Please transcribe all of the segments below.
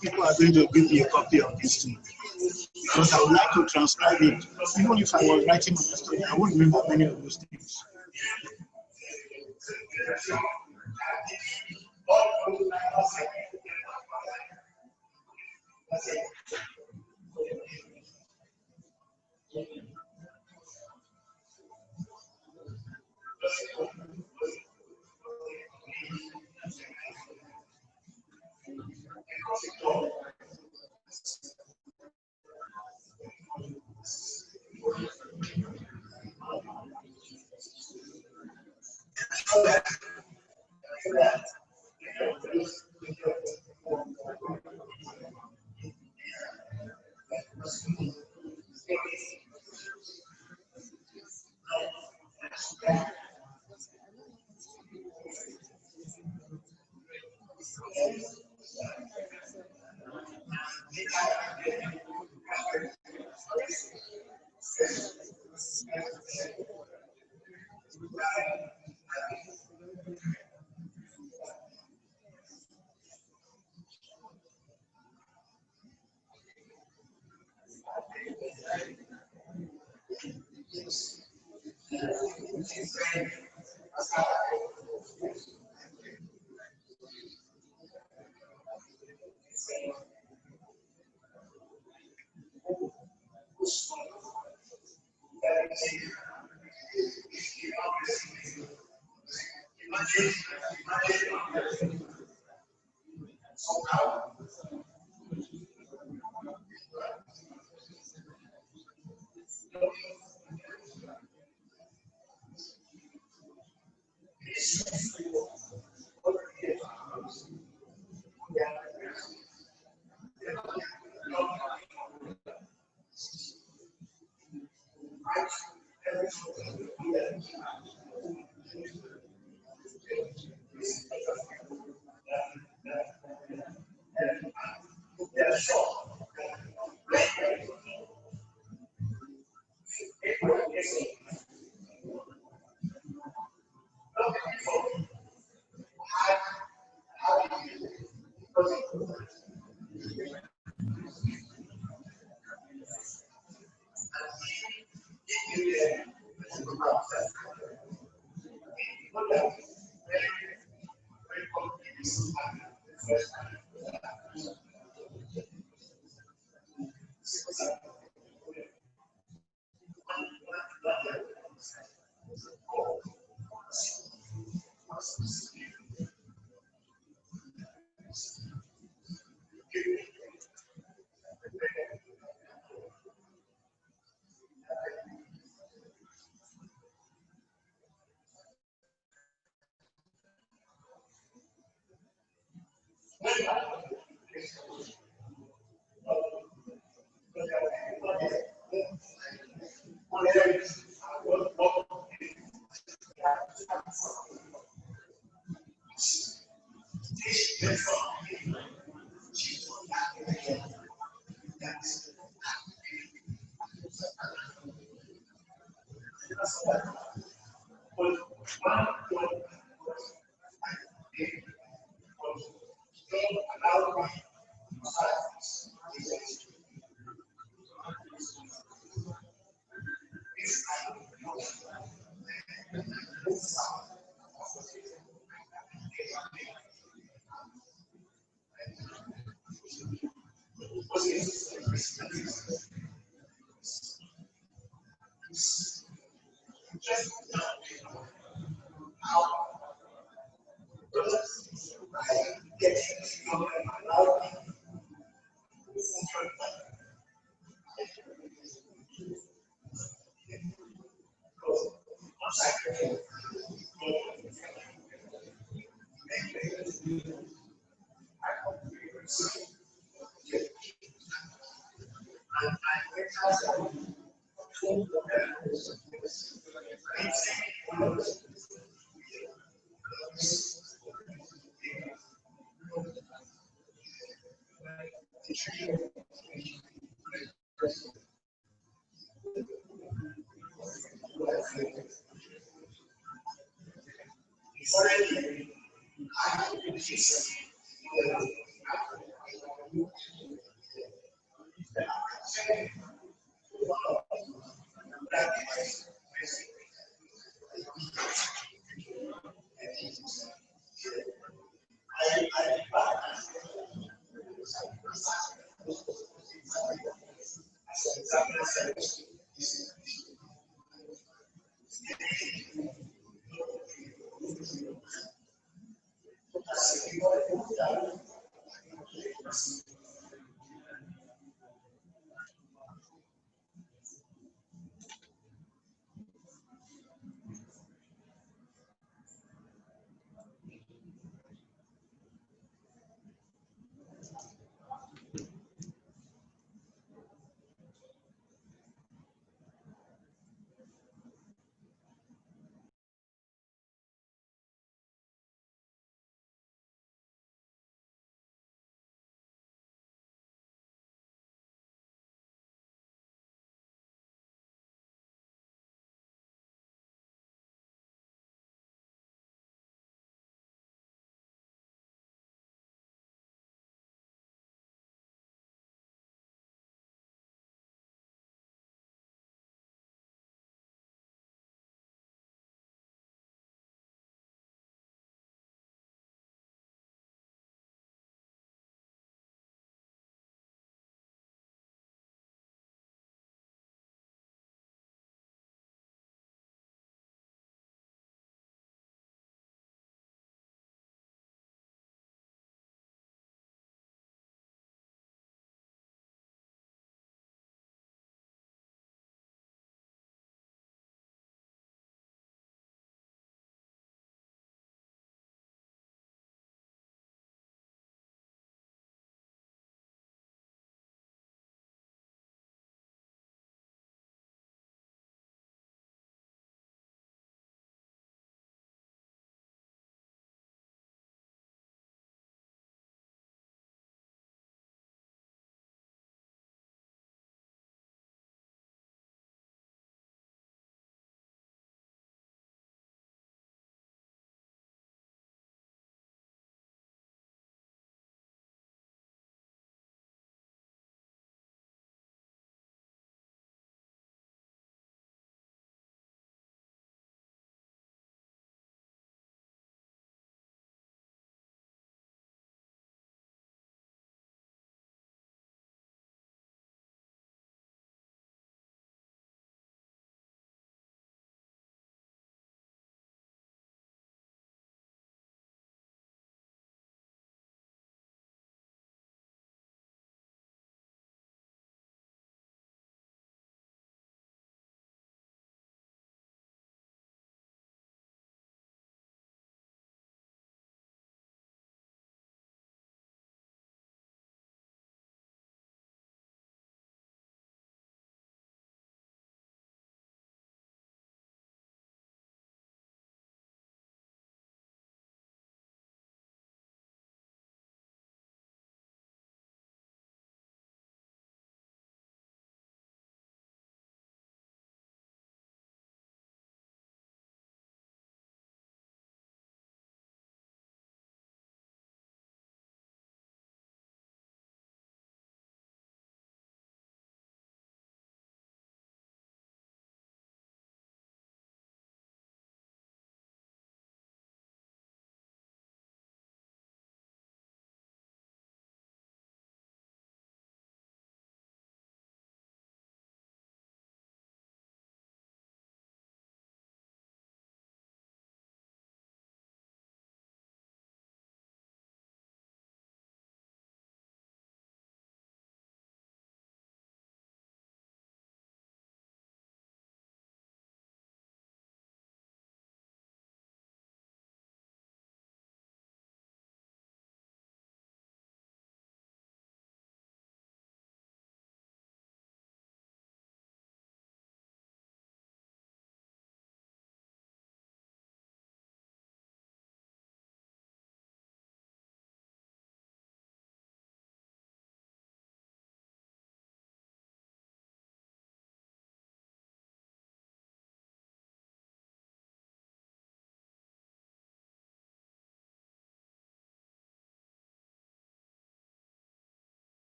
People are going to give me a copy of this thing because I would like to transcribe it. Even if I was writing my story, I wouldn't remember many of those things.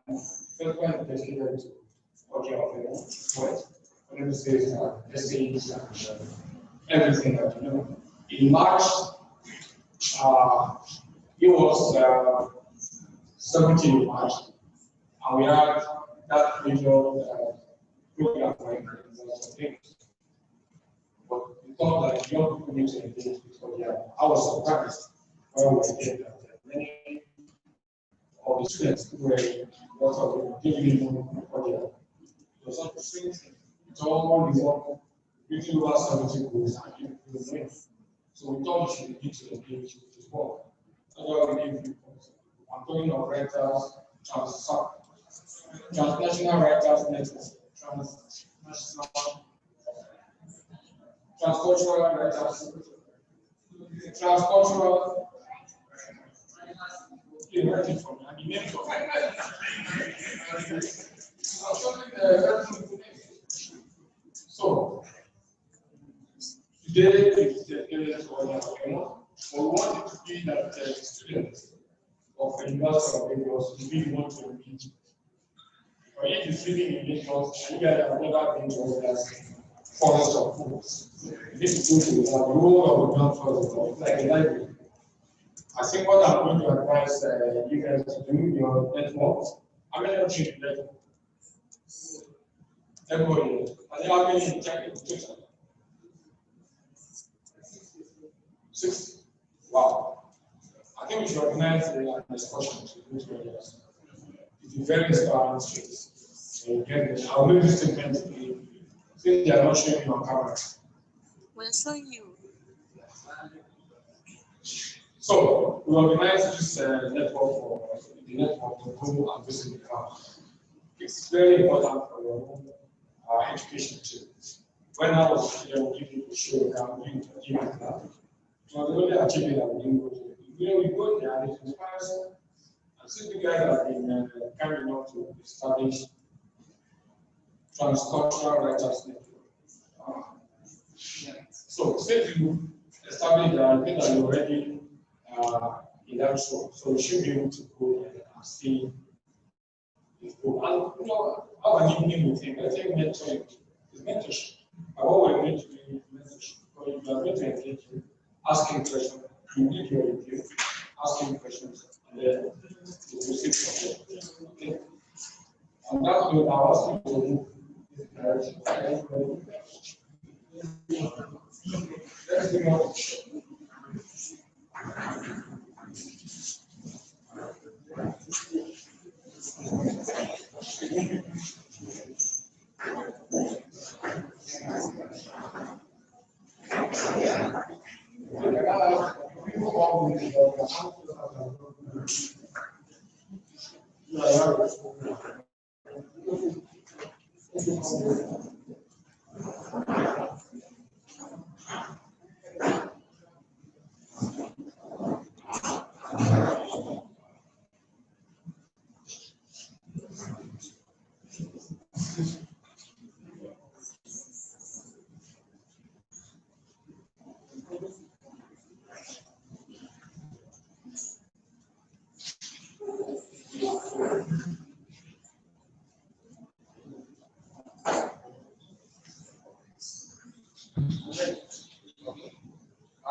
first one investigated to Odia what? Let me say essays and everything that you know. In March, it was 17 March, and we had that major program for things. But we thought that young people need to engage with Odia. I was surprised when we did that. Many of the students who were giving Odia. It was not the same thing. It's all the work, really over 70 groups, and you win. So we thought we should need to engage with this work. That's why we gave you. I'm talking of writers, transnational writers network, transcultural writers, transcultural. You heard it from the name of So today is the area for Ewhierhoma. We want it to be that the students of the University of Lagos really want to engage. Or if you're living in Lagos and you guys have never been to Odia's forest of books, this is going to be the role of the ground forest of books, like a library. I think what I'm going to advise you guys to do your networks. How many of you network? Everybody. And how many in total? 6. Wow. I think we should organize a discussion to go to areas. It's a very transparent space. So you get it. I'll make this statement since they are not showing on camera. Well, so you. So we organize this network for the network to go and visit the ground. It's very important for your own education too. When I was here, we give you a show, we give you a class. So the only achievement that we didn't go to. You know, we go there and it inspires. And since you guys have been kind enough to establish transcultural writers network. So since you established that, I think that you're already in that show. So you should be able to go there and see this book. And you know, have an evening with him. I think mentoring is mentorship. And what we're going to do is mentorship. But if you are going to engage him, asking questions, you need your review, asking questions, and then you proceed from there. Okay? And that's what I was going to do. Let's do more.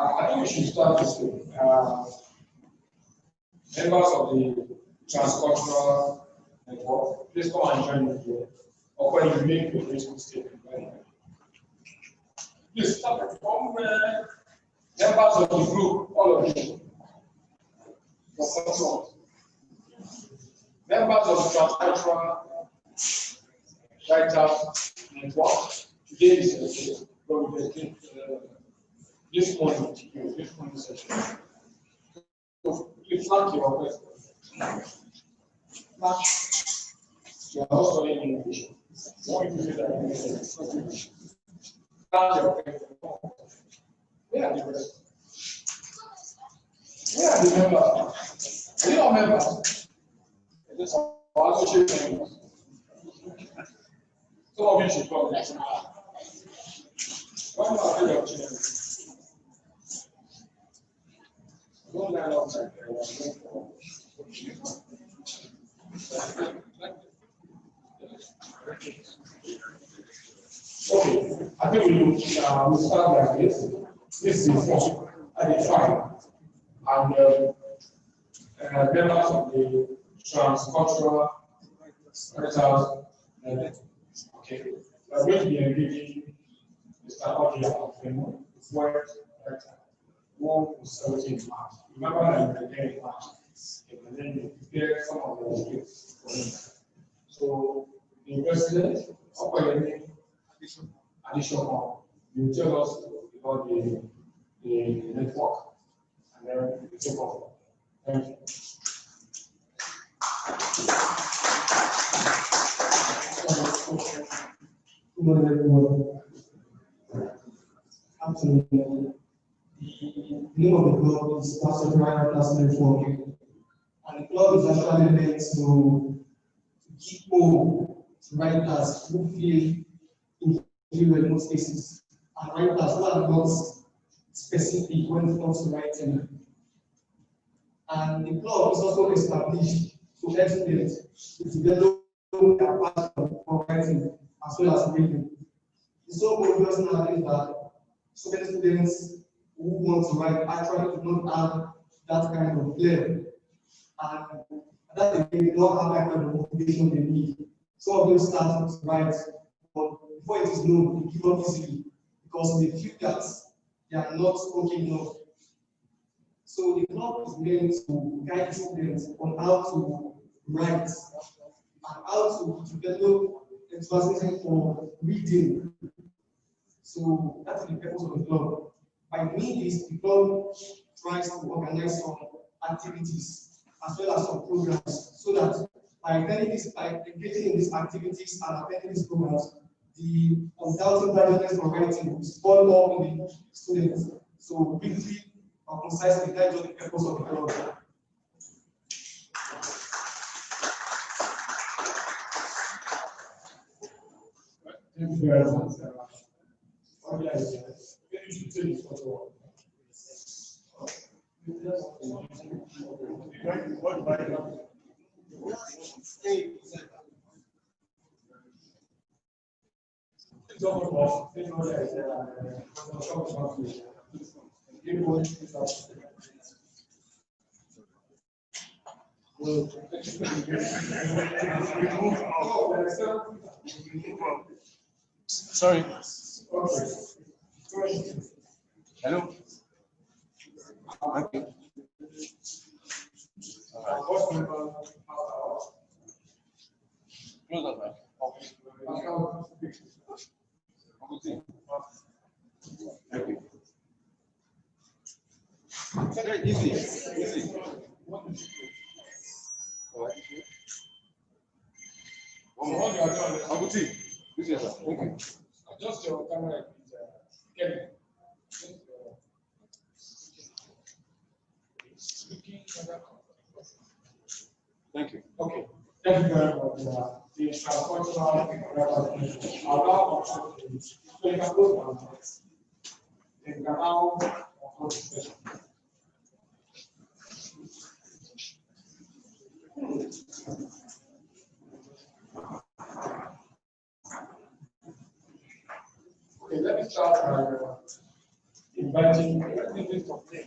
I think we should start this way. Members of the transcultural network, please come and join me here. Or when you make your Facebook statement, please start from members of the group, all of you. Members of the transcultural writers network, today is this morning session. So please thank you for you are also in English. What you do that where are the rest? Where are the members? Are you all members? It's associate members. Some of you should come. Why not feel your children? Don't line outside there. Let Okay, I think we start like this. This is what I define. And members of the transcultural writers network. Okay, we are going to be engaging Mr. Odia Ofeimun, poet writer, born in 17 March. Remember that you prepare in March, and then you prepare some of the scripts for him. So the president of Kolej additional, you tell us about the network, and then we take off. Thank you. Good morning, everyone. Actually, the name of the club is Transcultural Writers Network, and the club is actually meant to give hope to writers who feel inferior in most cases, and writers who are not specific when it comes to writing. And the club is also established to help students to develop their passion for writing as well as reading. It's so obvious nowadays that so many students who want to write actually do not have that kind of flair. And that they don't have that kind of motivation they need. Some of them start to write, but before it is known, they give up easily because they feel that they are not okay enough. So the club is meant to guide students on how to write and how to develop enthusiasm for reading. So that's the purpose of the club. By doing this, the club tries to organize some activities as well as some programs, so that by engaging in these activities and attending these programs, the undoubted readiness for writing will fall up in the students. So briefly or concisely, that's just the purpose of the club. Thank you very much. Odia is here. Maybe you should take this photo. Sorry. Hello. Okay. Close that, man. Okay. Very easy. Easy. Thank you. Just your camera, please. Thank you. Okay. Thank you very much. The transcultural writers allow us to take a look at this. They can now approach the session. Okay, let me start by inviting everything to play.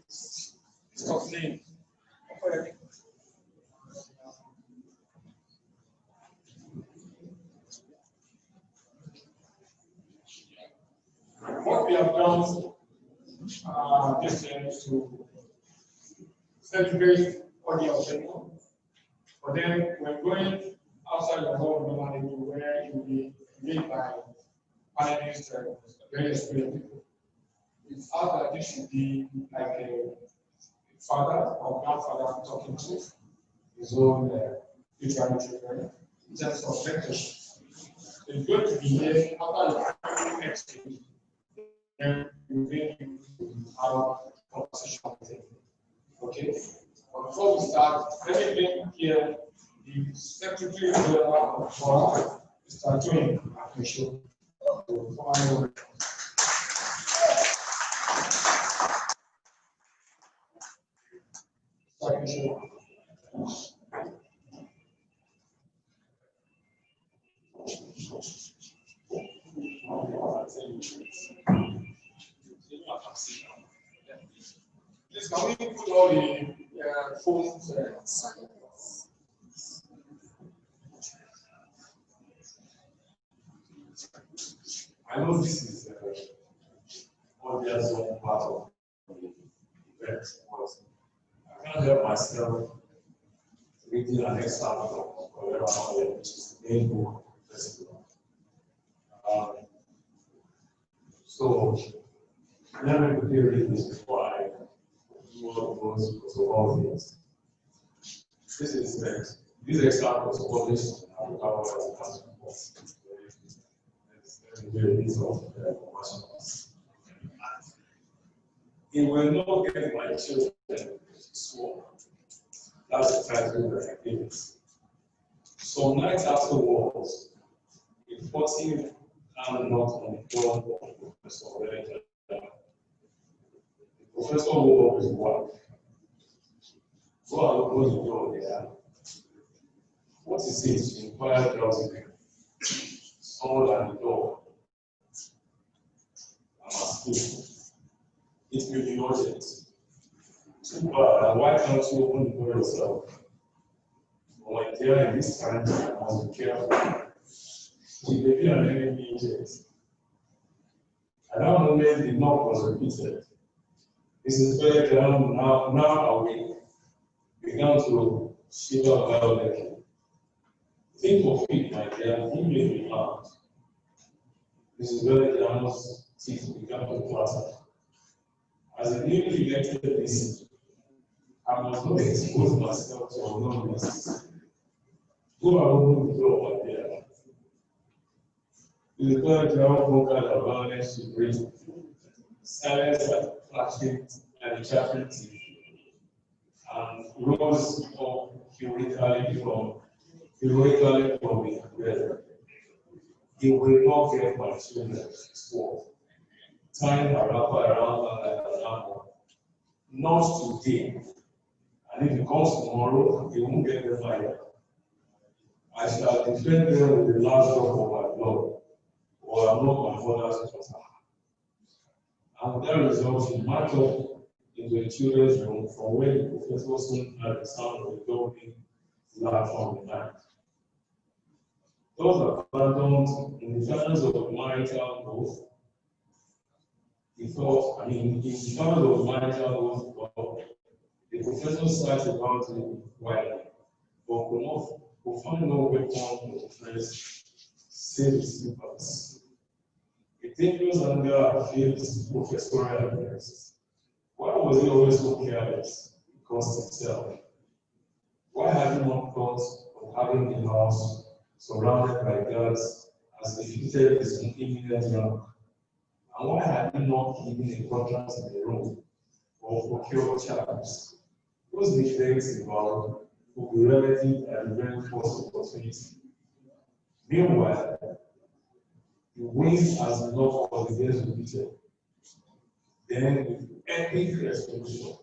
Stop playing. What we have done this year is to celebrate Odia Ofeimun, but then we're going outside the hall normally to where it will be made by panelists and very experienced people. It's out that this should be like a father or grandfather talking to his own future children in terms of lectureship. It's going to be here after the next stage. Then we will have a conversation with him. Okay? But before we start, let me bring here the Secretary General of CORA, Mr. Tunde Awosanmi. Please, can we put all the phones? I know this is Odia's own part of the event, but I can't help myself reading an excerpt of Kolera, which is the main book of the festival. So, let me quickly read this before I do all things. This excerpt was published in Africa as a council report. He will not get my children swore. That's the title that I gave it. Some nights afterwards, a 14-hand knock on the door of Professor Adeleke. The professor woke up his wife. Go and open the door there. What is it? She inquired drowsily. Someone at the door. I'm asleep. It will be urgent. Too bad. Why can't you open the door yourself? But my dear, in this time, I must be careful. She may be an enemy agent. At that moment, the knock was repeated. Mrs. Bergam, now awake, began to shiver violently. Think of it, my dear, he may be mad. Mrs. Bergam's teeth began to clatter. As a newly elected listener, I must not expose myself to unknown risks. Go and open the door, my dear. The Bergam conquered her violence to breathe. Silence and flashing and chattering teeth, and rose up heroically from the bed. He will not get my children, she swore, tying her wrapper around her like an armor. Not today, and if it comes tomorrow, he won't get them either. I shall defend them with the last drop of my blood, or I'm not my father's daughter. And with that result, she marched up into the children's room from where the professor soon heard the sound of the door being loud from behind. Those abandoned in the terms of marital oath, in the terms of marital oath, the professor sat about him quietly, but could find no weapon to offense save his slippers. A dangerous anger filled his professorial breast. Why was he always so careless? Because himself. Why had he not thought of having the house surrounded by guards as befitted his imminent rank? And why had he not given a contract in the room or procured charms? Those defects involved would be relative and very first opportunity. Meanwhile, the wind has enough for the days repeated. Then, with epic resolution,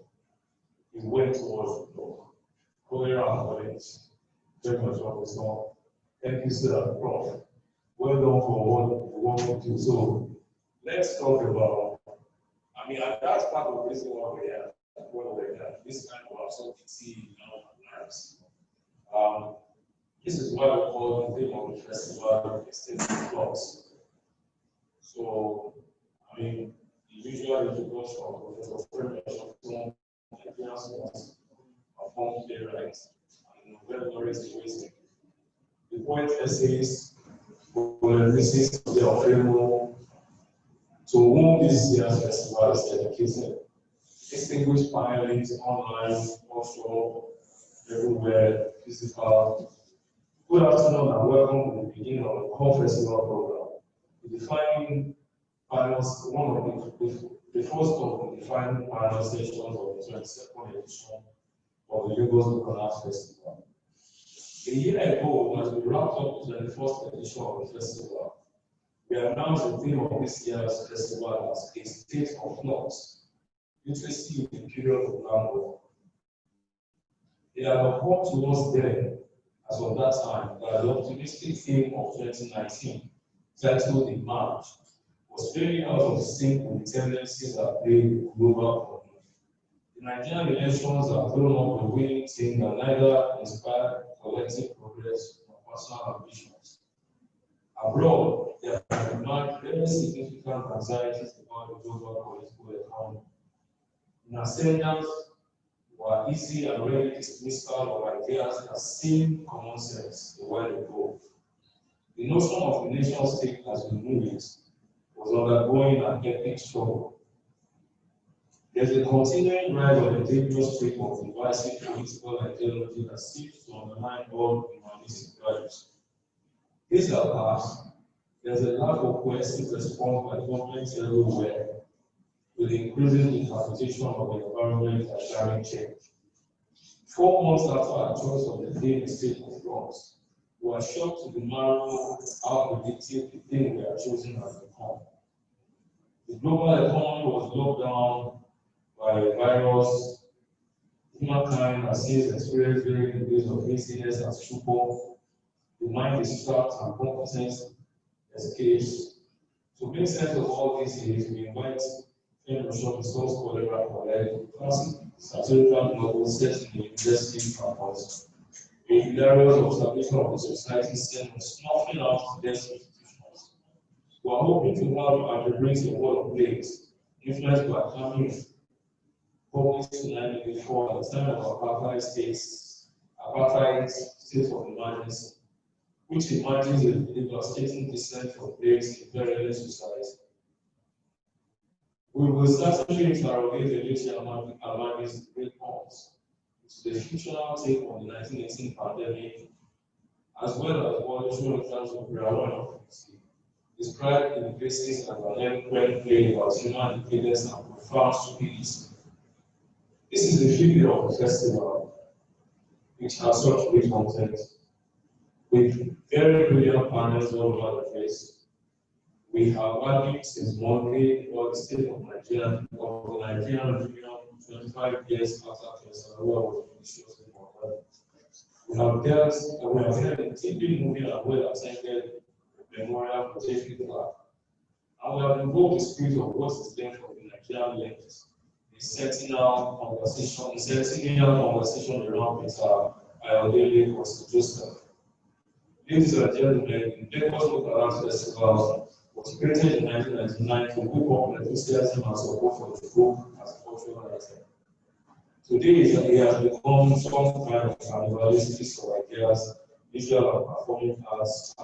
he went towards the door. Kolera and Kolej. Femi Osofisan. Thank you, sir, Prof. Well done for what you do. So, let's talk about, that's part of the reason why we're here. This kind of absurdity in our lives. This is why we call the theme of the festival the state of FLUX. So, the usual introduction of Professor Femi Osofisan upon playwrights and novel situation. The poet essays, polemics of the Ofeimun, to whom this year's festival is dedicated. Distinguished panelists online, offshore, everywhere, physical. Good afternoon and welcome to the beginning of the CORA festival program. The defining panels, the first of the defining panel sessions of the 22nd edition of the Lagos Local Arts Festival. A year ago, as we wrapped up the 21st edition of the festival, we announced the theme of this year's festival as a state of FLUX, literacy in the period of landlord. It had occurred to us then as of that time, that the optimistic theme of 2019, titled The March, was very out of sync with the tendencies that play global problem. The Nigerian elections have thrown up a winning team that neither inspired collective progress nor personal ambitions. Abroad, there have emerged very significant anxieties about the global political economy. In ascendance were easy and ready dismissal of ideas that seem common sense a while ago. The notion of the nation state as we knew it was undergoing an epic struggle. There's a continuing rise of a dangerous stream of divisive political ideology that seems to undermine all humanistic values. These are past. There's a lack of cohesive response by governments everywhere to the increasing interpretation of the environment as climate change. 4 months after our choice of the theme state of flux, we are shocked to the marrow how predictive the thing we are choosing has become. The global economy was locked down by a virus. Humankind has since experienced varying degrees of laziness and stupor. The mind is trapped and competence escapes. To make sense of all these things, we invite Femi Osofisan Kolera Kolej, classic satirical novel set in the university campus. A hilarious observation of the society sent on snuffing out their institutions. We are hoping to have and bring a world of plays influenced by Camus, published in 1984 at the time of apartheid state of emergency, which imagines a devastating descent from plagues in perilous society. We will certainly interrogate Ewhierhoma's great poems, which is the fictional take on the 1918 pandemic, as well as evolution in terms of Ewhierhoma, described in the basis as an eloquent play about human decadence and profound stupidity. This is the figure of the festival, which has such rich content, with very brilliant panels all over the place. We have argued since Monday about the state of Nigeria, of the Nigerian Union 25 years after President was initially mortality. We have held a deeply moving and well-attended memorial for J.P. Clark, and we have invoked the spirit of what is left of the Nigerian left, the sentinel conversation around Mr. Adeleke was Joseph. Ladies and gentlemen, the Lagos Local Arts Festival was created in 1999 to whip up enthusiasm and support for the folk as a cultural item. Today, it has become some kind of carnivalistic of ideas, visual and performing arts,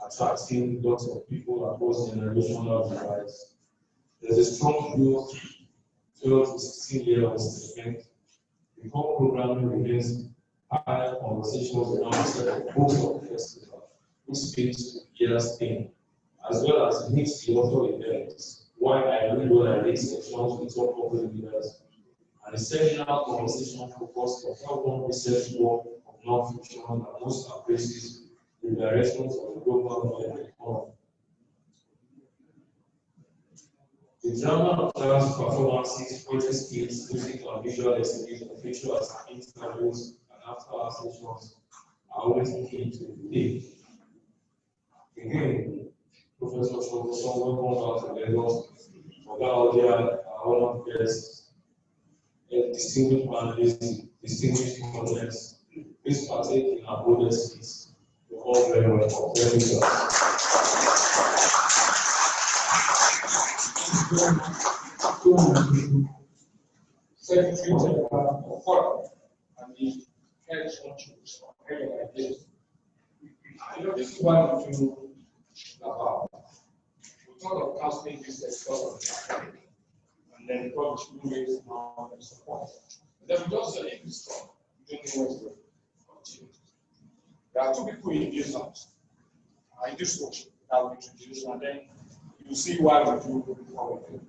attracting lots of people across generational divides. There's a strong view 12 to 16 years event. The core programming remains higher conversations around the set of books of the festival, which speaks to the year's theme, as well as mix the author events, why I read what I read sections with top corporate leaders, and the seminar conversation focused on how one research work of non-fiction that most embraces the directions of the global modern economy. The drama of dance performances, poetry skills, music and visual exhibition, feature as interviews and after sessions are always key to the day. Again, Professor Osofisan, welcome back to Lagos. Odia, our own guests, distinguished panelists, distinguished audience, please partake in our broader seats. You're all very welcome. Very good. Secretary of FLUX and the head functions like this. This is what we do about. We thought of casting this as and then publish movies and support. And then we just say, if it's strong, we don't know where to continue. There are 2 people in this house, in this workshop that will introduce, and then you see why we do what we do.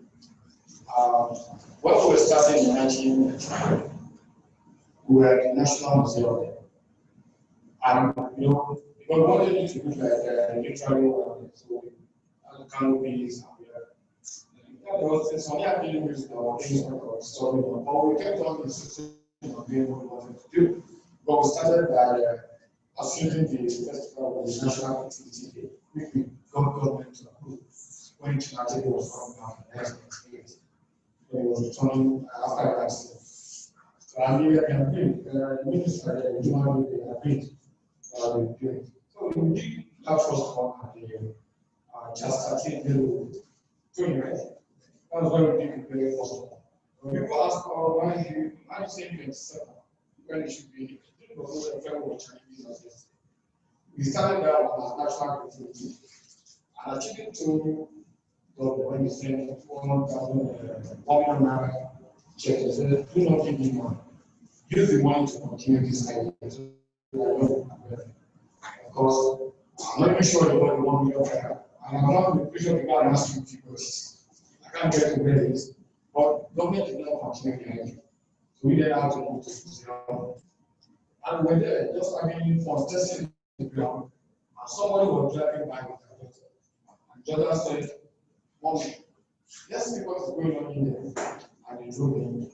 When we were starting in 1999, we were at the National Museum. And we wanted it to look like a literary canopies. There was some activities that were things like story, but we kept on insisting on doing what we wanted to do. But we started by associating the festival with the national activity day, which we got government to approve when Tade was coming down in 1998. When he was returning after that. So I mean, I agreed. The minister, the Ewhierhoma, they agreed that we do it. So we did that first one at the just started doing right. That was when we did the very first one. When people ask, oh, why you say 27? When it should be, because the fellow was Chinese as this. We started that one as national activity. And achieving to when we send 1,000 naira check, they said, do not give me money. Use the money to continue this idea. Because I'm not even sure about the 1 million naira. And I'm not pretty sure the guy has to because I can't get to where it is. But government did not continue the idea. So we then had to move to zero. And we're there, just having fun, testing the ground. And somebody was driving by with a letter. And Jordan said, Mommy, let's see what's going on in there. And they drove in and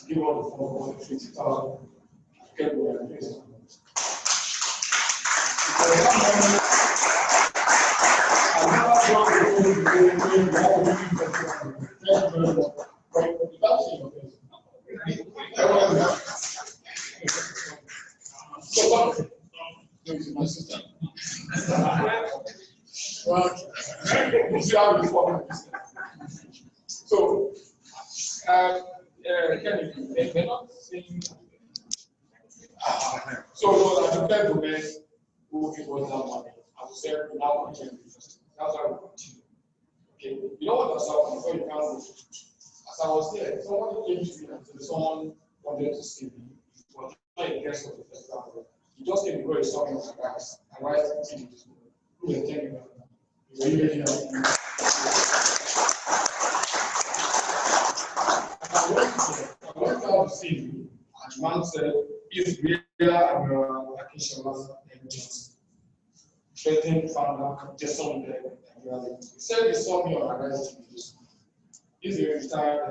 give up the phone for 50,000 and get where the place. So, they're not saying. So, as you tell the men who give us that money, as you said, we now continue. That's why we continue. Okay, you know what that's happening before you can go. As I was there, someone came to me and said, someone wanted to see me. But not a guest of the festival. He just came because he saw me on the guys. And why did he do this? Who was telling me? Were you ready? I went out to see him, and the man said, if we are vacation last engines, Shredding found out just on there. He said he saw me on a guys' TV. He's a retired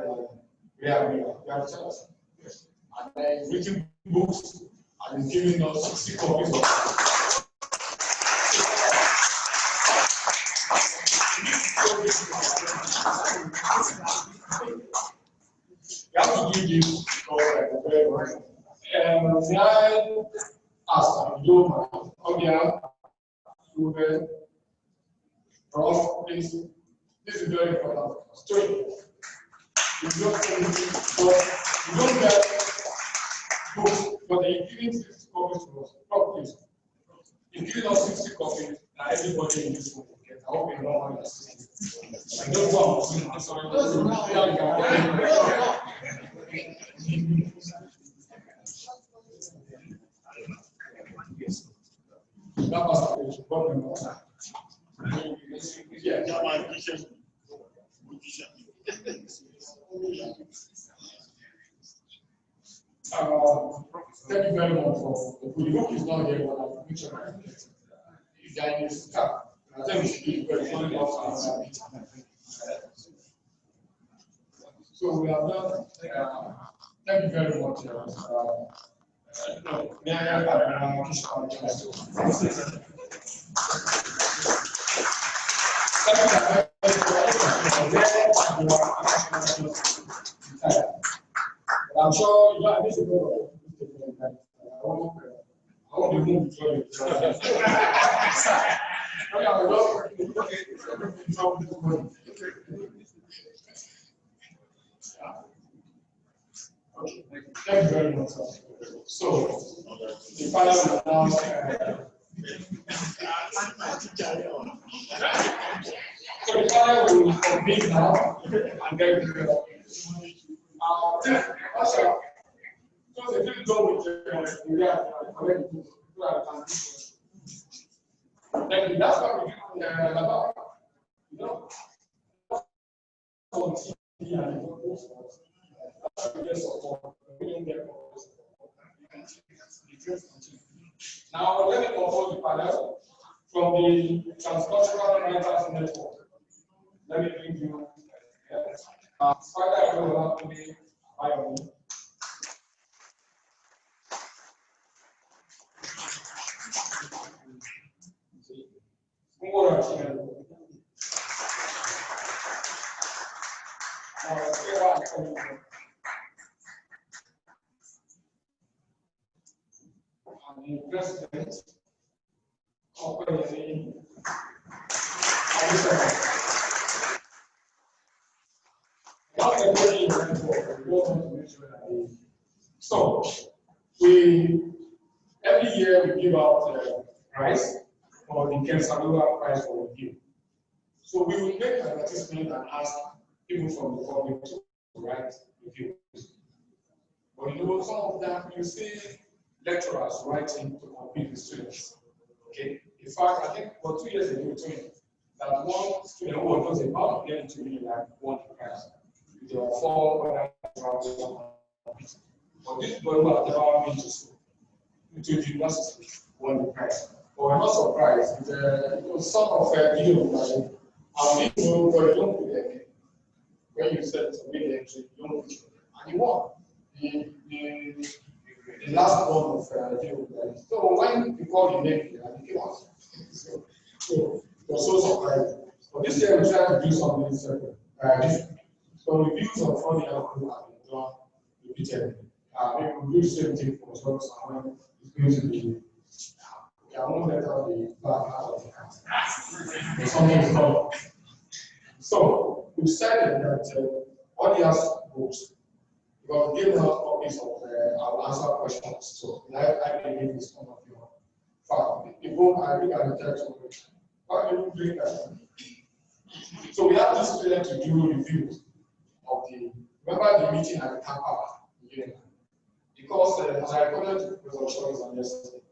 we have chance. And he's written books and he's giving us 60 copies of you have to do this because very right. And I asked Odia, Prof, please. This is very important. Straight. You don't get books, but they're giving 60 copies to us. Prof, please. You're giving us 60 copies that everybody in this room will get. I hope you know what that's saying. I don't want to say that was the problem. Yeah, thank you very much for the book is not here, but I'm picture if you are in this car. I think we should do it very well. So we have done. Thank you very much. May I I'm sure you are this is I want to move to you. Okay, thank you very much. So, the panel will now. So the panel will convene now, and then so they didn't go with then that's what we do LABAF. You know, on TV and that's we get support. We don't get now let me propose the panel from the Transcultural Writers Network. Let me bring you Father Ewhierhoma, Tunde Awosanmi. And the president operating so every year we give out prize for the Kensalura prize for review. So we will make an advertisement and ask people from the public to write reviews. But you know, some of them you see lecturers writing to compete with students. Okay. In fact, I think for 2 years ago, we told that one student who was about to get into me like won the prize. There were 4 other competing. But this boy who had never been to school, into the university, won the prize. But we're not surprised. It was some of a video like, and we know for you don't put them in. When you said to make the entry, you don't put it. And he won. The last one of video. So when we call the name, he won. So it was so surprising. But this year we try to do something different. So reviews of all the output have been done repeatedly. Maybe we'll do the same thing for someone it's going to be. I won't let out the back out of the house. Something is wrong. So we decided that Odia's books, because we gave out copies of our answer questions. So I believe it's one of your facts. The book I read at the text of it. Why do you bring that? So we have this student to do reviews of the remember the meeting at the campus again. Because as I recorded to Professor on yesterday,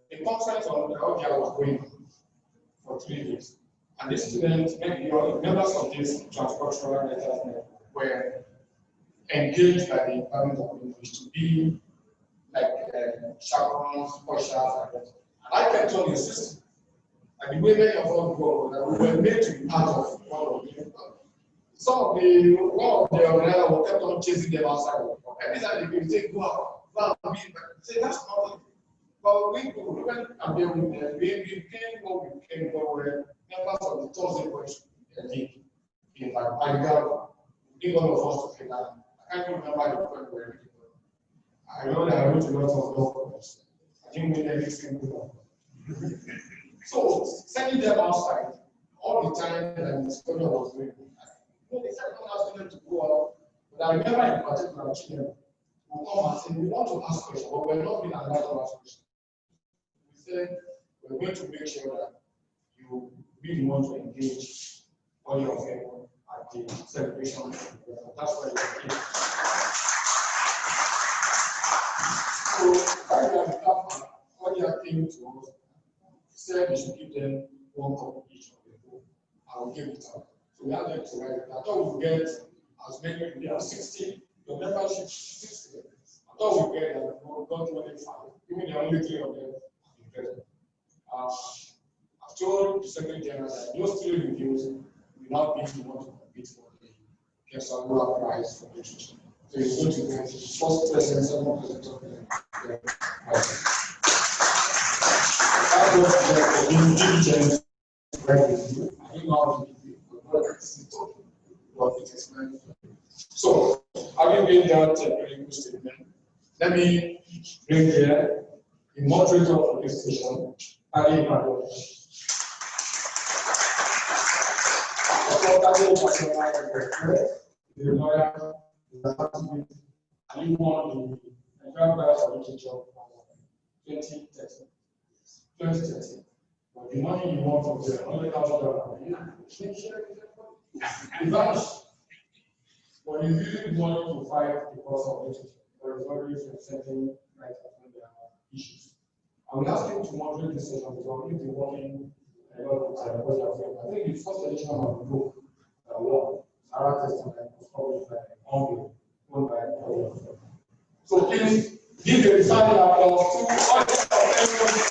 the conference on Odia was going on for 3 days. And this student, maybe members of this transcultural writers network were engaged by the Department of English to be like chaperones, pushers, and that. And I kept on insisting. And the way many of us go, that we were made to be part of one of the one of the organizers kept on chasing them outside. Every time they say, go out, be, say that's not. But we went and there with them. We became what we became, but we're members of the Thursday College in like Ipadeola. We did all of us to Kolera. I can't even remember the point where we were. I know that I wrote a lot of documents. I didn't win every single one. So sending them outside all the time that the scholar was doing. They said don't ask them to go out. But I remember in particular children who come and say, we want to ask questions, but we're not being allowed to ask questions. We said we're going to make sure that you really want to engage all your family at the celebration. That's why you're here. So finally the platform, Odia came to us, said we should give them 1 copy each of the book. I will give it out. So we had them to write it. I thought we would get as many, we have 60, the membership 60. I thought we would get not 25, even the only 3 of them have been present. I've told the Secretary General that those 3 reviews will not be the one to compete for the Kensalura prize for literature. So it's going to be first president, second president of the that was the diligence right with you. I don't know how to give you, but it is meant. So, having made that very good statement, let me bring here the moderator of this session, Ipadeola. The lawyer, the activist, and he won the Grand Prize for Literature 2013. But the money you want from the $100,000, you vanished. But you really the money to fight the cause of literature. There is always representing right on their issues. I will ask him to moderate this session because we'll be working a lot of time. I think the first edition of the book, Sarah Testament, was published by Mabel, owned by Odia. So please give a sound applause to all of everyone.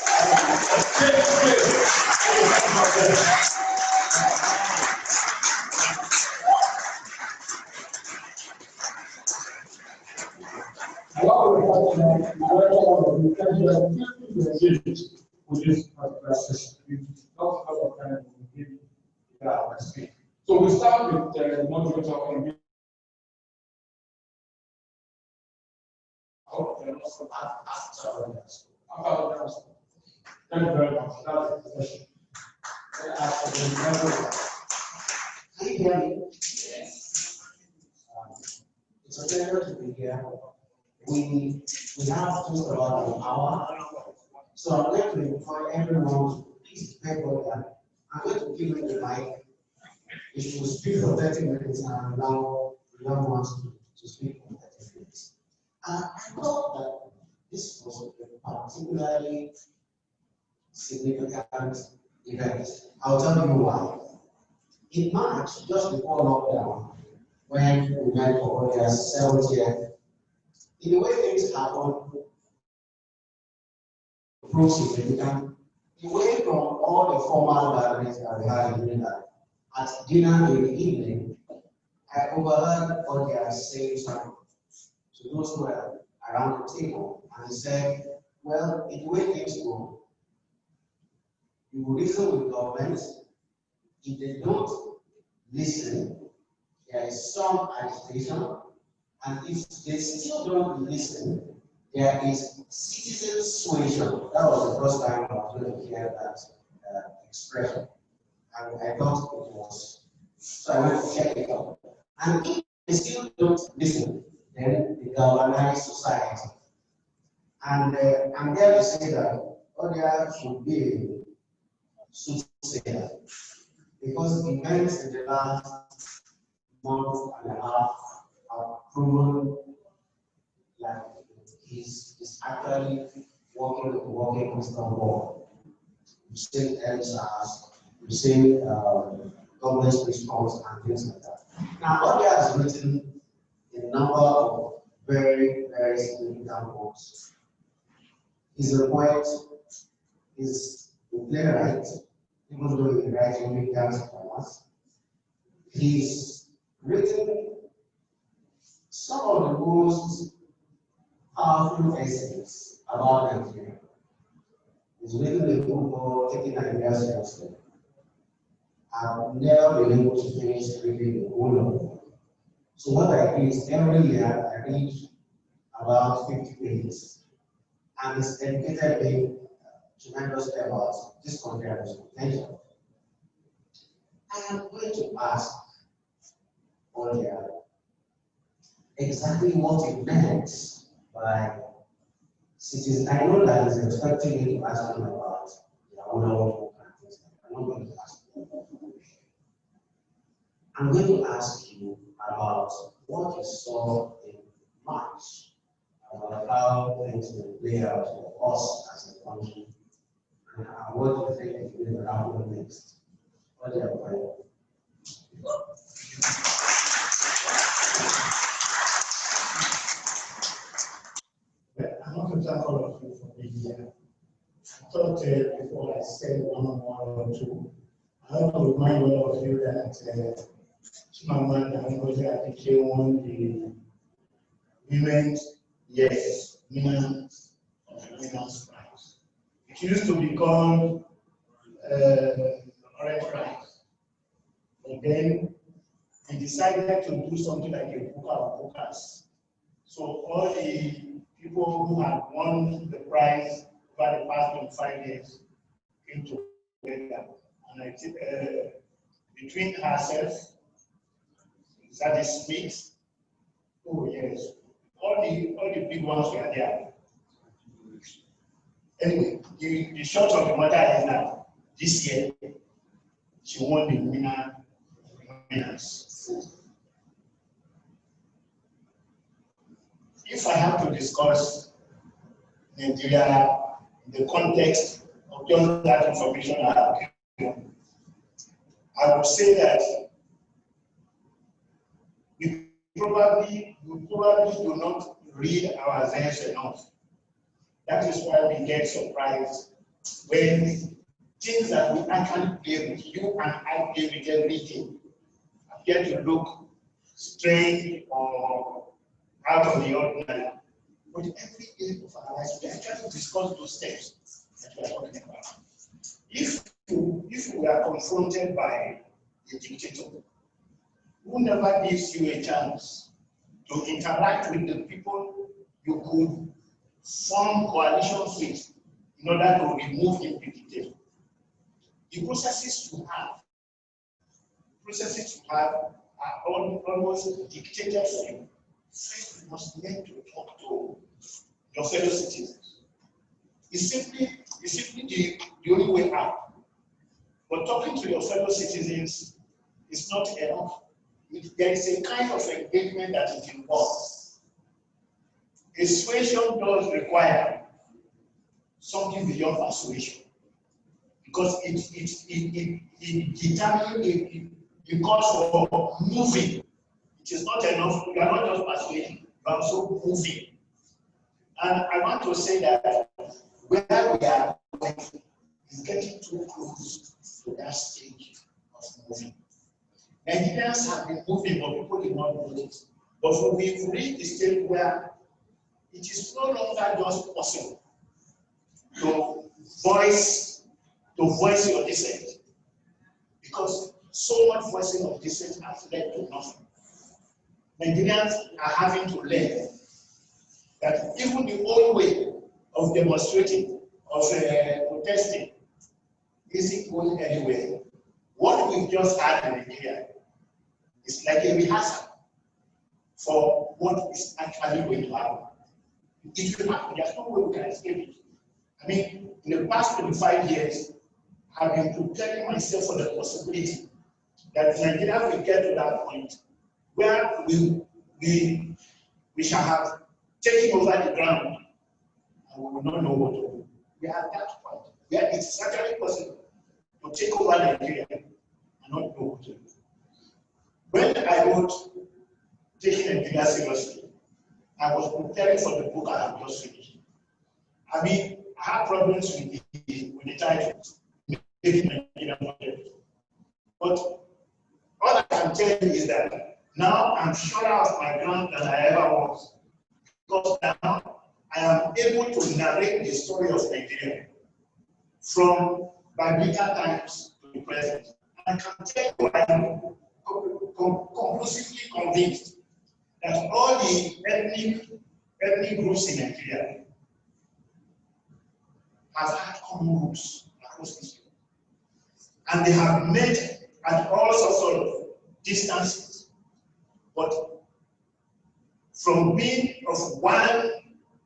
With this particular session, after others. Thank you very much. That's the question. Can you hear me? Yes. It's a pleasure to be here. We have just about an hour, so I'm going to invite everyone to please take over. I'm going to give you the mic. It will speak for 30 minutes and allow the young ones to speak for 30 minutes. I thought that this was a particularly significant event. I'll tell you why. In March, just before lockdown, when we went for Odia's 7th year, in the way things happened, proved significant. Away from all the formal gatherings that we had during that, at dinner in the evening, I overheard Odia say something to those who were around the table, and he said, well, in the way things go, you will reason with government. If they don't listen, there is some agitation, and if they still don't listen, there is citizen suasion. That was the first time I was going to hear that expression. And I thought it was. So I went to check it out. And if they still don't listen, then they galvanize society. And I'm there to say that Odia should be a soothsayer. Because the events in the last month and a half have proven that he's actually working with the working crystal ball. We've seen LSAs, we've seen government's response and things like that. Now, Odia has written a number of very, very significant books. He's a poet, he's a playwright, even though he writes only dance dramas. He's written some of the most powerful essays about Nigeria. He's written a book called Taking Nigeria Seriously. I've never been able to finish reading the whole of it. So what I do is every year I read about 50 pages. And it's educated me tremendously about this country and its potential. I am going to ask Odia exactly what it meant by citizens. I know that he's expecting me to ask him about the Ewhierhoma and things like that. I'm not going to ask him. I'm going to ask you about what you saw in March, about how things will play out for us as a country, and what you think is going to happen next. What do you have? I want to thank all of you for being here. I thought before I said one or two, I want to remind all of you that Chimamanda Ngozi Adinkwu won the Women's Women's Prize. It used to be called Orange Prize, but then they decided to do something like a Booker of Bookers. So all the people who had won the prize over the past 25 years came together. And I think between herself, Zadie Smith, oh yes, all the big ones were there. Anyway, the short of the matter is that this year she won the winners. If I have to discuss Nigeria in the context of just that information I have given, I would say that we probably do not read ourselves enough. That is why we get surprised when things that we actually play with, you and I play with everything, appear to look strange or out of the ordinary. But every day of our lives, we actually discuss those steps that we are talking about. If we are confronted by a dictator who never gives you a chance to interact with the people you could form coalitions with in order to remove him the dictator. The processes to have are almost dictatorship. First, you must learn to talk to your fellow citizens. It's simply the only way out. But talking to your fellow citizens is not enough. There is a kind of engagement that it involves. Persuasion does require something beyond persuasion, because it determines the cause for moving. It is not enough. You are not just persuading, you are also moving. And I want to say that where we are going is getting too close to that stage of moving. Nigerians have been moving, but people did not know it. But we've reached the stage where it is no longer just possible to voice your dissent, because so much voicing of dissent has led to nothing. Nigerians are having to learn that even the old way of demonstrating, of protesting, isn't going anywhere. What we've just had in Nigeria is like a rehearsal for what is actually going to happen. It will happen. There's no way we can escape it. I mean, in the past 25 years, I've been preparing myself for the possibility that Nigeria will get to that point where we shall have taken over the ground and we will not know what to do. We are at that point where it is actually possible to take over Nigeria and not know what to do. When I wrote Taking Nigeria Seriously, I was preparing for the book I have just finished. I mean, I have problems with the title, Taking Nigeria Seriously. But all I can tell you is that now I'm surer of my ground than I ever was. Because now I am able to narrate the story of Nigeria from biblical times to the present. And I can tell you I am conclusively convinced that all the ethnic groups in Nigeria have had common roots across history. And they have met at all sorts of distances. But from being of one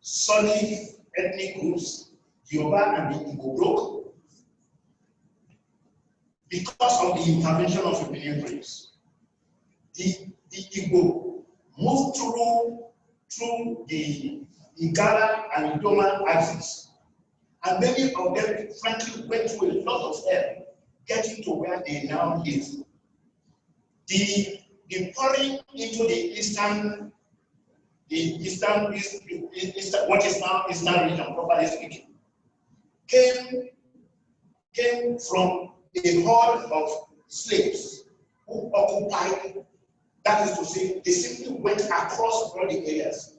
solid ethnic groups, Yoruba and the Igbo broke because of the intervention of opinion groups. The Igbo moved through the Igala and Idoma axis, and many of them frankly went through a lot of hell getting to where they now live. The pouring into the eastern, what is now Eastern region, properly speaking, came from a horde of slaves who occupied. That is to say, they simply went across all the areas.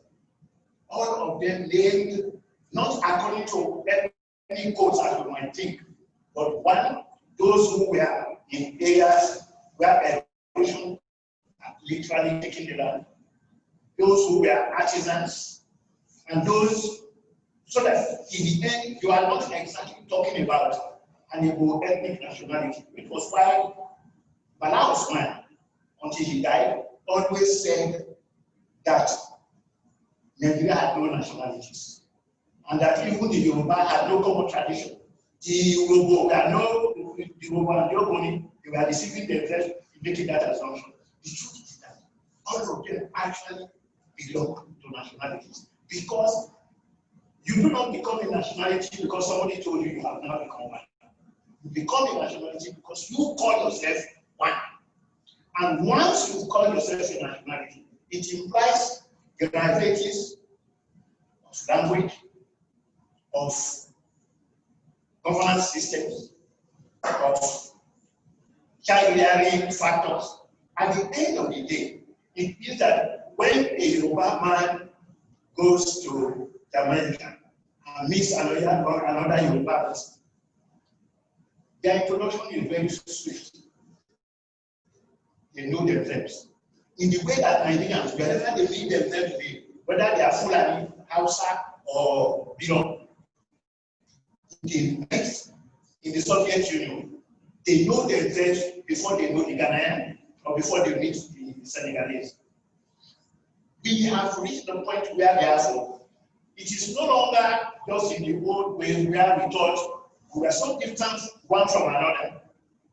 All of them named, not according to ethnic codes as you might think, but one, those who were in areas where erosion had literally taken the land, those who were artisans, and those, so that in the end, you are not exactly talking about an Igbo ethnic nationality. It was why Bala Osman, until he died, always said that Nigeria had no nationalities, and that even the Yoruba had no common tradition. The Yoruba and the Ogoni, they were deceiving themselves in making that assumption. The truth is that all of them actually belong to nationalities, because you do not become a nationality because somebody told you have now become one. You become a nationality because you call yourself one. And once you call yourself a nationality, it implies derivatives of language, of governance systems, of child-rearing factors. At the end of the day, it means that when a Yoruba man goes to America and meets another Yoruba person, their introduction is very swift. They know themselves. In the way that Nigerians, wherever they meet themselves to be, whether they are Fulani, Hausa, or they met in the Soviet Union. They know themselves before they know the Ghanaian or before they meet the Senegalese. We have reached the point where therefore it is no longer just in the old way where we thought we were so distant one from another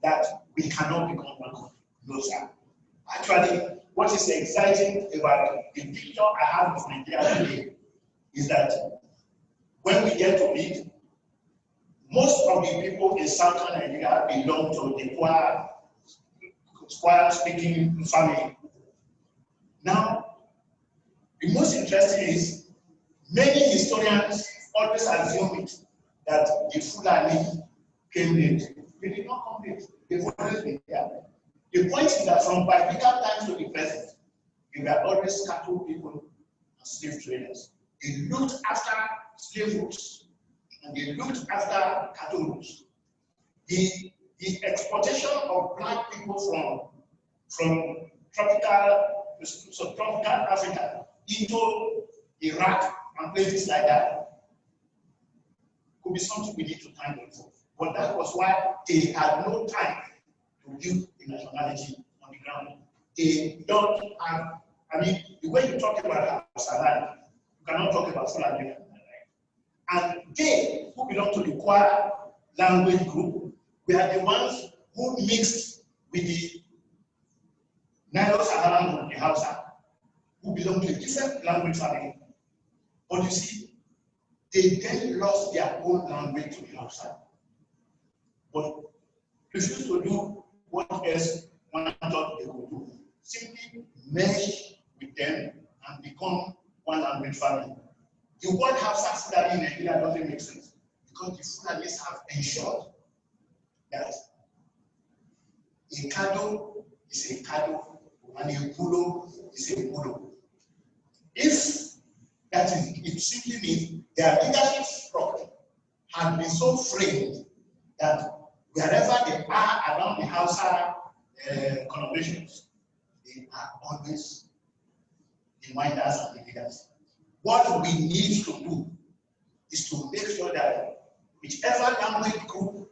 that we cannot become one country. No, sir. Actually, what is exciting about the picture I have of Nigeria today is that when we get to meet, most of the people in southern Nigeria belong to the Kwara speaking family. Now, the most interesting is many historians always assume it that the Fulani came late. They did not come late. They've always been there. The point is that from biblical times to the present, they were always cattle people and slave traders. They looked after slave routes and they looked after cattle routes. The exportation of black people from tropical Africa into Iraq and places like that could be something we need to thank them for. But that was why they had no time to build a nationality on the ground. They don't have, I mean, the way you talk about Hausa, you cannot talk about Fulani, right? And they, who belong to the Kwara language group, we are the ones who mixed with the Nilo-Saharan group, the Hausa, who belong to a different language family. But you see, they then lost their own language to the Hausa. But refused to do what else one thought they could do. Simply mesh with them and become one language family. The word Hausa Fulani in Nigeria doesn't make sense because the Fulanis have ensured that a Kado is a Kado and a Pulo is a Pulo. If that is, it simply means their leadership structure has been so framed that wherever they are around the Hausa connotations, they are always the minders and the leaders. What we need to do is to make sure that whichever language group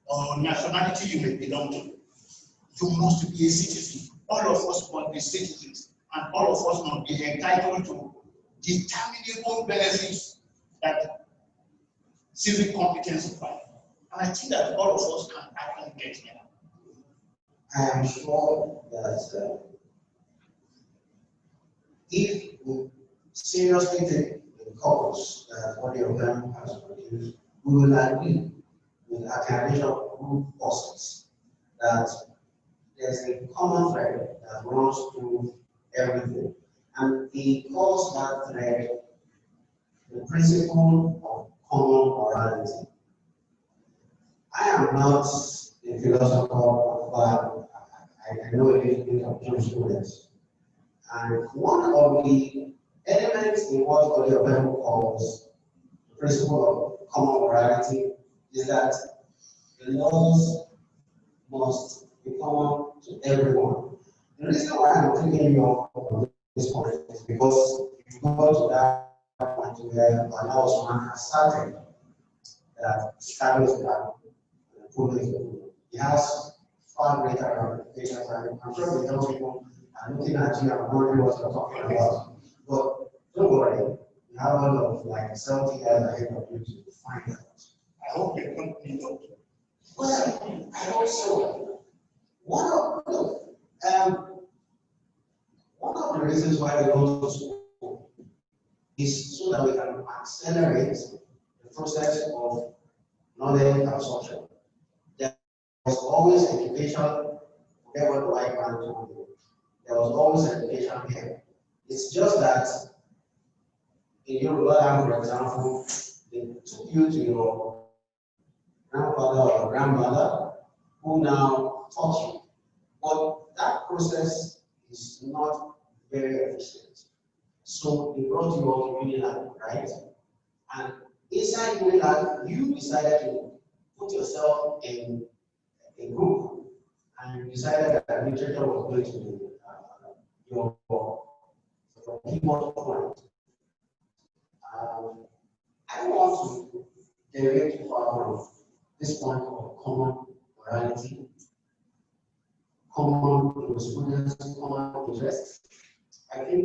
or nationality you may belong to, you must be a citizen. All of us must be citizens, and all of us must be entitled to determinable benefits that civic competence provides. And I think that all of us can actually get there. I am sure that if we seriously take the cause that Odia has produced, we will agree with acclamation of group forces that there's a common thread that runs through everything. And because that thread, the principle of common morality. I am not a philosopher, but I know a little bit of jurisprudence. And one of the elements in what Odia calls the principle of common morality is that the laws must be common to everyone. The reason why I'm taking you on this point is because if you go to that point where Odia has started, that established that he has far greater ramifications, and I'm sure the young people are looking at you and wondering what you're talking about. But don't worry, you have a lot of like 70 years ahead of you to find out. I hope you don't need to. Well, I hope so. One of the reasons why we go to school is so that we can accelerate the process of knowledge absorption. There was always education, whatever the white man told you. There was always education here. It's just that in Yoruba land, for example, they took you to your grandfather or grandmother who now taught you. But that process is not very efficient. So they brought you all to Unilag, right? And inside Unilag, you decided to put yourself in a group and you decided that literature was going to be your keyboard point. I don't want to direct you far from this point of common morality, common jurisprudence, common interest. I think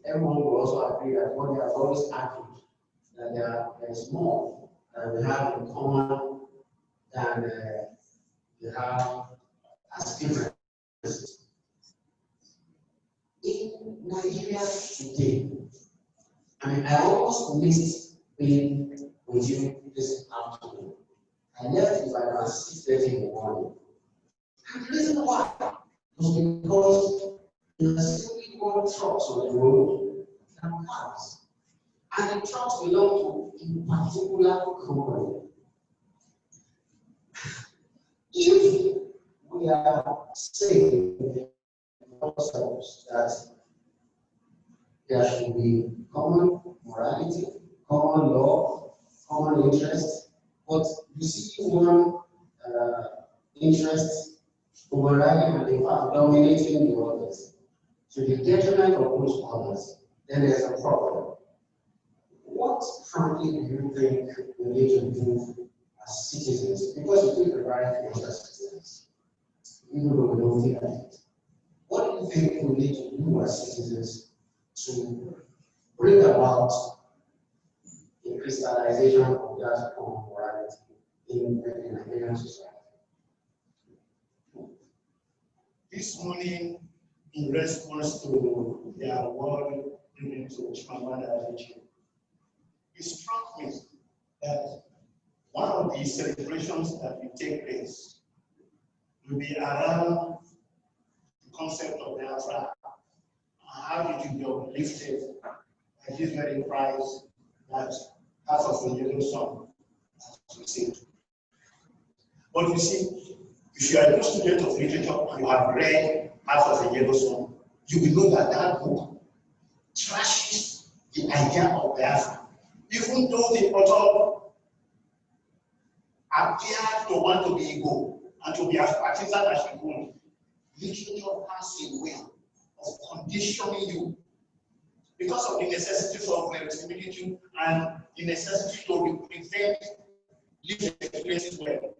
everyone will also agree that what they have always argued, that there is more that we have in common than we have as differences. In Nigeria today, I almost missed being with you this afternoon. I left Ibadan at 6:30 in the morning. And the reason why was because there are simply more trucks on the road than cars. And the trucks belong to a particular company. If we are saying ourselves that there should be common morality, common law, common interest, but you see one interest overriding and in fact dominating the others to the detriment of those others, then there's a problem. What frankly do you think we need to do as citizens? Because we take the right things as citizens, even though we don't think like it. What do you think we need to do as citizens to bring about the crystallization of that common morality in Nigerian society? This morning, in response to the award given to Adeleke, it struck me that one of the celebrations that will take place will be around the concept of the Biafra and how it will be uplifted by this very prize that half of the yellow sun has received. But you see, if you are a good student of literature and you have read half of the yellow sun, you will know that that book trashes the idea of Biafra. Even though the author appeared to want to be Igbo and to be as partisan as she could, literature has a way of conditioning you because of the necessity for verisimilitude and the necessity to represent lived experiences well.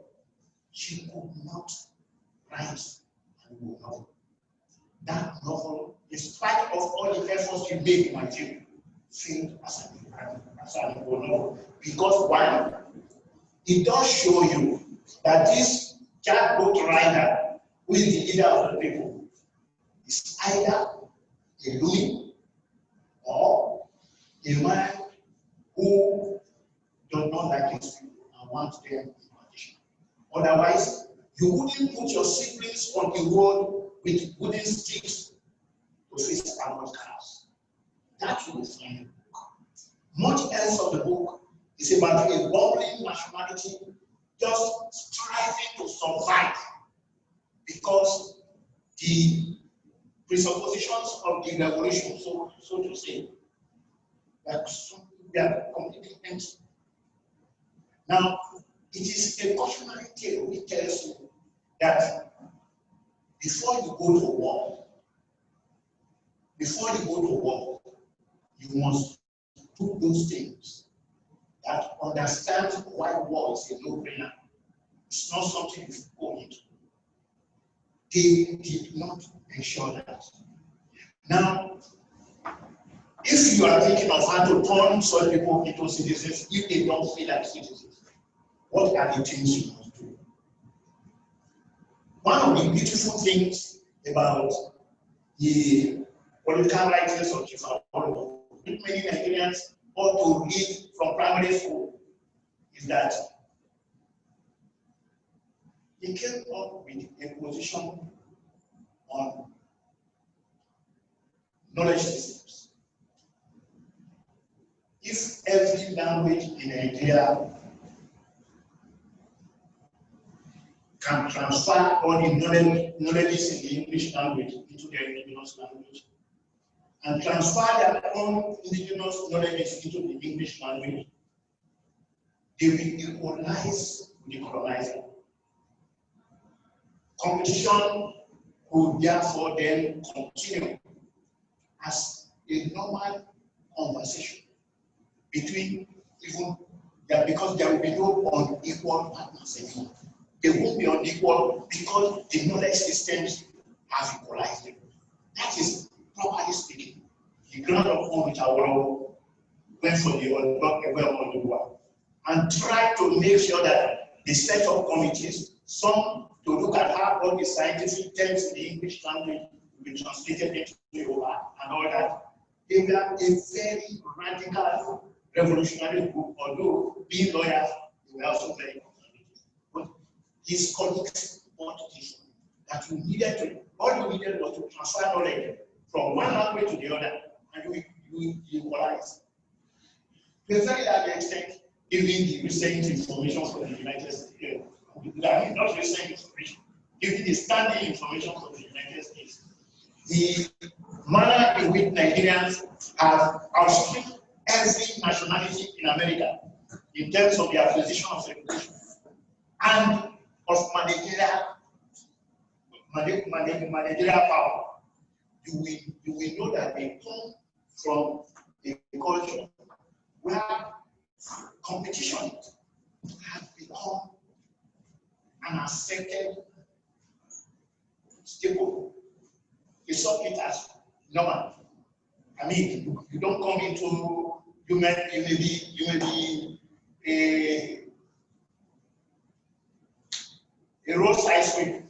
She could not write a novel. That novel, in spite of all the efforts she made in Nigeria, failed as an novel. Because one, it does show you that this jackboot rider, who is the leader of the people, is either a Louis or a man who does not like his people and wants them in condition. Otherwise, you wouldn't put your siblings on the road with wooden sticks to face armored cars. That you will find. Much else of the book is about a bubbling nationality just striving to survive because the presuppositions of the revolution, so to say, that we are completely empty. Now, it is a cautionary tale which tells you that before you go to war, you must do those things that understand why war is a no-brainer. It's not something you go into. They did not ensure that. Now, if you are thinking of how to turn such people into citizens, if they don't feel like citizens, what are the things you must do? One of the beautiful things about the political writings of Chief Awolowo, which many Nigerians ought to read from primary school, is that he came up with a position on knowledge systems. If every language in Nigeria can transfer all the knowledge in the English language into their indigenous language, and transfer their own indigenous knowledge into the English language, they will equalize with the colonizer. Competition will therefore then continue as a normal conversation between even that because there will be no unequal partners anymore. They won't be unequal because the knowledge systems have equalized them. That is, properly speaking, the ground upon which our went for the Ewhierhoma and try to make sure that the set of committees, some to look at how all the scientific terms in the English language will be translated into Yoruba and all that. They were a very radical, revolutionary group, although being lawyers, they were also very conservative. But his colleagues bought this, that you needed to, all you needed was to transfer knowledge from one language to the other, and you equalize. To a very large extent, even the recent information from the United States, not recent information, even the standing information from the United States, the manner in which Nigerians have outstripped every nationality in America in terms of the acquisition of education and of managerial power. You will know that they come from a culture where competition has become an accepted staple. You saw it as normal. I mean, you don't come into, you may be a roadside sweep,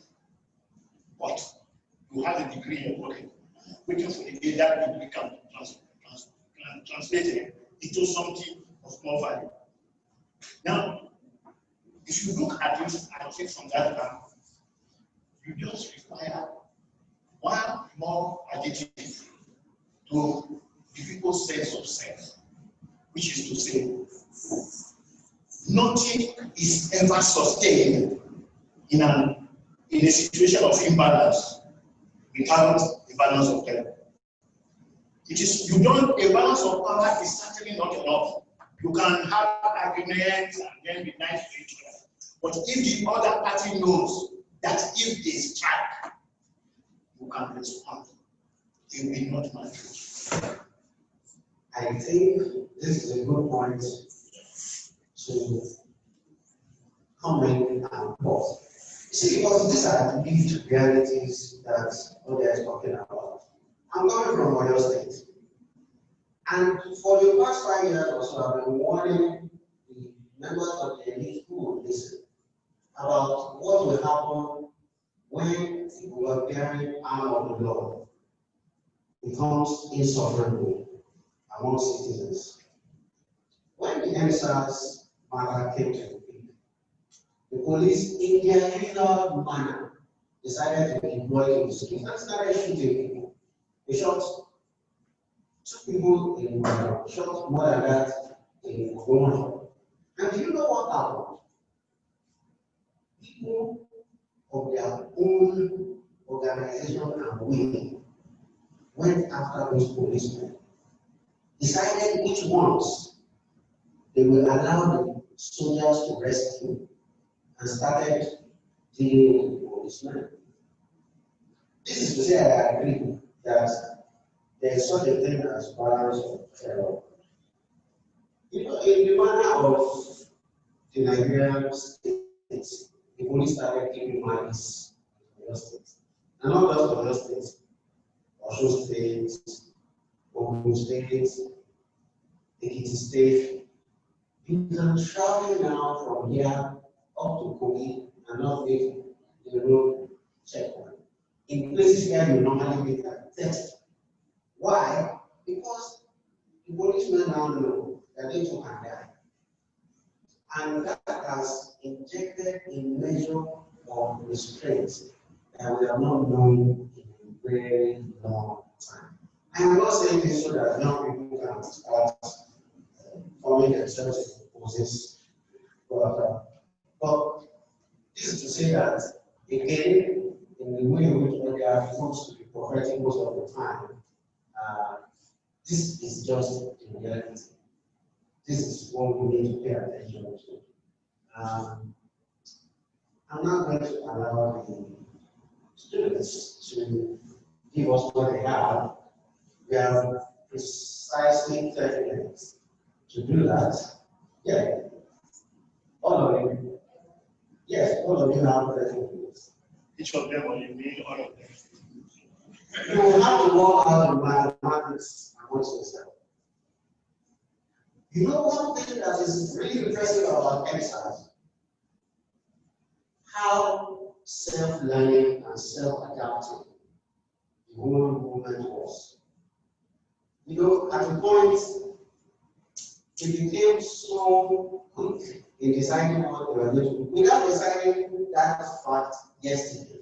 but you have a degree in working, waiting for the day that degree can translate it into something of more value. Now, if you look at it from that angle, you just require one more additive to the people's sense of self, which is to say, nothing is ever sustained in a situation of imbalance without a balance of power. A balance of power is certainly not enough. You can have arguments and then be nice to each other. But if the other party knows that if they strike, you can respond, they will not manage. I think this is a good point to comment and pause. See, because these are lived realities that Odia is talking about. I'm coming from Oyo State. And for the past 5 years or so, I've been warning the members of the elite who will listen about what will happen when people are bearing arm of the law becomes insufferable among citizens. When the NSAS matter came to the peak, the police, in their criminal manner, decided to employ in the streets and started shooting people. They shot 2 people in shot more than that in Kolej. And do you know what happened? People of their own organization and will went after those policemen, decided which ones they will allow the soldiers to rescue, and started dealing with the policemen. This is to say I agree that there is such a thing as balance of terror. You know, in the manner of the Nigerian states, the police started giving malice in Oyo State. And not just Oyo State, Osun State, Ogun State, Ekiti State. You can travel now from here up to Kogi and not make the road checkpoint in places where you normally make a test. Why? Because the policemen now know that they too can die. And that has injected a measure of restraint that we have not known in a very long time. I am not saying this so that young people can start forming themselves in poses, but this is to say that, again, in the way in which they are forced to be prophetic most of the time, this is just the reality. This is what we need to pay attention to. I'm not going to allow the students to give us what they have. We have precisely 30 minutes to do that. Yeah, All of you. Yes, all of you have written books. Each of them, or you mean all of them? You will have to work out the mathematics amongst yourself. You know one thing that is really impressive about exercise? How self-learning and self-adapting the whole movement was. You know, at a point, it became so quick in deciding what they were going to do, without deciding that fact yesterday,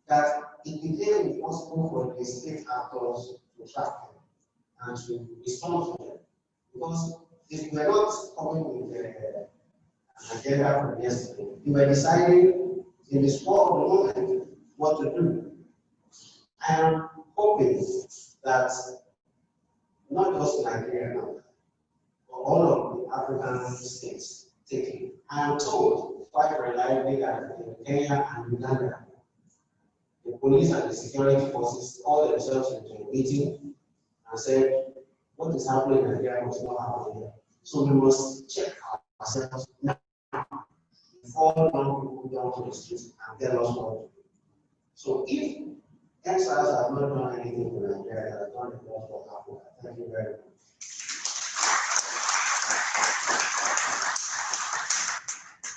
that it became impossible for the state actors to track them and to respond to them. Because if we were not coming with an agenda from yesterday, we were deciding in the spur of the moment what to do. I am hoping that not just Nigeria now, but all of the African states take it. I am told quite reliably that in Kenya and Uganda, the police and the security forces called themselves into a meeting and said, what is happening in Nigeria must not happen here. So we must check ourselves now before young people go down to the streets and tell us what to do. So if NSAS have not done anything for Nigeria, they have done it for Africa. Thank you very much.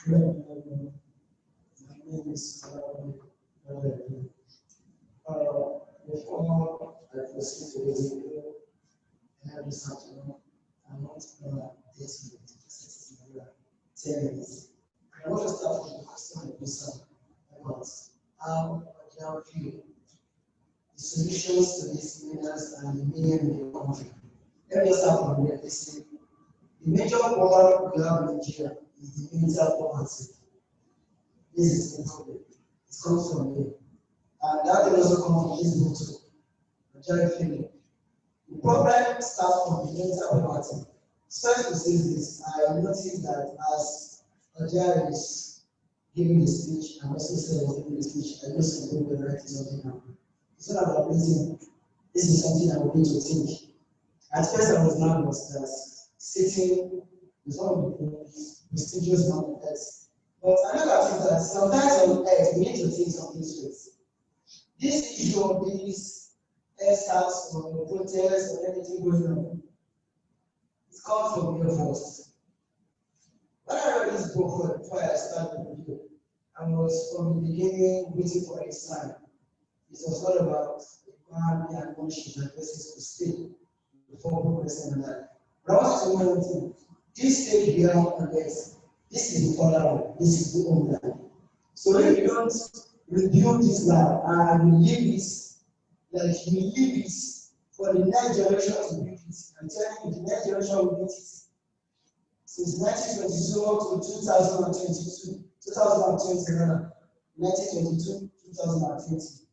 My name is before I proceed to the video, this afternoon, I'm not dating with 10 minutes. I want to start with the question of concern about how Odia view the solutions to these leaders and the media in the country. Let me just start from where they say the major problem we have in Nigeria is the mental poverty. This is the problem. It comes from here. And that will also come from this book too. Odia feeling. The problem starts from the mental poverty. First to say this, I noticed that as Odia is giving the speech, and also said giving the speech, I know some people were writing something now. It's not about reason. This is something that we need to think. At first, I was nervous that sitting is one of the most prestigious man on earth. But I look at it that sometimes on earth, we need to think something straight. This issue of these SARS or protests or anything going on, it comes from here first. When I read this book before I started the video, I was from the beginning waiting for a sign. It was all about economy and ownership and places to stay before progressing in life. But I want to know one thing. This stage we are on this is the tolerant, this is the homeland. So if you don't rebuild this land and we leave this, like we leave it for the next generation to build it, I'm telling you, the next generation will build it. Since 1922 to 2022, 1922, 2020.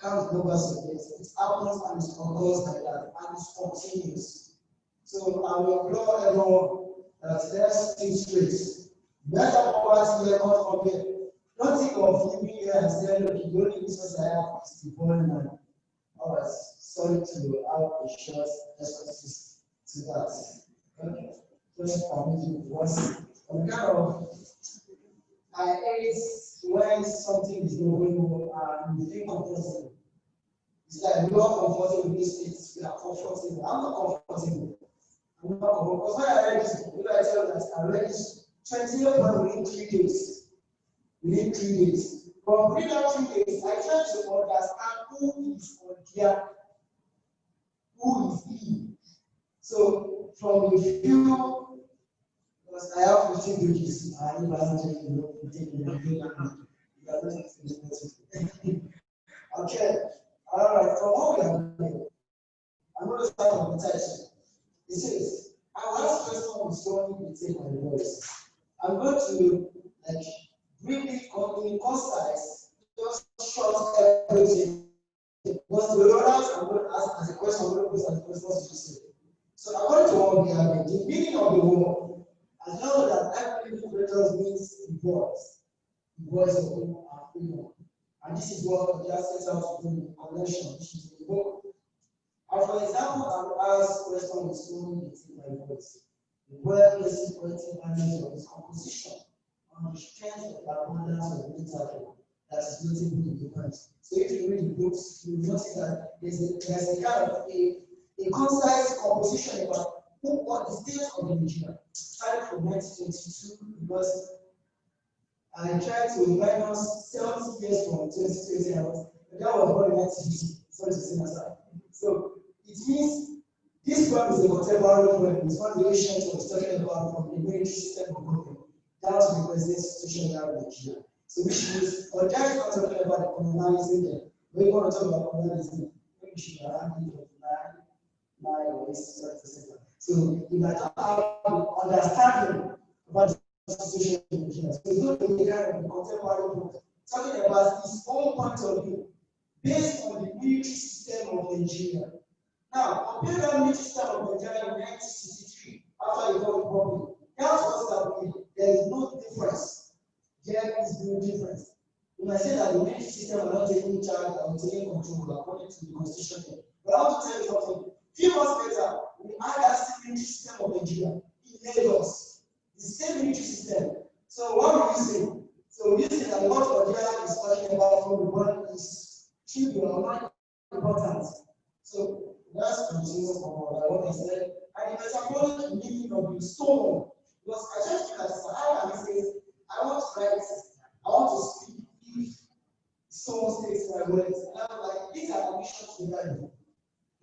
Count numbers of years. It happens and it occurs like that, and it continues. So I will implore everyone that let's think straight. Better poverty here, not from here. Don't think of living here and saying, look, you don't need this I have is the born man. All right, sorry to have a short response to that. Just permit me once. On kind of, I hate when something is going on and you feel comfortable. It's like we are comfortable with this state, we are comfortable. I'm not comfortable. I'm not comfortable. Because when I read this, when I tell you that I read this 20 years within 3 days. Within 3 days. From within that 3 days, I try to understand who is Odia, who is he. So from the few, because I have 15 pages, I need to okay. All right, from what we have done, I'm going to start on the title. It says, our last question was showing the take my voice. I'm going to briefly, concise, just short everything. Because the others I'm going to ask as a question, I'm going to put as a response to say. So according to what we have, the meaning of the word, I know that every operators means the voice of whom are freedom. And this is what we just set out to do in the connection, which is the book. And for example, I will ask question with so many my voice. The word places poetic language of its composition. on the strength of the abundance of literature that is notable in the West. So if you read the books, you will notice that there's a kind of a concise composition about what the state of the Nigeria started from 1922, because I tried to minus 70 years from 2020, and that was born in 1950. Sorry to say that. So it means this one is a contemporary problem. It's one the ancient was talking about, from the military system of government down to the president institution in Nigeria. So which means, or just not talking about the colonialism there. When you want to talk about colonialism, maybe we should around the 9 or 8, so if I talk about understanding about the situation in Nigeria, so it's not really kind of the contemporary book, talking about his own point of view based on the military system of Nigeria. Now, compare that military system of Nigeria in 1963 after the World War. That was that there is no difference. There is no difference. You might say that the military system are not taking charge or taking control according to the constitution. But I want to tell you something. Few months later, we had that same military system of Nigeria in Lagos. The same military system. So what are we using? So we using that what Odia is talking about from the world is trivial, not important. So let's continue for what I said. And the metabolic meaning of the stone, because I just feel that Sahara says, I want to write, I want to speak if stone states my words. And I'm like, these are ambitions to write.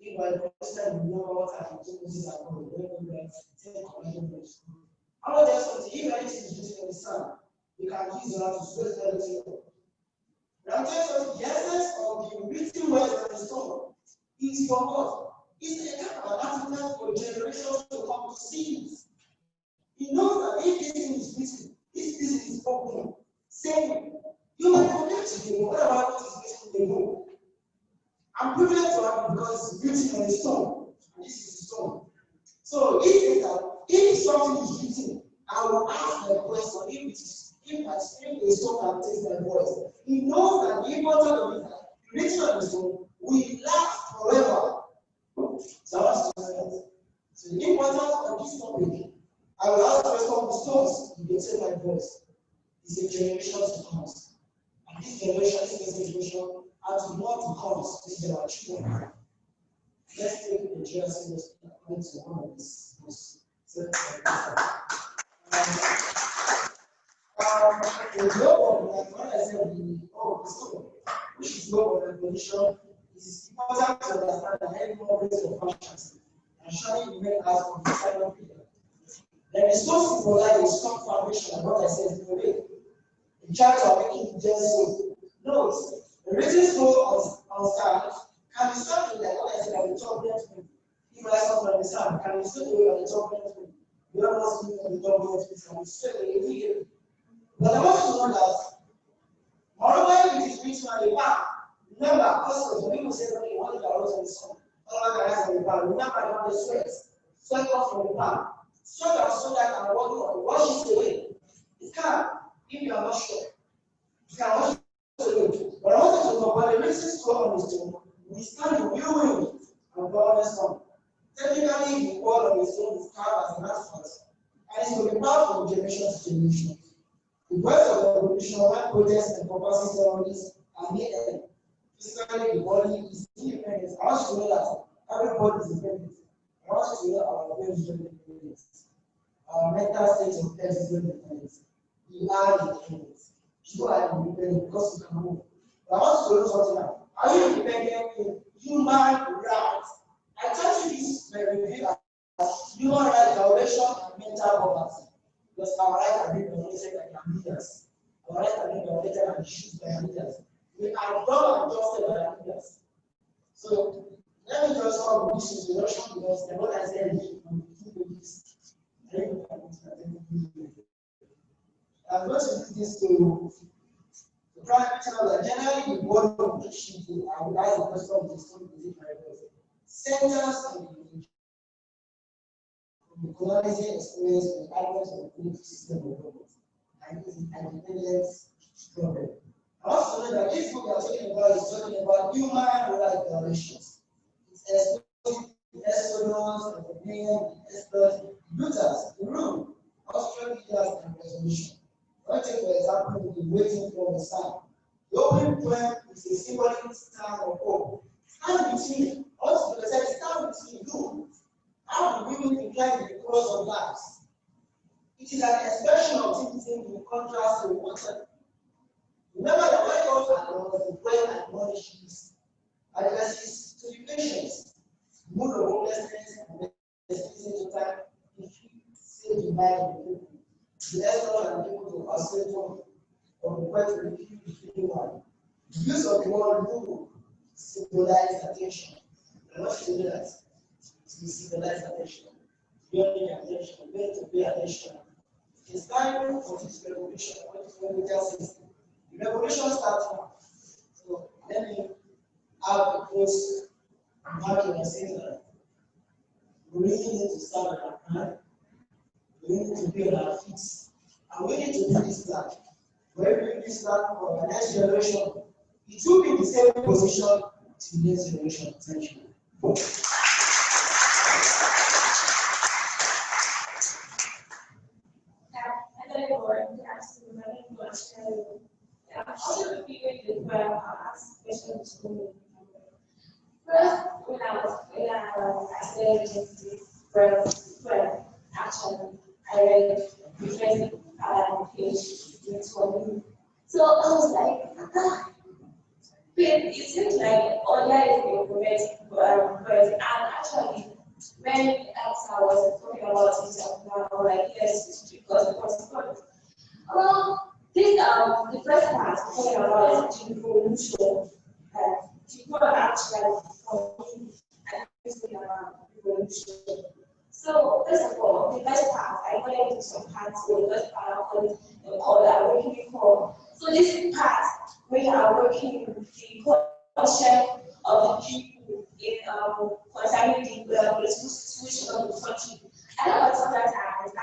If by the time you know what I can do, this is a goal. When we take connection from school. I want to tell something. If anything is written on the sand, you can use that to spread everything up. But I'm telling you something. The essence of the written words on the stone is for us. It's a kind of announcement for generations to come to see it. He knows that if this thing is written, this thing is spoken, saying, you might forget to do what about what is written in the book? I'm privileged to have it because it's written on a stone, and this is a stone. So if something is written, I will ask the question if a stone can take my voice. He knows that the importance of it, the written on the stone, will last forever. So I want to say that. So the importance of this topic, I will ask the question of the stones, if they take my voice, is a generation to come. And this generation, this generation, and to what becomes this is our children. Let's take the Nigeria seriously according to one of these books. The global, like what I said, the stone, which is global revolution, is important to understand that every movement of functions and surely remain as of the side of people. There is no symbolize a strong foundation of what I said in a way. In charge of making it just so. No, the written stone on sand can be something like what I said at the top left wing. If I saw on the sand, can be something at the top left wing. You don't want to be on the top left wing, can be straight immediately. But I want you to know that, moreover, if it is written on the back, remember, also, when people say that they want to write on the sun, all the guys on the back, remember the sweat off from the back. So that can wash it away. It can, if you are not sure. You can wash it away. But I want you to know, when the written stone on the stone, we stand in new wind and go on the stone. Technically, the word on the stone is carved as an artifact, and it will be passed from generation to generation. The words of the revolution, when protests and purposes ceremonies are made, physically, the body is independent. I want you to know that everybody is independent. I want you to know our brain is independent. Our mental state of health is independent. We are independent. People are independent because we can move. But I want you to know something now. Are you independent in human rights? I tell you this very review as human rights violation and mental poverty. Because our rights are being violated by our leaders. Our rights are being violated and issued by our leaders. We are done and adjusted by our leaders. So let me just start with this introduction because the Lord has said I'm going to use this to try to tell that generally the word of teaching, I would ask the question of the story is it my voice. Centers in the colonizing experience with the advent of the political system of government and its independence problem. I also know that this book we are talking about is talking about human rights violations. It's exposing the Estonians, the Romanians, the experts, looters, the room, Austrian leaders, and resolution. Let's take, for example, the waiting for the sun. The opening poem is a symbolic stand of hope. Stand between, also the said, stand between you. How do women incline the course of lives? It is an expression of sympathy in contrast to water. Remember that when God allows the prayer admonishes, addresses to the patients, mood of hopelessness and destination to time, if you say the life of the people. Bless God and people to accept of the point to repeat the feeling one. The use of the word "do" symbolize attention. And what you do that? To symbolize attention. Paying attention, learn to pay attention. It's time for this revolution. When we just say the revolution starts now. So let me have a close marking and say that we really need to start at our hand. We need to be on our feet. And we need to do this plan. When we do this plan for the next generation, it will be in the same position to the next generation. Thank you. First, when I said well, actually, I read the first page for me. So I was like, it seems like Odia is the poetic person. And actually, when I was talking about it, I was like, yes, because it was fun. Well, this the first part talking about the revolution. People are actually for me and thinking about revolution. So first of all, the first part I wanted to do some parts. So the first part I call it CORA working for. So this part we are working with the concept of the people in concerning the situation of the country. I know that sometimes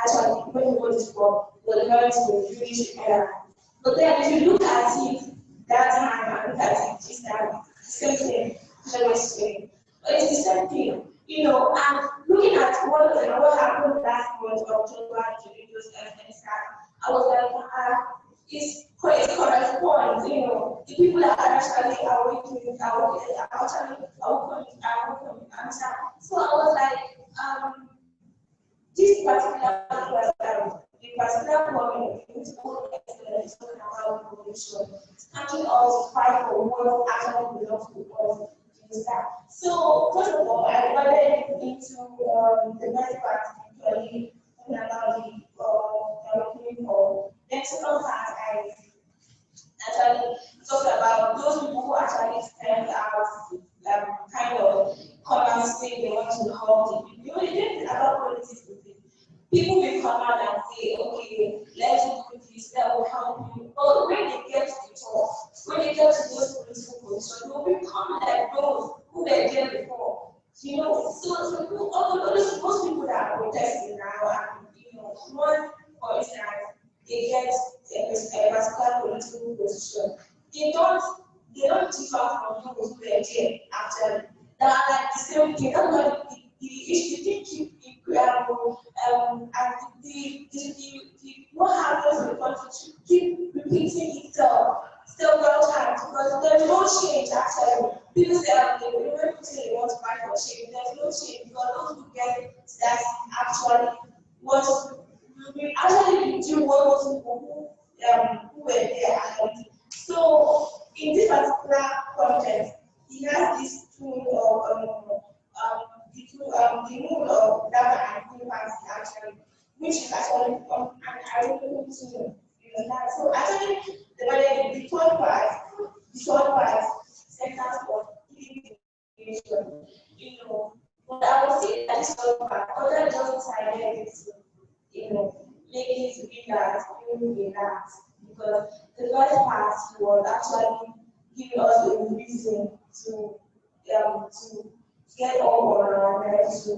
actually when you go to work, the learn to finish together. But then if you look at it that time and look at it this time, same thing, always same. But it's the same thing, you know. And looking at what happened last month, October, during those events, I was like, it's correct point, you know. The people that actually are working, so I was like, this particular program, the particular problem is all excellence about revolution, starting us to fight for what actually belongs to us. So, first of all, I divided into the first part, actually, about the for. Then, second part, I actually talked about those people who actually stand out, kind of come and say they want to help the people. You know, the thing about politics is people will come out and say, okay, let's do this, that will help you. But when they get to the top, when they get to those political positions, they will become like those who were there before. You know, so most people that are protesting now, and you know, one, for instance, they get a particular political position. They don't differ from those who were there after. They are like the same thing. That's why the issue they keep and what happens in the country keep repeating itself several times because there's no change actually. People say they want to fight for change. There's no change because those who get that actually what we actually do what those people who were there actually. So in this particular context, he has this tool of the mood of data and impact actually, which is actually and I will go to that. So actually the third part centers for information, you know. But I would say that this third part, other just decided to, you know, make it to be that, in that, because the first part was actually giving us a reason to get all on our nerves to,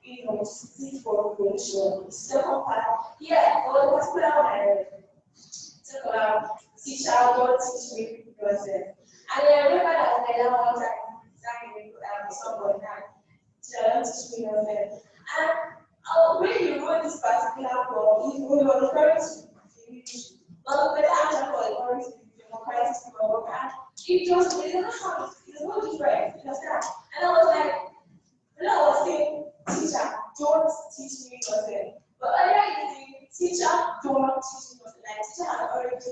you know, seek for revolution. The second part, yeah, for the particular teacher, God teach me process. And I remember that I learned one time with someone that teacher teach me process. And when you wrote this particular poem, we were referring to the English, But the action for the authority, democratic work, and it just it doesn't have it's no different. You understand? And I was like, I was saying, teacher, don't teach me nothing. But earlier you think, teacher, don't teach me nothing. Like teacher had already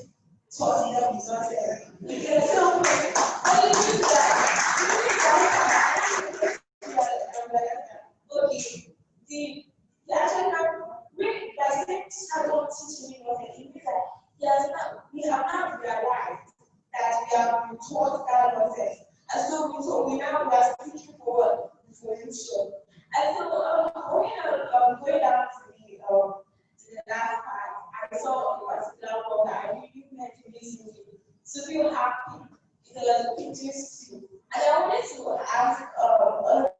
taught them nothing. Because so when you do that, okay, the actually really like teacher don't teach me nothing. It means that we have not realized that we have been taught that nonsense. And so we now are seeking for what? Solution. And so going down to the last part, I saw a particular one that I really meant to listen to feel happy because it used to. And I wanted to ask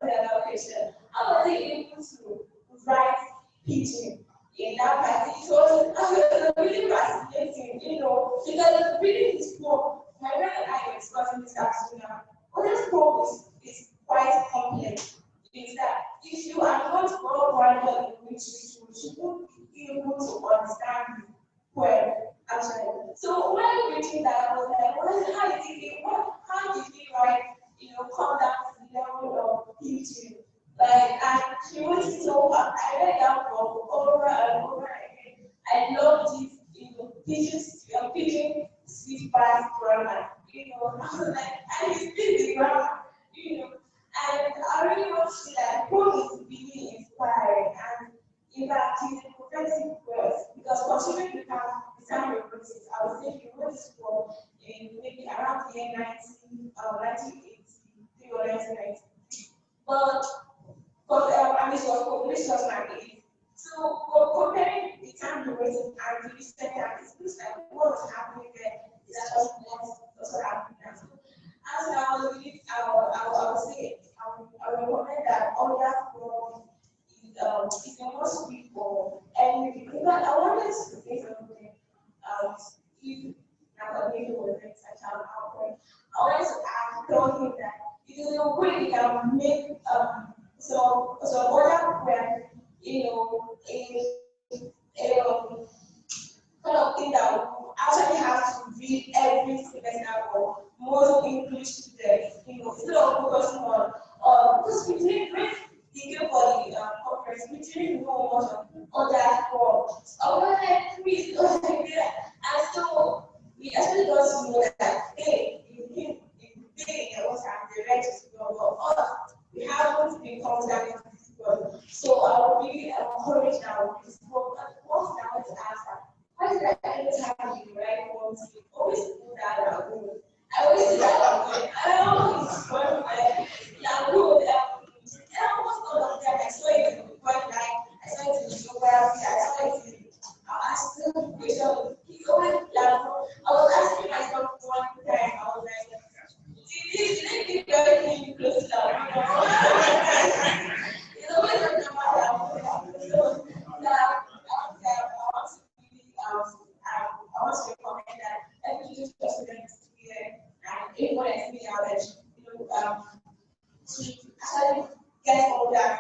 another question. How was he able to write pitching in that part? It was really fascinating, because it's really his book. My friend and I were discussing this afternoon. Oda's book is quite complex. Is that if you are not well grounded in which you won't be able to understand the poem actually. So when reading that, I was like, how did he write, come down to the level of pitching? Like, and she was so I read that book over and over again. I loved it, pitching sweet fast grammar, I was like, and he speaks the grammar, And I really want to say that book is really inspiring, and in fact, he's a prophetic verse because considering the time of process, I was thinking what is for in maybe around the year 1980 or 1990. But I mean, it was published was like it. So comparing the time of process and the recent times, it looks like what was happening there is actually what's happening now. As I was reading, I would say I would recommend that Odia is a must read for any. In fact, I wanted to say something. If Natalie was next, I wanted to tell him that it is a way we can make so Odia when a kind of thing that we actually have to read every semester for most English students, instead of focusing on because we didn't read the for the conference, we didn't know much on that for and so we actually got to know that hey, we haven't been confident in this world. So I would really encourage now this book. Once now to answer. Why did I always have you right once? Always do that at home. I always do that at home. I always fun. Yeah, good. And I almost all of them. I saw it in the point like I saw it in the geography. I saw it in asking questions. He's always like I was asking myself one time. I was like, did they keep everything close down? It's always a number that I want to recommend that every student is here and everyone is being out to actually get all that.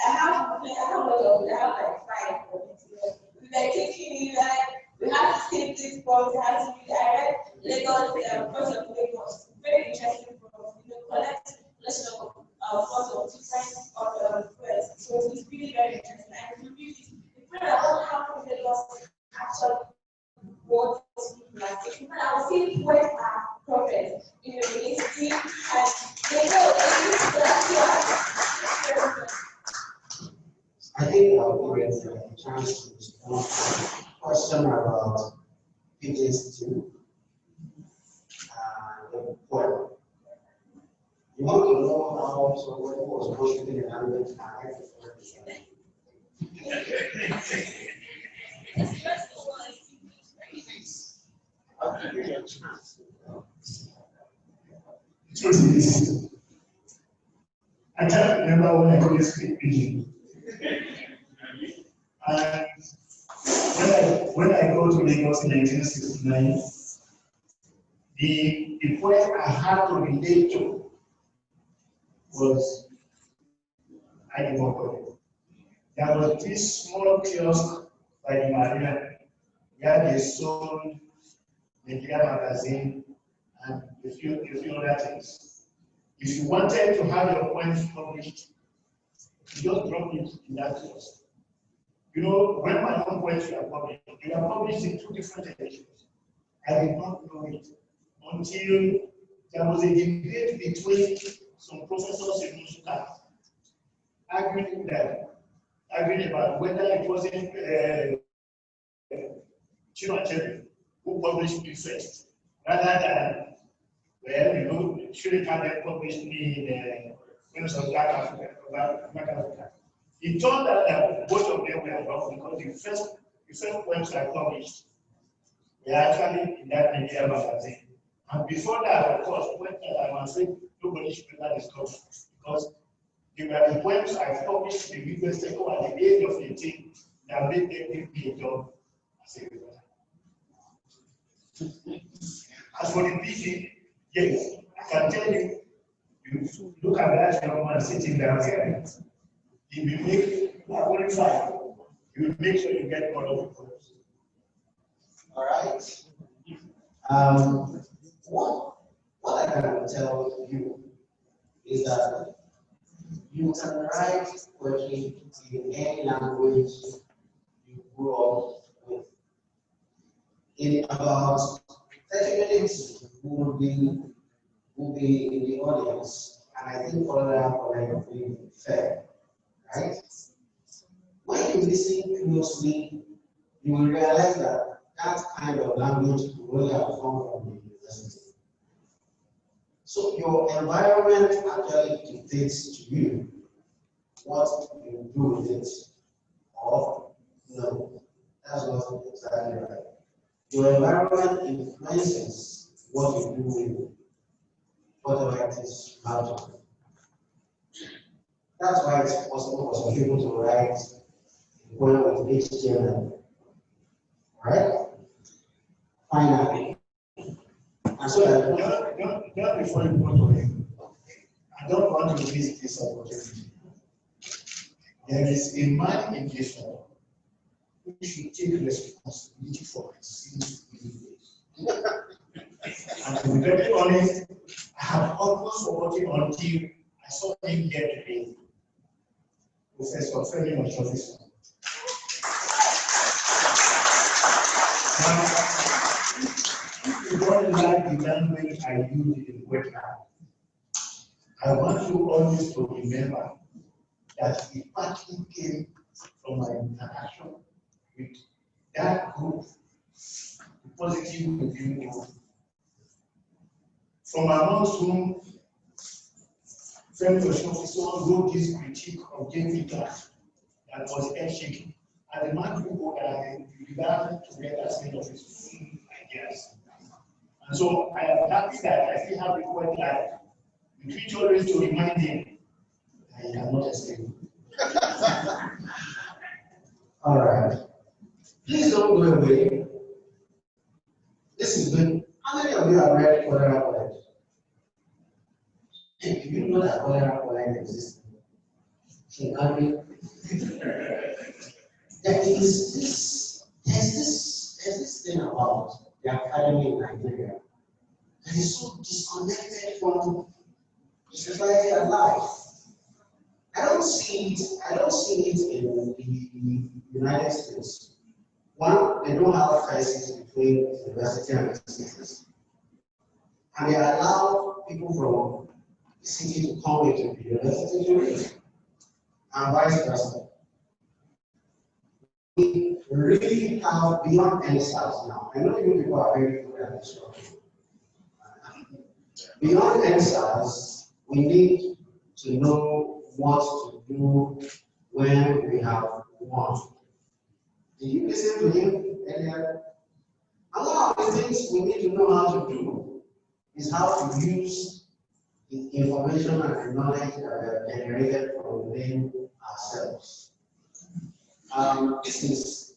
I have a lot of I have like 5 points. We were taking we have to skip this point, we have to read. I read Lagos, Port of Lagos, very interesting from collect of different words. So it's really very interesting. And if you read it, what happened in Lagos actually what like people are seeing what are prophets in the ministry and they know I think I'll give it a chance to respond to a question about pages 2 the poem. You want to know how someone was working in language and I I can't remember when I first speak Pidgin. And when I go to Lagos in 1969, the poem I had to relate to was Adeeko. There was this small kiosk by the marina where they sold Nigeria magazine and a few other things. If you wanted to have your poems published, you just drop it in that kiosk. You know, when my own poems were published, they were published in 2 different editions. I did not know it until there was a debate between some professors in Musuka arguing about whether it wasn't Chinua who published me first, rather than, well, you know, shouldn't have published me in Friends of Black Africa. It turned out that both of them were wrong because the first poems I published were actually in that Nigeria magazine. And before that, of course, poems that I was saying nobody should ever discuss because they were the poems I published in the Midwest at the age of 18 that made them give me a job as a writer. As for the PC, yes, I can tell you, you look at that young man sitting down here. He will make 1.5. He will make sure you get all of the poems. All right. What I can tell you is that you can write poetry in any language you grew up with. In about 30 minutes, we will be in the audience, and I think Kolera will be fair, right? When you listen closely, you will realize that that kind of language will have come from the university. So your environment actually dictates to you what you do with it, or no, that's not exactly right. Your environment influences what you do with whatever it is out of. That's why it's possible for some people to write a poem with HTML. Right? Finally. And so that just before you go to it, I don't want to miss this opportunity. There is a man in this world who should take responsibility for his sins. And to be very honest, I have almost forgotten until I saw him here today. Professor Femi Osofisan. Now, if you don't like the language I use in Wetland, I want you always to remember that it partly came from my interaction with that group, the positive review group, from amongst whom Femi Osofisan wrote this critique of James class that was earth-shaking. And the man who began to get a sense of his own ideas. And so I am happy that I still have the poet life. You treat always to remind him that he cannot escape. all right. Please don't go away. This is good. How many of you have read Kolera Kolej? Do you know that Kolera Kolej exists in country? There's this thing about the academy in Nigeria that is so disconnected from society and life. I don't see it in the United States. One, they don't have a crisis between university and businesses. And they allow people from the city to come into the university to read, and vice versa. We really have beyond NSAS now. I know you people are very good at this stuff. Beyond NSAS, we need to know what to do when we have won. Did you listen to him earlier? A lot of the things we need to know how to do is how to use the information and the knowledge that we have generated from within ourselves. This is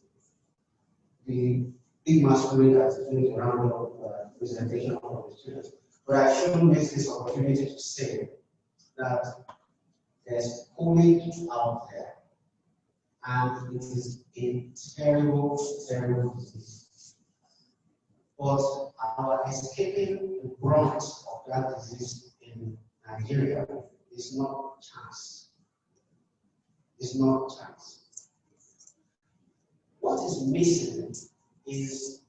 the big masquerade that is going to round up presentation of the students. But I should miss this opportunity to say that there's COVID out there, and it is a terrible, terrible disease. but our escaping the brunt of that disease in Nigeria is not chance. It's not chance. What is missing is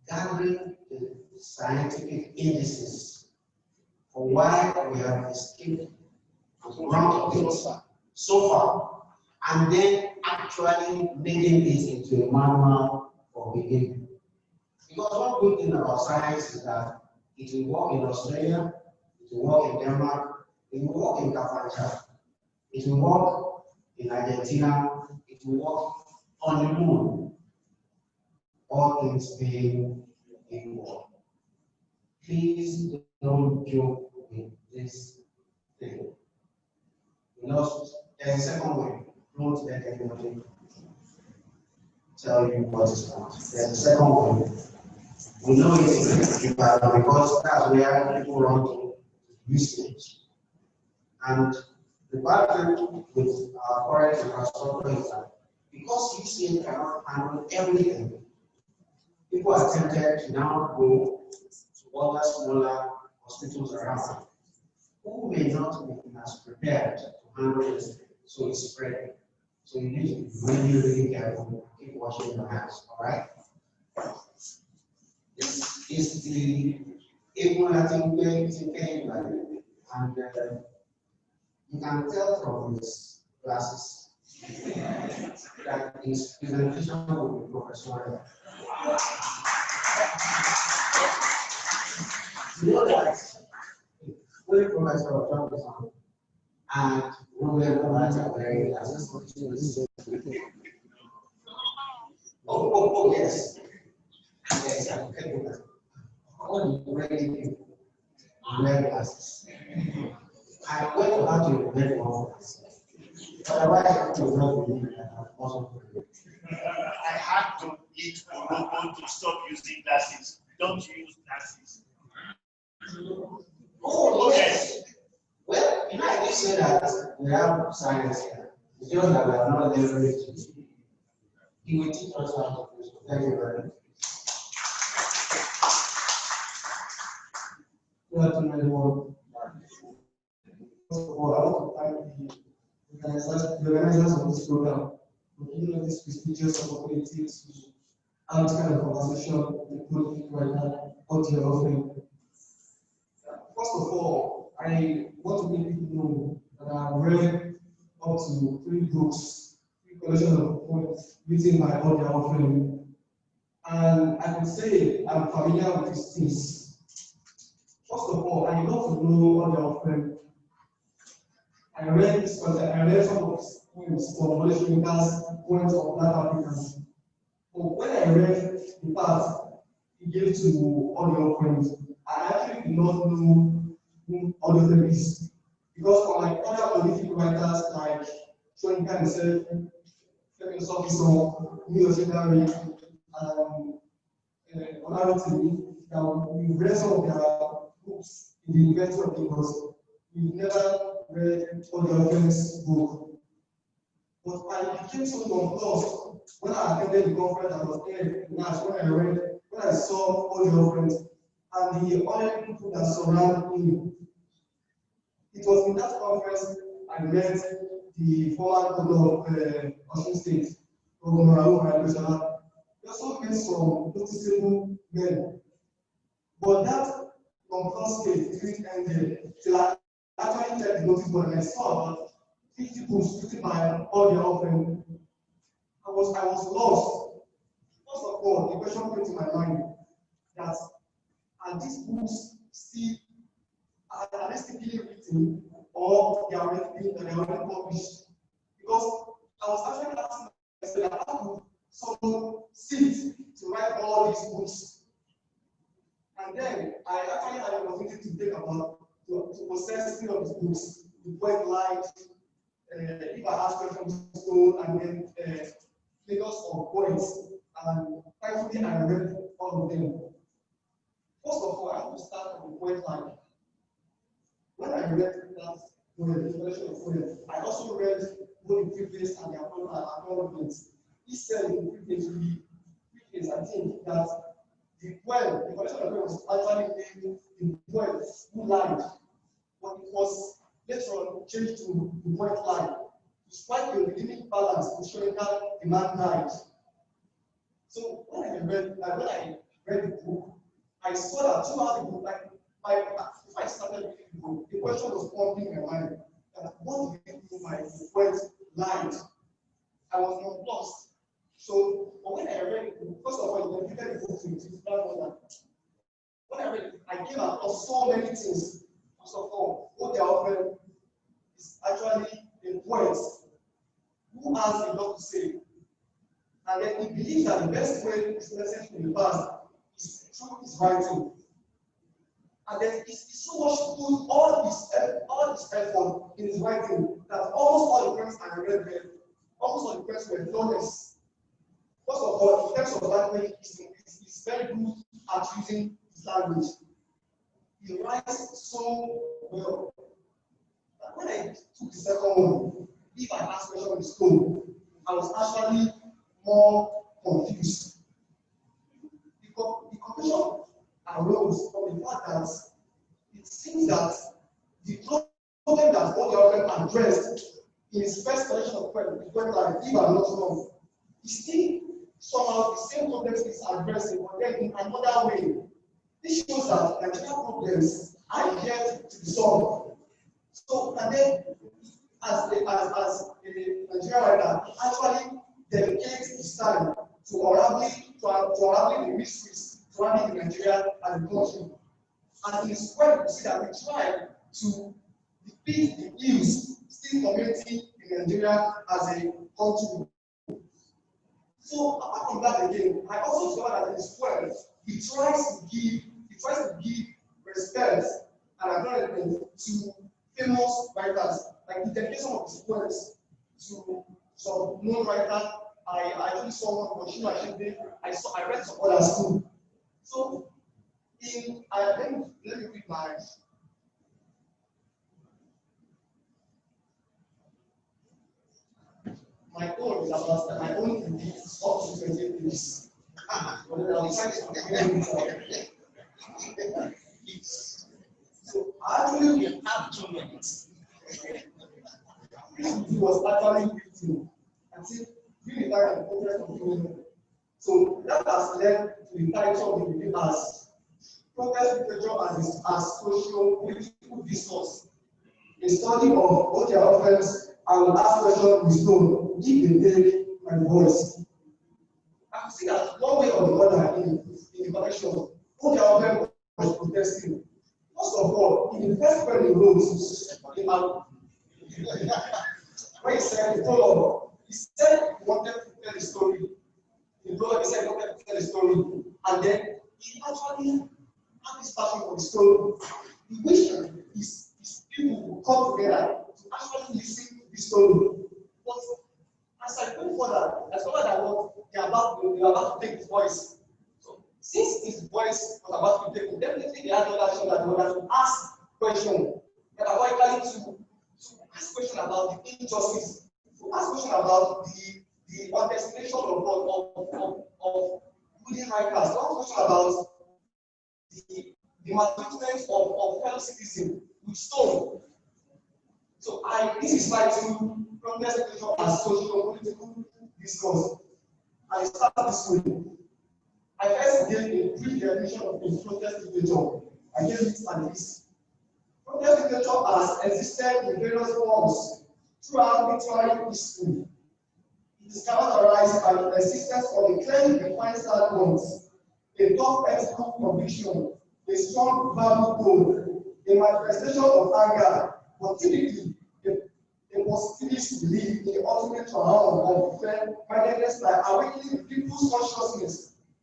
gathering the scientific indices for why we have escaped the brunt of it so far, and then actually making it into a manual for behavior. Because one good thing about science is that it will work in Australia, it will work in Denmark, it will work in Kafanja, it will work in Argentina, it will work on the moon. All things being equal. Please don't joke with this thing. You know, there's a second way. Don't let anybody tell you what is not. There's a second way. We know it's because that's where people run to usage. And the bad thing with our current infrastructure is that because UCH cannot handle everything, people are tempted to now go to other smaller hospitals around who may not be as prepared to handle this, so it's spreading. So you need to be really, really careful. Keep washing your hands, all right? This is the Ewhierhoma and you can tell from his glasses that his presentation will be professional. You know that when Professor Prof is on and Ewhierhoma are very oh, yes. Yes, I can do that. All the ready people wear glasses. I went about to wear one glasses. Otherwise, I would not believe that I also I had to eat Orogo to stop using glasses. Don't use glasses. Oh, yes. Well, you know, I did say that we have science here. It's just that we are not leveraged to it. He will teach us how to do so. Thank you very much. Good afternoon, everyone. First of all, I want to thank the organizers of this program for giving us this prestigious opportunity to have this kind of conversation with the prolific writer Odia Ofeimun. First of all, I want to make people know that I've read up to 3 books, 3 collections of poems written by Odia Ofeimun. And I can say I'm familiar with his things. First of all, I love to know Odia Ofeimun. I read some of his poems from Knowledge Makers, Poems of Black Africans. But when I read the part he gave to Odia Ofeimun, I actually did not know who Odia Ofeimun is. Because for my other prolific writers like showing himself, Femi Osofisan In Conversation, and Odia that we've read some of their books in the University of Lagos. We've never read Odia Ofeimun's book. But I became so nonplussed when I attended the conference that was there in March, when I saw Odia Ofeimun and the other people that surround him. It was in that conference I met the former governor of Osun State, Governor Ewhierhoma. We also met some noticeable men. But that nonplussed state didn't end there. Till I actually checked the notice board and I saw about 50 books written by Odia Ofeimun. I was lost. First of all, the question came to my mind that are these books still are they still being written or they are already published? Because I was actually asking myself, how could someone sit to write all these books? And then I actually had an opportunity to think about to process 3 of these books, the point light, if I ask questions, and then figures of points. And thankfully, I read all of them. First of all, I have to start from the point light. When I read that poem, the collection of poems, I also read both the preface and the acknowledgements. He said in the preface, I think that the poem, the collection of poems was actually named the poet who lied, but it was later on changed to the poet lied to strike a redeeming balance to show that the man died. So when I read the book, I saw that throughout the book, before I started reading the book, the question was pumping in my mind that what do you do my poet lied? I was not lost. So, but when I read it, first of all, you completed the book to it. When I read it, I came across so many things. First of all, what they are offering is actually a poet who has a lot to say. And then he believes that the best way to express in the past is through his writing. And then he's so much put all his effort in his writing that almost all the poems I read there, almost all the poems were flawless. First of all, in terms of language, he's very good at using his language. He writes so well. But when I took the second one, if I asked question on the school, I was actually more confused. The confusion arose from the fact that it seems that the problem that Odia addressed in his first collection of poems, if I'm not wrong, is still somehow the same problems is addressing, but then in another way. This shows that Nigerian problems are yet to be solved. So, and then, as a Nigerian writer, actually dedicates his time to unraveling the mysteries surrounding Nigeria and the country. And in his work, you see that we try to defeat the ills still community in Nigeria as a country. So apart from that again, I also discovered that in his poems, he tries to give respect and acknowledgement to famous writers. Like he dedicated some of his poems to some known writers. I actually saw one for I read some others too. So let me read my own is about my own is up to 28 pages. So actually we have 2 minutes. This was actually written. I think really like an progress of doing. So that has led to the title of the review as Progress Literature as Socio-Political Discourse. A study of Odia offers and ask questions with stone, give the take my voice. I can see that one way or the other in the connection, Odia was protesting. First of all, in the first point he wrote, when he said the prologue, he said he wanted to tell a story. In the prologue, he said he wanted to tell a story, and then he actually had this passion for the story. He wished his people would come together to actually listen to the story. But as I go further, I discovered that they are about to take his voice. So since his voice was about to be taken, definitely they had other action that they wanted to ask questions, that are likely to ask questions about the injustice, to ask questions about the destination of good writers, to ask questions about the maltreatment of fellow citizens with stone. So this is titled Progress Literature as Socio-Political Discourse. I start this way. I first gave a brief definition of protest literature. I gave it an list. Protest literature has existed in various forms throughout literary history. It is characterized by the existence of a clearly defined standpoint, a tough ethical conviction, a strong value code, a manifestation of anger, but typically a positivist belief in the ultimate turnaround of fair-mindedness by awakening the people's consciousness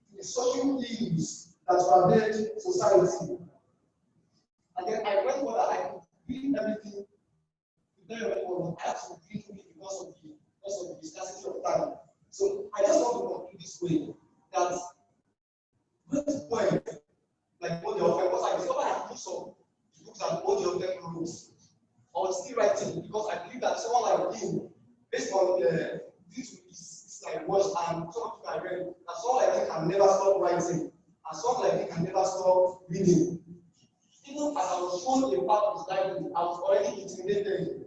to the social ills that pervade society. And then I went further, I could read everything. I have to read it because of the scarcity of time. So I just want to conclude this way that great poem like Odia was I discovered I put some books that Odia wrote. I was still writing because I believe that someone like him, based on this like watch and some of I read, that someone like him can never stop writing And someone like me can never stop reading. Even as I was shown a part of his library, I was already intimidated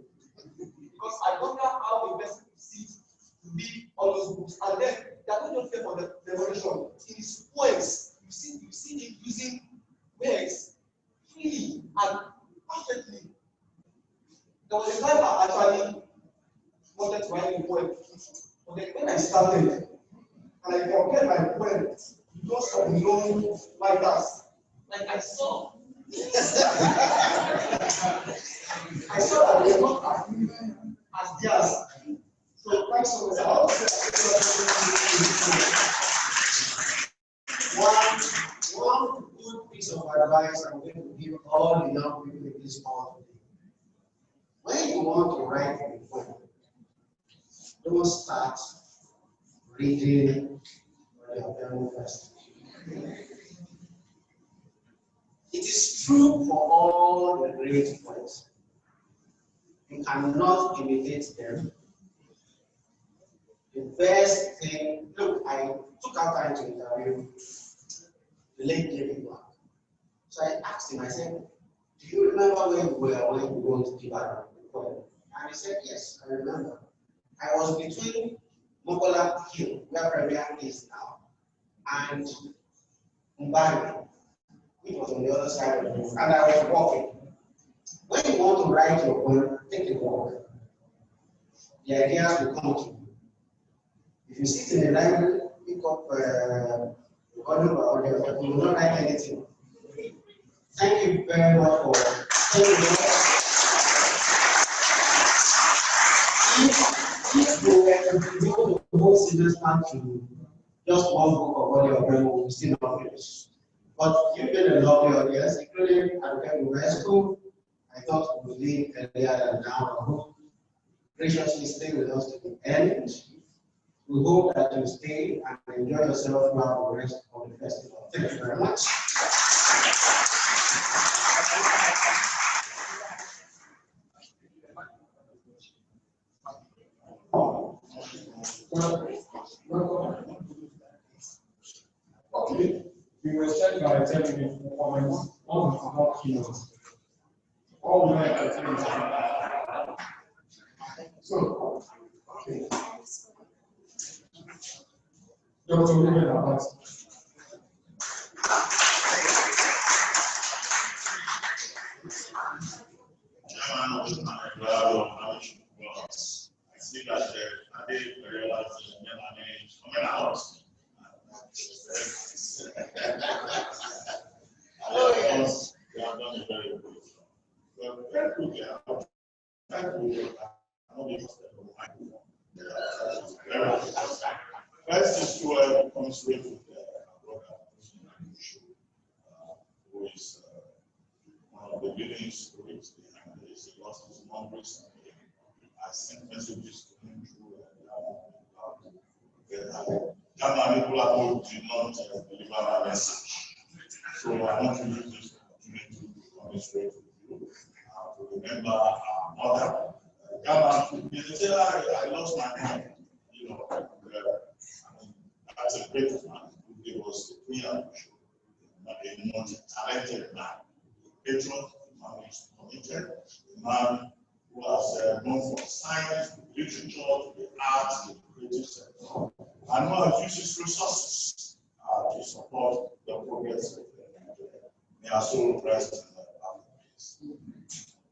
because I don't know how a person could sit to read all those books. And then they are not just there for the revolution. In his poems, you see him using words freely and perfectly. There was a time I actually wanted to write a poem. But then when I started, and I compared my poem to those of known writers, like I saw that they were not as theirs. So thanks so much. I want to say one good piece of advice I'm going to give all the young people in this hall today. When you want to write a poem, don't start reading your first. It is true for all the great poets. You cannot imitate them. The best thing, look, I took out time to interview the late David Black. So I asked him, I said, do you remember where you were when you wrote the poem? And he said, yes, I remember. I was between Mokola Hill, where Premier is now, and Mbari, which was on the other side of the road, and I was walking. When you want to write your poem, take a walk. The ideas will come to you. If you sit in the library, pick up the volume or Odia, you will not write anything. Thank you very much for taking it. If you were to devote the whole semester to just one book of Odia, we will still not finish. But you've been a lovely audience, including Adeeko High School. I thought we would leave earlier than now. I hope graciously stay with us to the end. We hope that you stay and enjoy yourself throughout the rest of the festival. Thank you very much. Okay, we will start by telling you performance on the keynote. All we like to tell you. So, okay. Dr. Ruben Abbas. I see that Ewhierhoma is coming out. We have done a very good job. But very quickly, first is to commiserate with our brother who is one of the leading stories behind this. He lost his mom recently. I sent messages to him through Ghana people did not deliver my message. So I want to use this opportunity to commiserate with you, to remember our mother. Ghana people, they say, I lost my mind. You know, that's a great man who gave us a clear vision, a multi-talented man, a patron, a man who is committed, a man who has known for science, literature, the arts, the creative sector, and who has used his resources to support the progress of Nigeria. They are so impressed in the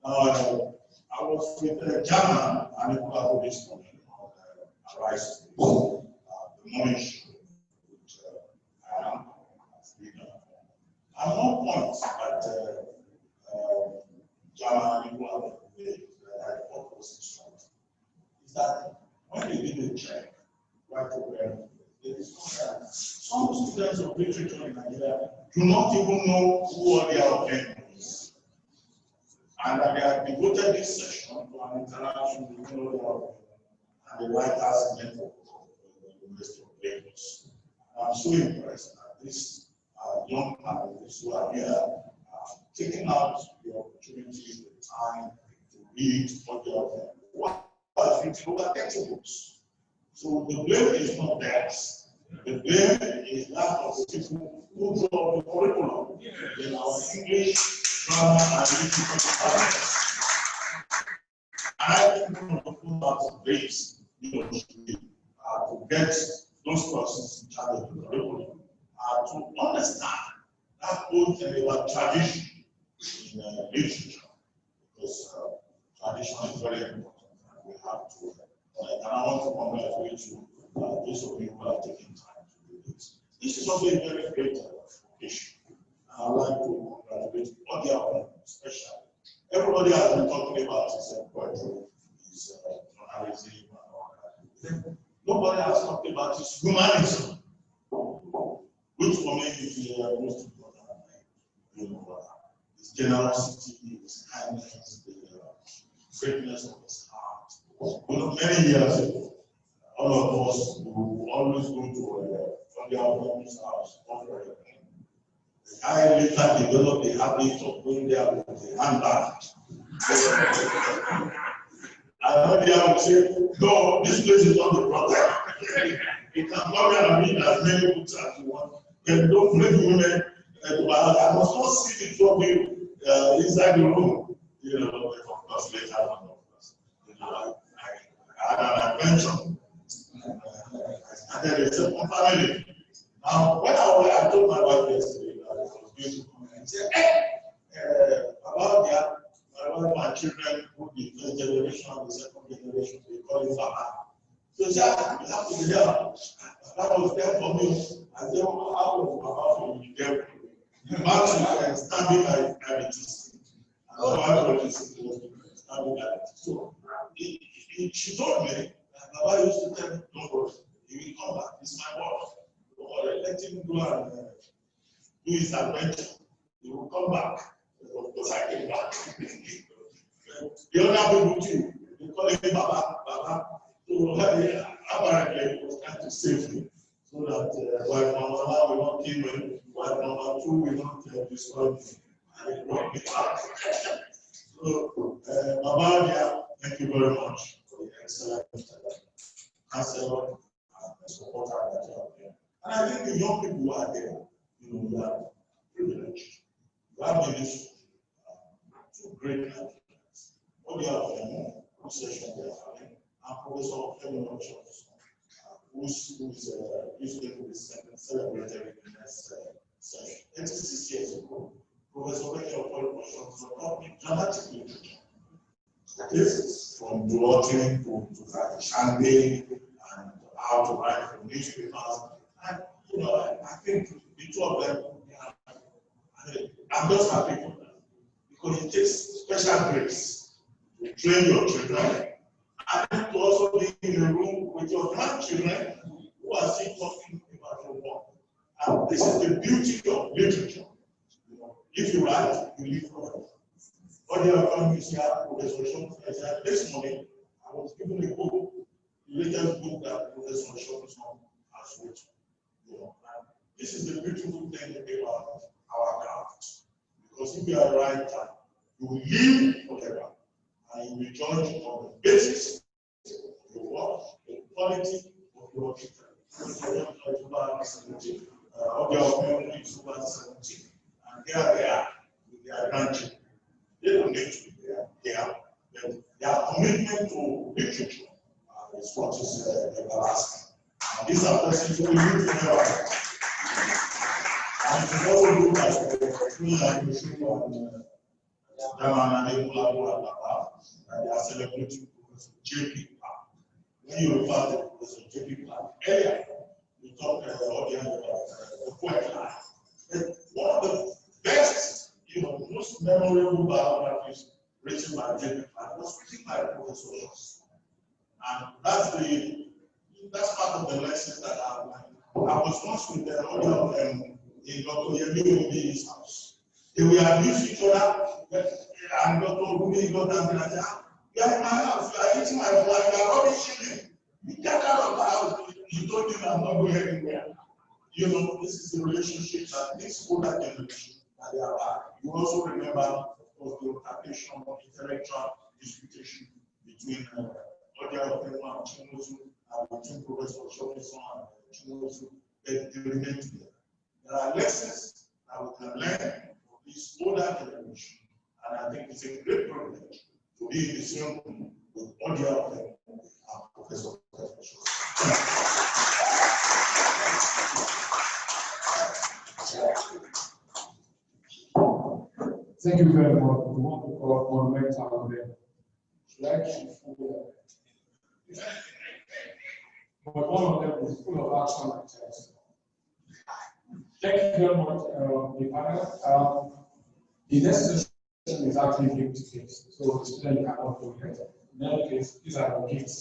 Now, I was with German and people have this morning on Arise, the morning show, which I am as leader. At one point that German people have made that I thought was instructive is that when they did a check, right away, they discovered that some students of literature in Nigeria do not even know who Odia is. And that they have devoted this session to an interaction with Odia and the writers network of the University of Lagos. I'm so impressed that this young panelists who are here taking out the opportunity, the time to read Odia. What has written over 30 books. So the blame is not theirs. The blame is that of the people who draw the curriculum in our English, grammar, and literature departments. I think one of the people that raise, to get those persons in charge of the curriculum to understand that whole thing about tradition in literature, because tradition is very important, and we have to. And I want to congratulate you, those of you who are taking time to do this. This is also a very great occasion. I'd like to congratulate Odia especially. Everybody has been talking about his poetry, his journalism, and all that. Nobody has talked about his humanism, which for me is the most important. His generosity, his kindness, the greatness of his heart. Many years ago, all of us who always go to Odia's house. The guy later developed the habit of going there with a handbag. And Odia would say, no, this place is not the problem. You can come here and read as many books as you want. And don't bring women I must not see the trouble inside the room. Of course, later on, of course. I had an adventure. And then it's a family. Now, when I told my wife yesterday that it was beautiful, and said, about my children, who the first generation and the second generation, they call it Baba. So she said, you have to be there. That was there for me. I said, how was Baba for me there? Imagine standing like diabetes. And so I was standing like that. So she told me that Baba used to tell me, don't worry, he will come back. It's my boss. Let him go and do his adventure. He will come back. Of course, I came back. The other people too, they call him Baba. So apparently, he was trying to save me so that wife number one will not kill me, wife number two will not destroy me, and it brought me back. So, Baba, thank you very much for the excellent counselor and supporter that you have here. And I think the young people who are there, we are privileged. We have been this to great Nigerians. Odia whose session they are having, and Professor Femi Osofisan, who is going to be celebrated in the next session. 86 years ago, Professor Femi Osofisan taught me dramatic literature. This from blogging to chanting and how to write for newspapers. And I think the two of them, I'm just happy for them because it takes special grace to train your children and to also be in a room with your grandchildren who are still talking about your work. And this is the beauty of literature. If you write, you live forever. Odia is here, Professor Osofisan. This morning, I was given a book, the latest book that Professor Osofisan has written. This is the beautiful thing about our craft. Because if you are a writer, you will live forever. And you will judge on the basis of your work, the quality of your teacher. Odia is 17. And there they are with their grandchildren. They don't need to be there. Their commitment to literature is what is everlasting. And these are persons who will live forever. And to also look at the free language and LABAF, and they are celebrating Professor J.P. Clark. When you refer to Professor J.P. Clark earlier, we talked about the poet life. One of the best, most memorable biographies written by J.P. Clark was written by Professor Jones. And that's part of the lessons that I have learned. I was once with the Odia in Dr. Yemi's house. They will abuse each other, and Dr. Rumi got down and said, you are in my house, you are eating my blood, you are rubbishing me. You get out of the house. You told him I'm not going anywhere. This is the relationship that this older generation that they are back. You also remember, of course, the altercation of intellectual disputation between Odia and Chinwosu, between Professor Osofisan and Chinwosu. but they remain together. There are lessons that we can learn from this older generation, and I think it's a great privilege to be in the same room with Odia and Professor. Thank you very much. We want to call monumental event. Like but one of them is full of action and text. Thank you very much, the panel. The next session is actually face-to-face, so the student cannot go here. In any case, these are the gifts.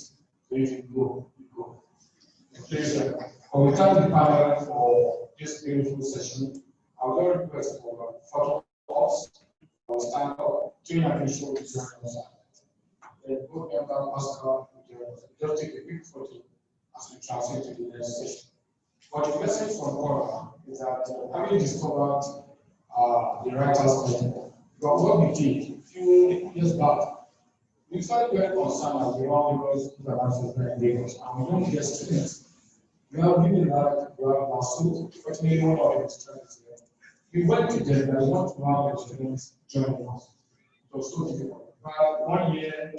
So if you go, you go. Please, we thank the panel for this beautiful session. I would request for photo ops or stand up during an initial discussion. Then both members must just take a quick photo as we transit to the next session. But the message from CORA is that having discovered the writers network, but what we did a few years back, we started very concerned as we all because international very Lagos, and we don't get students. We have women that we have Masu, fortunately one of the students there. We went to them and we want to have the students join us. It was so difficult. But 1 year,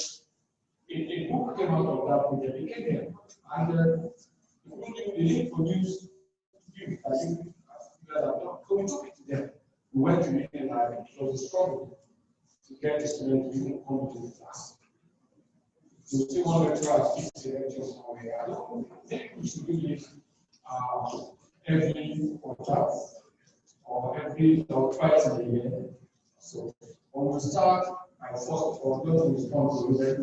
a book came out of that project. They came here and they didn't produce you. I think so we took it to them. We went to meet them and it was a struggle to get the students to even come to the class. So still want to try to keep the lectures somewhere. I don't think we should do this every quarter or every or twice in a year. So when we start, I first of all not to respond to them.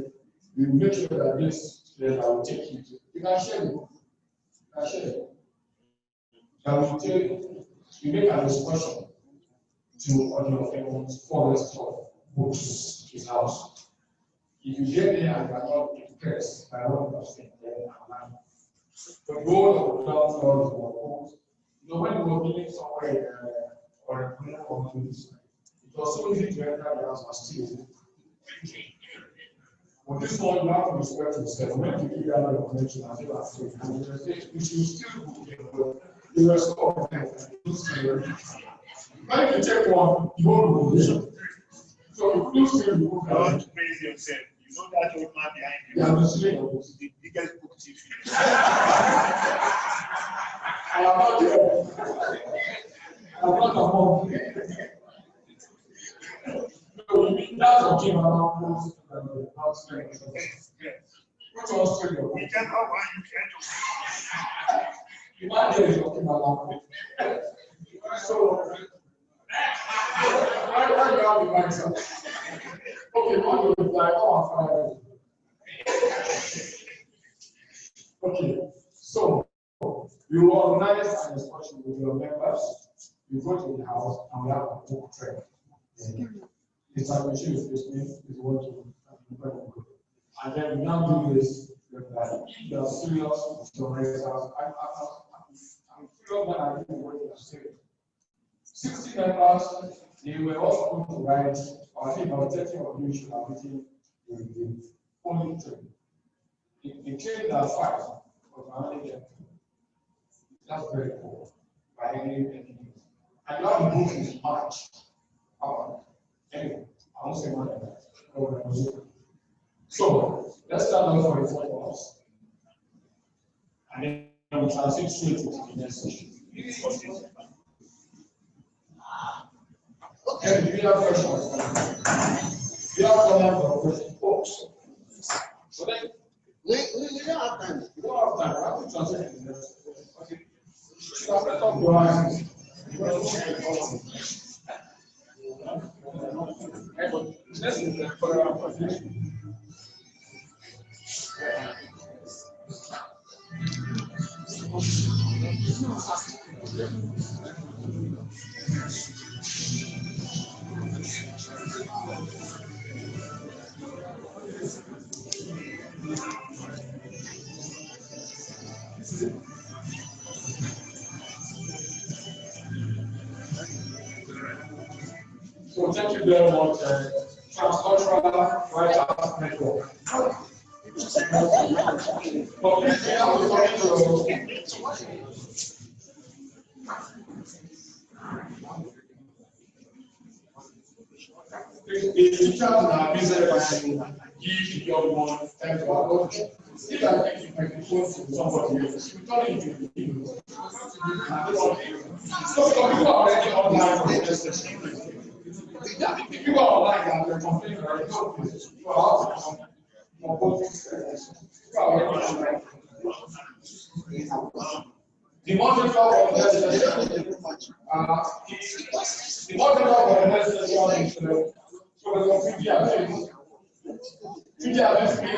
We make sure that this student will take you to. You can share it. You can share it. And we make a discussion to Ofeimun's forest of books, his house. If you get there and you are not impressed by what you have seen, then I'm lying. The goal of the ground floor is our books. You know, when we were meeting somewhere or a criminal community, it was so easy to enter the house and steal. But this one, you have to respect yourself. When you give that information, I feel afraid. And you should still book it. You respect them. When you take one, you won't go. So you still book it. Don't praise yourself. You know that old man behind you. Yeah, the biggest book thief. I am not there. I'm not among. No, we mean that's what came around most not strength. Which was strength? We can have one, you can do. Imagine you're talking about. So, why do you have the mindset? Okay, what do you like? Oh, okay, so you organize an discussion with your members, you go to the house, and we have a book trade. It's like a chief listening, is what to and then we now do this regularly. If you are serious with your members, I'm sure when I do what you are saying. 60 members, they were all going to write, or I think about 30 of you should have written the only 3. The claim that 5 was only them. That's very poor by any means. And now the book is March. Anyway, I won't say more than that. So let's start off for the 4 of us. And then we transit straight to the next session. Okay, do you have questions? Do you have comments or questions? Folks. So then, we don't have time. We don't have time. I have to translate to the next. Okay. So I'm going to talk to us. Let's do for our presentation. So thank you very much, Transcultural Writers Network. The teachers are busy and give the young one time to work. If I take the microphone to somebody else, we turn it into video. So people are already online for the session. People are online and they're complaining about it. So people are out for both sessions. People are already online. The moderator of the session, the moderator of the session is Professor Tunde Awosanmi. Tunde Awosanmi.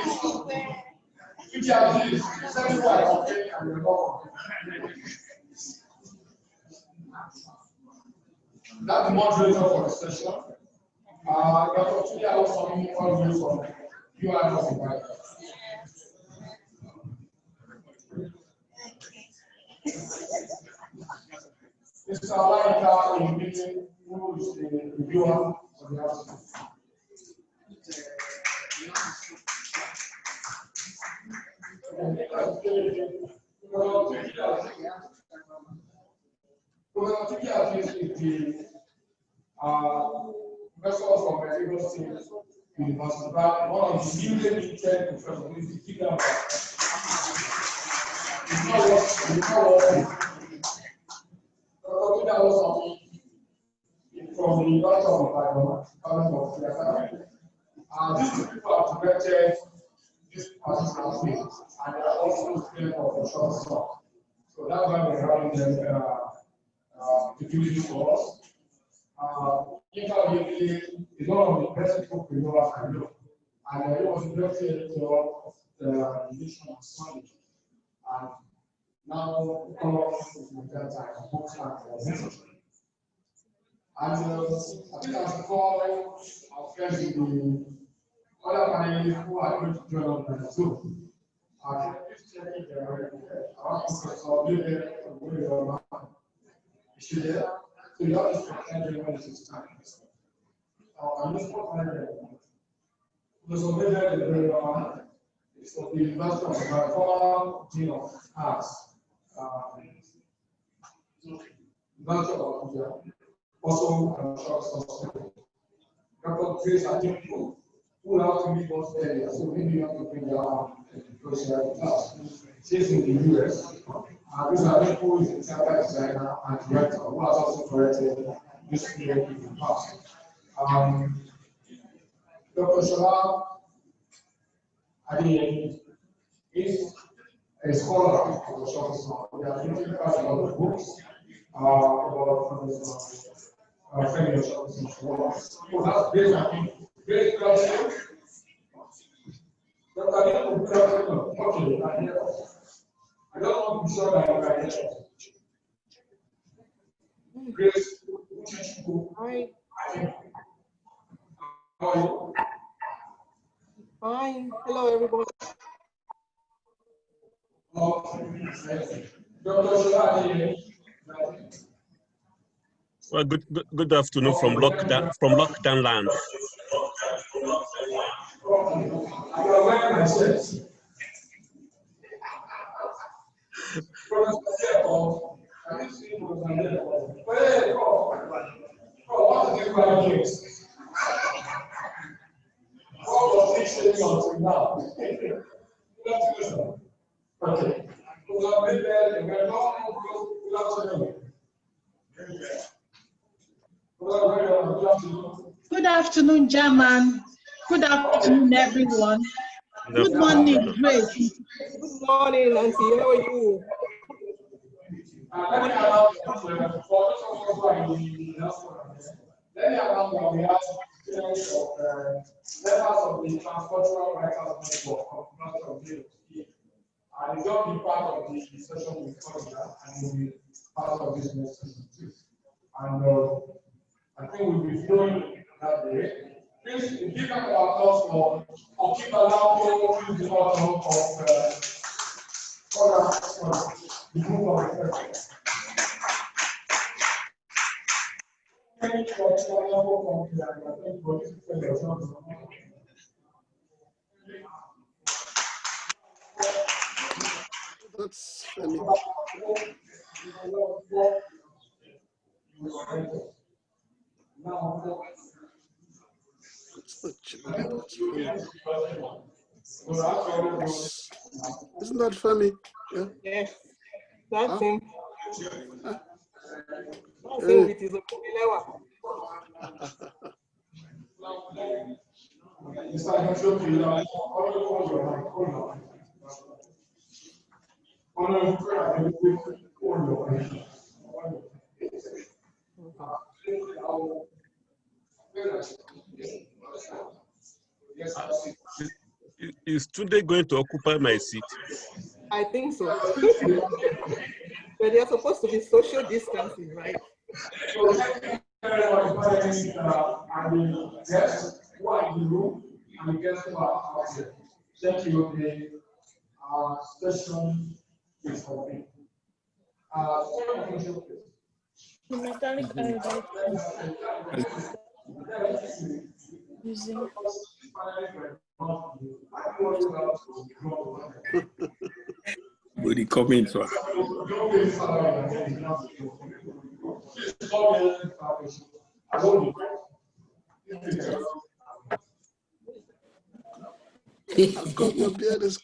Tunde Awosanmi. Some people are complaining and we're not complaining. That's the moderator for the session. Dr. Tunde Awosanmi, always from Ewhierhoma. Mr. Adeleke, who is the reviewer of the article. Professor Tunde Awosanmi is the professor from Lagos State University, but one of the newly minted professors who is the figure. It's not working. Dr. Tunde Awosanmi from the University of Ewhierhoma, College of Theatre. These people have directed this particular thing, and they are also scared of the short song. So that's why we're having them to do this for us. Ipadeola is one of the best entrepreneurs I know, and he was the deputy editor of the edition of Sunday. And now, that time, books and I think I should call our friends in the other panelists who are going to join us on Zoom. Please check if they are already there. Our Professor Ewhierhoma is there. So you have to pretend when it is time. I'm just not Professor Ewhierhoma is from the University of my former Dean of Arts. University of Odia. Also, I'm sure Dr. Grace Adinkwu, who will have to meet us earlier, so maybe you have to bring down because you have class. She's in the US. Grace Adinkwu is a theater designer and director who has also directed this film in the past. Dr. Sola Adeyemi is a scholar of the short story. They are written quite a lot of books about Femi Osofisan. So that's great, I think. Great question. Dr. Adeeko, okay, I don't want to be sure that you are here. Grace, Hi. How are you? Fine. Hello, everybody. Dr. Sola Adeyemi. Well, good afternoon from lockdown land. Okay. Good afternoon, German. Good afternoon, everyone. Good morning, Grace. Good morning, Auntie. How are you? Let me allow we have members of the Transcultural Writers Network of North. And it's going to be part of the session with Odia and will be part of this next session too. And I think we'll be flowing that way. Please give them our applause for keep allowing to use the bottom of CORA for the group of researchers. Thank you for That's Femi. Isn't that Femi? Yeah. Yes, that's him. Huh? That's him with his Okumilewa. Is Tunde going to occupy my seat? I think so. But they're supposed to be social distancing, right? Thank you. The session is complete. The mechanic using. Will he come in, sir? I've got your beard is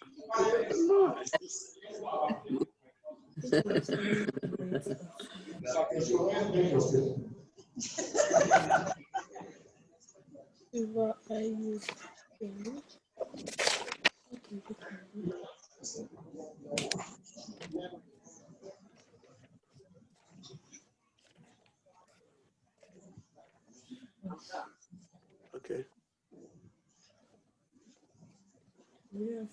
okay. Yes.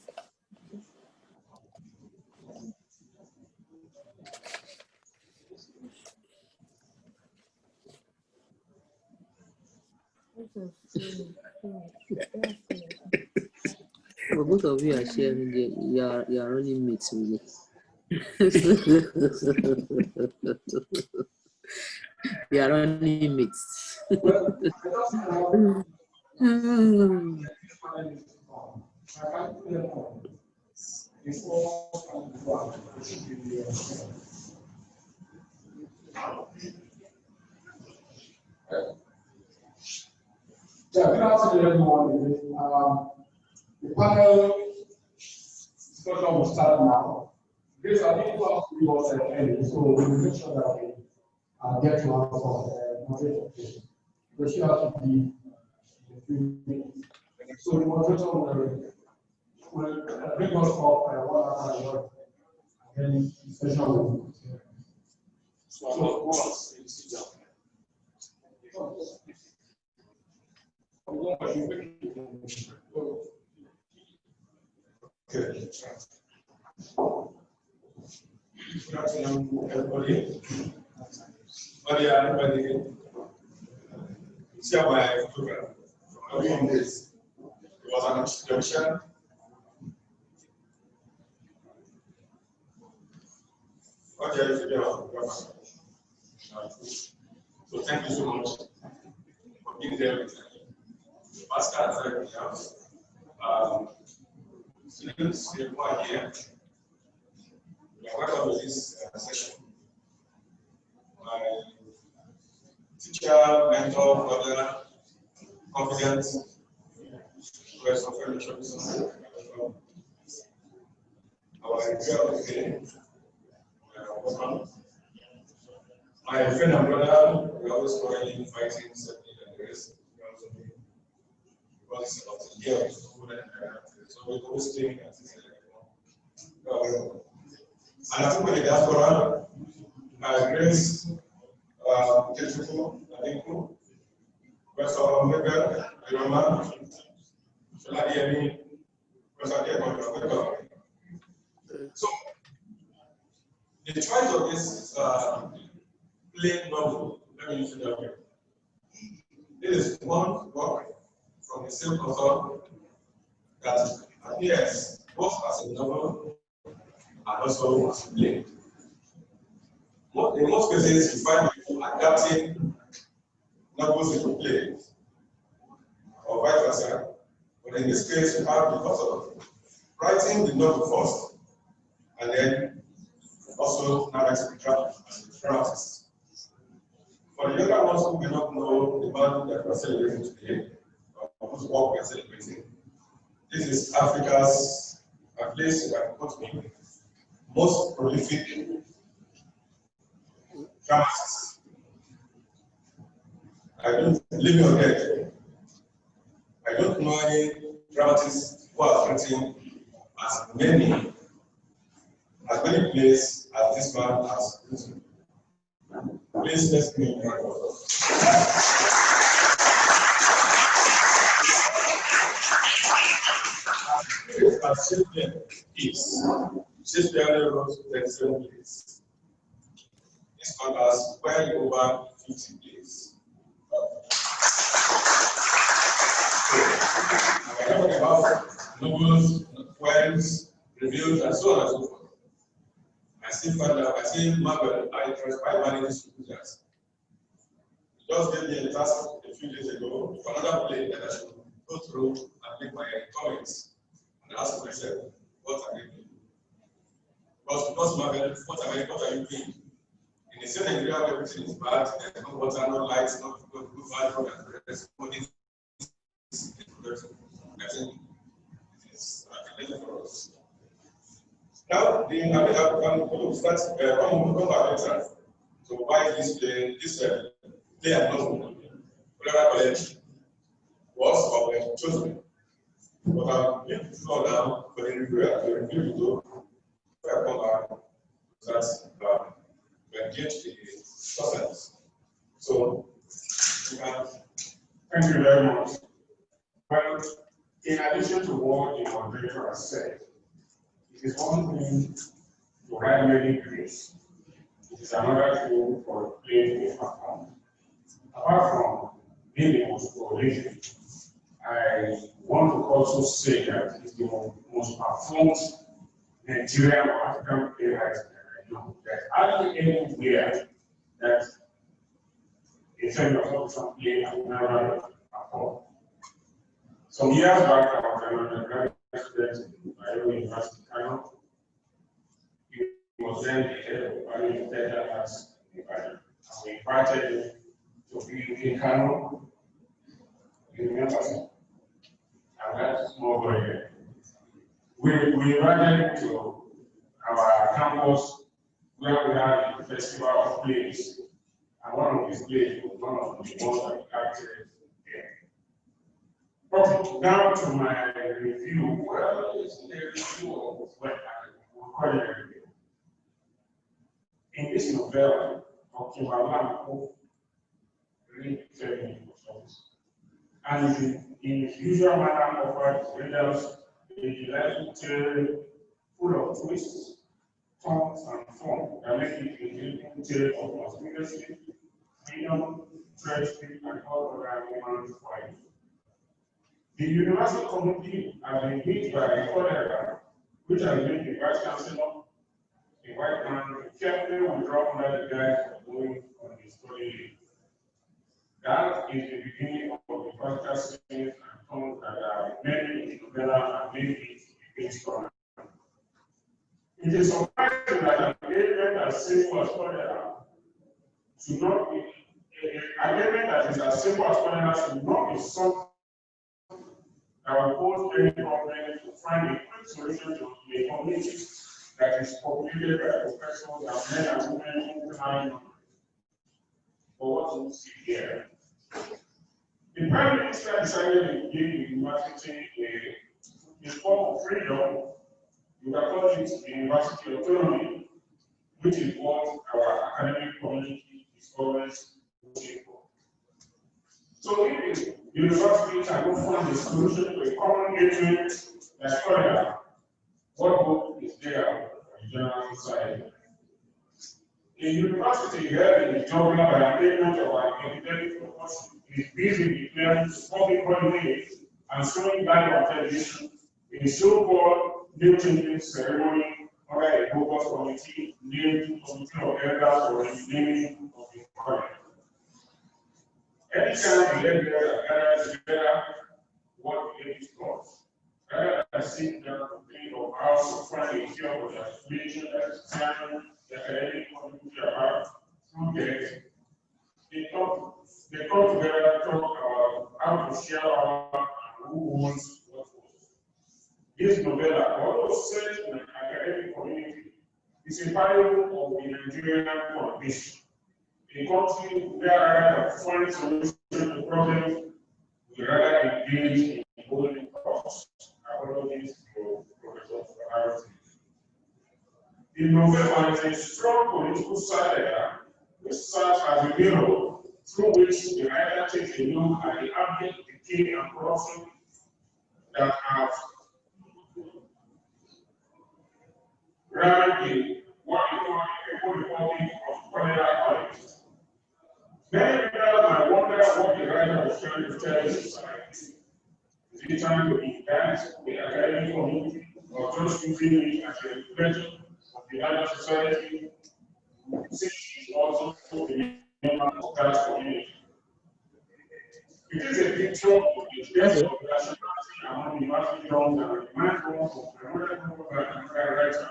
Well, both of you are sharing you are running mates really. You are running mates. Good afternoon, everyone. The panel discussion will start now. This I think was early, so we will make sure that we get to answer moderator. We should have to be a few minutes. So the moderator will bring us up one after the other, and then the session will continue. Good afternoon, everybody. Odia, everybody. See my program. It was an introduction. Odia is so thank you so much for being there with me. Pastor and I students who are here, we are welcome to this session. My teacher, mentor, brother, confident, Professor Femi Osofisan, our girl today, my friend and brother, we always quarreling, fighting, certainly, and the rest. Because it's about a year of school and so we're always playing at this level. And I think with the diaspora, Grace, Adeeko, Professor Mabel, Ewhierhoma, Sola Adeyemi, Professor Adeeko. So, the choice of this plain novel, let me use it that way. It is one work from the same author that appears both as a novel and also as a play. In most cases, you find people adapting novels into plays, or vice versa. But in this case, you have because of writing the novel first, and then also narrating the drama as a drama artist. For the younger ones who may not know the man that we're celebrating today, or whose work we're celebrating, this is Africa's, a place that put me, most prolific dramatist. I don't leave me on dead. I don't know any dramatists who have written as many plays as this man has written. Please let's give him a round of applause. As Shakespeare is, Shakespeare wrote 37 plays. This man has well over 50 plays. We're talking about novels, poems, reviews, and so on and so forth. I see Mabel, I transcribed many scriptures. He just gave me a task a few days ago for another play that I should go through and make my comments and ask myself, what are they doing? Because Mabel, what are you doing? In the same area where everything is bad, there's no water, no lights, no bad road, and the rest of it. I think it is a lesson for us. Now, we come back later. So why this play and novel, Kolera Kolej, was chosen. But I'm going to slow down for the review to come back that we engage the process. So, thank you very much. Well, in addition to what the moderator has said, it is one thing to write many plays. It is another thing for a play to be performed. Apart from being the most prolific, I want to also say that it's the most performed Nigerian or African playwright that I know. There's hardly anywhere that a Femi Osofisan play has never performed. Some years back, I was an undergraduate student in Ewhierhoma University, Kano. He was then the head of the Panellists in Ipadeola. We invited him to be in Kano. You remember him? And that small boy there. We invited him to our campus where we had a festival of plays. And one of his plays was one of the ones that we acted there. Okay, now to my review. Well, it's a review of what we'll call it a review. In this novella, Dr. Adeeko read Femi Osofisan, and in his usual manner offered his readers a delightful tale full of twists, turns, and fun that make it a living tale of conspiracy, freedom, treachery, and all other human fights. The university committee has been hit by Kolera, which has made the vice chancellor, a white man, carefully withdraw under the guise of going on his study leave. That is the beginning of the practical scenes and tones that are many in the novella and made it a big story. It is surprising that an element as simple as Kolera should not be an element that is as simple as Kolera should not be something that will pose any problem to find a quick solution to a community that is populated by professionals and men and women who climb for what we see here. The Prime Minister decided to give the university a form of freedom. You can call it the university autonomy, which is what our academic community is always looking for. So if the university cannot find a solution to a common agent like Kolera, what hope is there for the general society? A university held in the jungle by an element of an epidemic proportion is busy declaring public holidays and showing live on television a so-called name-changing ceremony under a bogus committee named Committee of Elders for the naming of the college. Anytime the lecturers are gathered together, what the ladies taught, rather than sit down to think of how to find a cure for the situation that is turning the academic community about through death, they This novella, although set in an academic community, is a parable of the Nigerian condition, a country where rather than find solutions to problems, we rather engage in holding costs. Apologies to Professor Kolera. The novella is a strong political satire which serves as a mirror through which the writer takes a look at the abject decay and corruption that have run the what we call the Republic of Kolera. Many people might wonder what the writer was trying to tell the society. Is he trying to enhance the academic community or just using it as a reflection of the larger society? Since he's also a member of that community. It is a picture of the death of rationality among university young and mindful of another writer.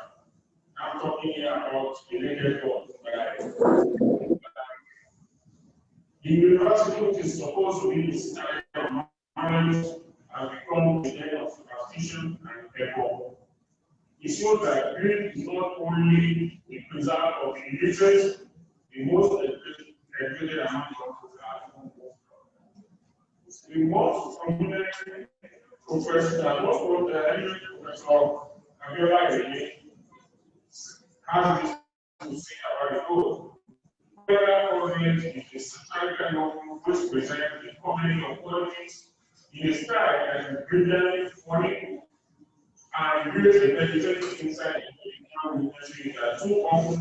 I'm talking here about the naked God. The university, which is supposed to be the standard of knowledge, has become the head of superstition and error. It shows that greed is not only the preserve of the illiterate, the most educated among them. The most prominent professor, the most eminent Professor Ewhierhoma has this to say about the code. Kolera is a satirical novel which presents the comedy of politics in a style that is brilliantly funny and reveals a meditative insight into the ministry that too often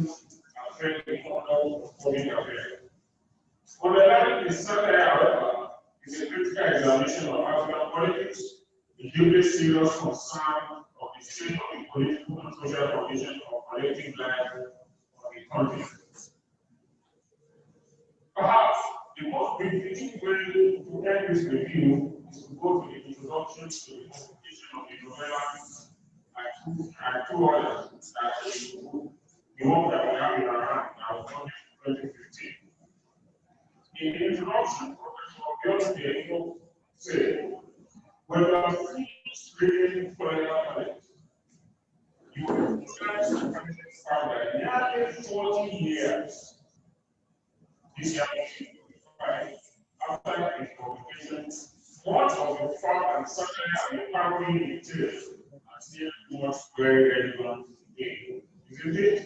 affect the conduct of public affairs. Underlying the satire, however, is a critical examination of African politics, a deeply serious concern of the state of the political and social condition of collective life of the country. Perhaps the most befitting way to end this review is to go to the introduction to the publication of the novella and two others that the one that we have in our hand now, published in 2015. In the introduction, Professor Adeeko said, when you are finished reading Kolera, you will realize that nearly 40 years this year, after its publication, much of the fact and satire and the parody details are still not very relevant today. Isn't it?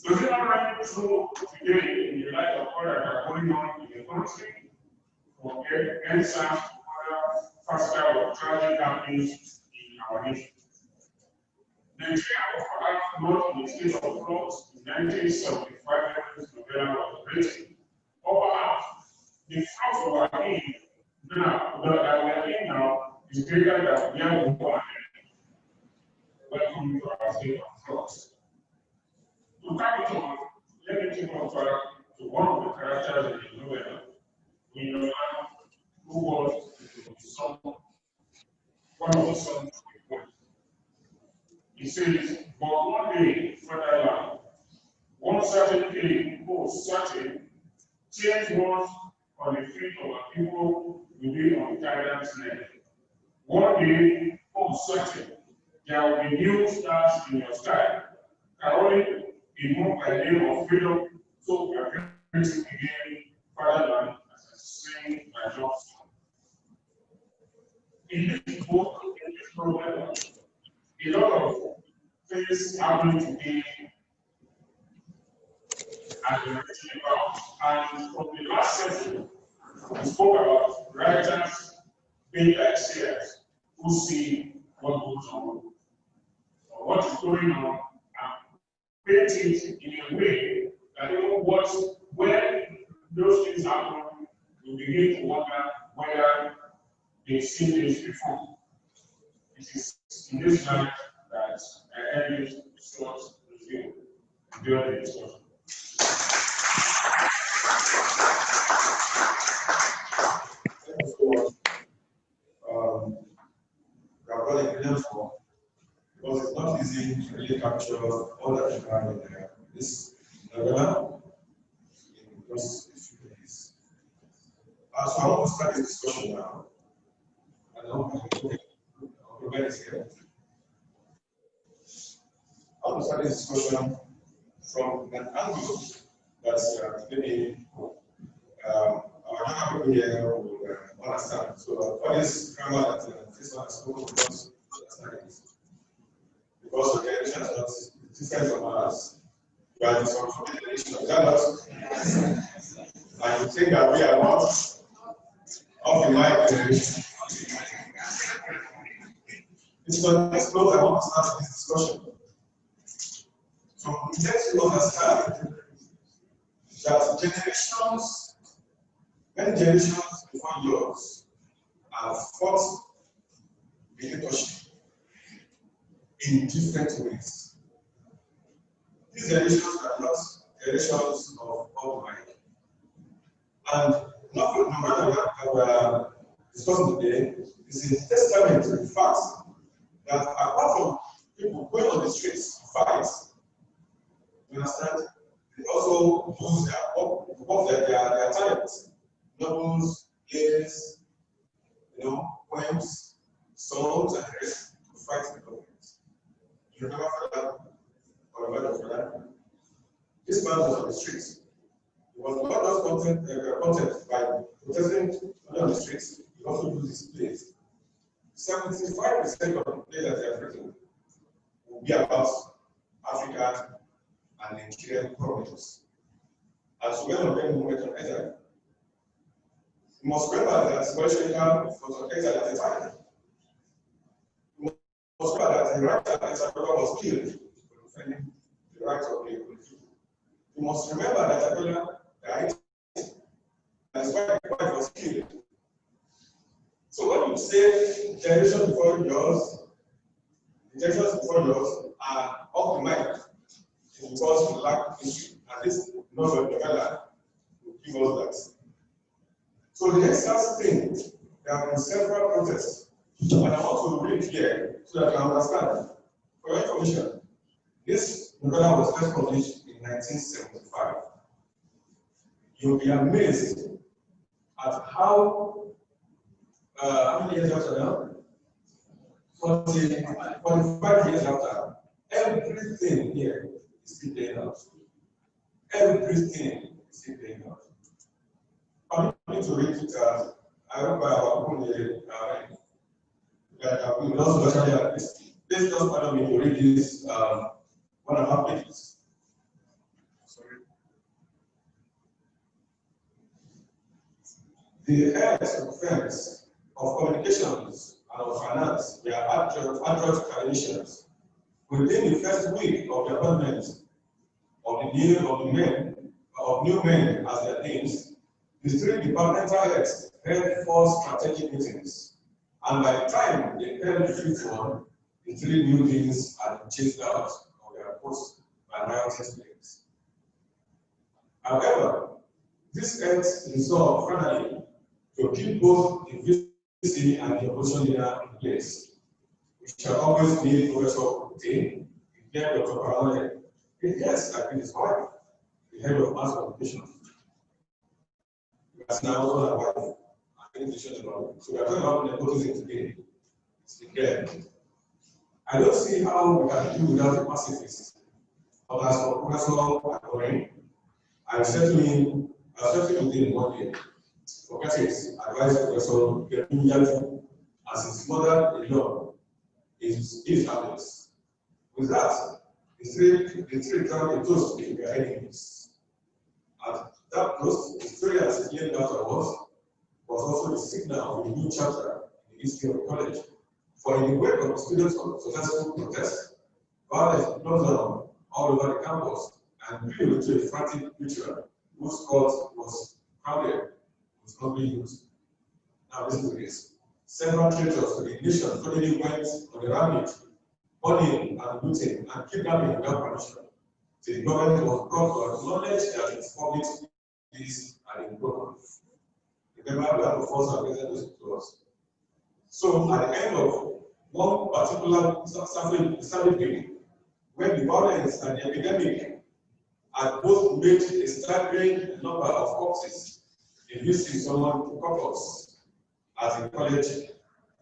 Does it not run true today in the light of what are going on in the country? For NSAS to other faster or tragic happenings in our nation. Nigeria was perhaps not in a state of flux in 1975 when this novella was written. Or perhaps the flux we are in now is greater than where we were. Welcome to our state of flux. To cap it on, let me take on to one of the characters in the novella, who was one of the sons of the poet. He says, but one day, fatherland, one certain day, certain, change once on the feet of our people will be on tyrant's neck. One day, certain, there will be new stars in your sky, caroling a month by day of freedom, so we are going to begin fatherland as I sing my love song. In this book, in this program, a lot of things happening today and from the last session, we spoke about writers being like seers who see what goes on or what is going on and paint it in a way that even when those things happen, we begin to wonder whether they've seen this before. It is in this light that I end this short review during the discussion. We are very grateful because it's not easy to really capture all that you have in there. This novella in just a few days. So I want to start the discussion now. And I hope Mabel is here. I want to start this discussion from an angle that maybe our young people here will understand. So, what is grammar that this one has spoken about understanding it? Because the generation is not different from ours. We are from the generation of Dallas. And you think that we are not of the light generation. It's the next note I want to start this discussion. So we need to understand that generations, many generations before yours, have fought dictatorship in different ways. These generations are not generations of all mind. And no matter what we are discussing today, is a testament to the fact that apart from people going on the streets to fight, you understand, they also use their talents, novels, plays, poems, songs, and the rest to fight the government. You remember for that, or remember for that? This man was on the streets. He was not just content by protesting on the streets, he also used his plays. 75% of the plays that they have written will be about African and Nigerian problems. As well as them went on exile. You must remember that Washington was on exile at the time. You must remember that the writer Ipadeola was killed for defending the rights of the people. You must remember that Ipadeola died, and his wife was killed. So when you say generation before yours, the generations before yours are off the mic because we lack history, and this novel development will give us that. So the next last thing, there have been several protests, and I want to read here so that you understand. For your information, this novella was first published in 1975. You'll be amazed at how many years after now? 45 years after, everything here is still playing out. Everything is still playing out. I'm going to read it. I hope I will also actually at least. Let's just pardon me to read this 1.5 pages. Sorry. The heads of firms of communications and of finance were adjunct clinicians. Within the first week of the appointment of new men as their deans, the 3 departmental heads held 4 strategic meetings, and by the time they held the 5th one, the 3 new deans had been chased out of their posts by riotous players. However, this ends resolved finally to keep both the VC and the opposition leader in place, which shall always be Professor Tade, the head of Panellists. Yes, I think it's wife, the head of mass communication. Because now also a wife, I think so we are talking about nepotism today. It's declared. I don't see how we can do without the pacifists. But as for Professor Adeeko, I certainly within 1 year. For cases, advise Professor Adeeko as his mother-in-law is happiness. With that, the three come a toast to their enemies. And that toast, the story as explained afterwards, was also the signal of a new chapter in the history of the college. For in the wake of the students' successful protest, violence blows on all over the campus and grew into a frantic ritual whose court was crowded with public use. Now listen to this. Several traitors to the nation suddenly went on the rampage, burning and looting and kidnapping without permission. The government was brought to acknowledge that its public peace had been broken. Remember, we have to force our president to us. So at the end of one particular Islamic period, when the violence and the epidemic had both made a staggering number of corpses, the visiting someone to corpus at the college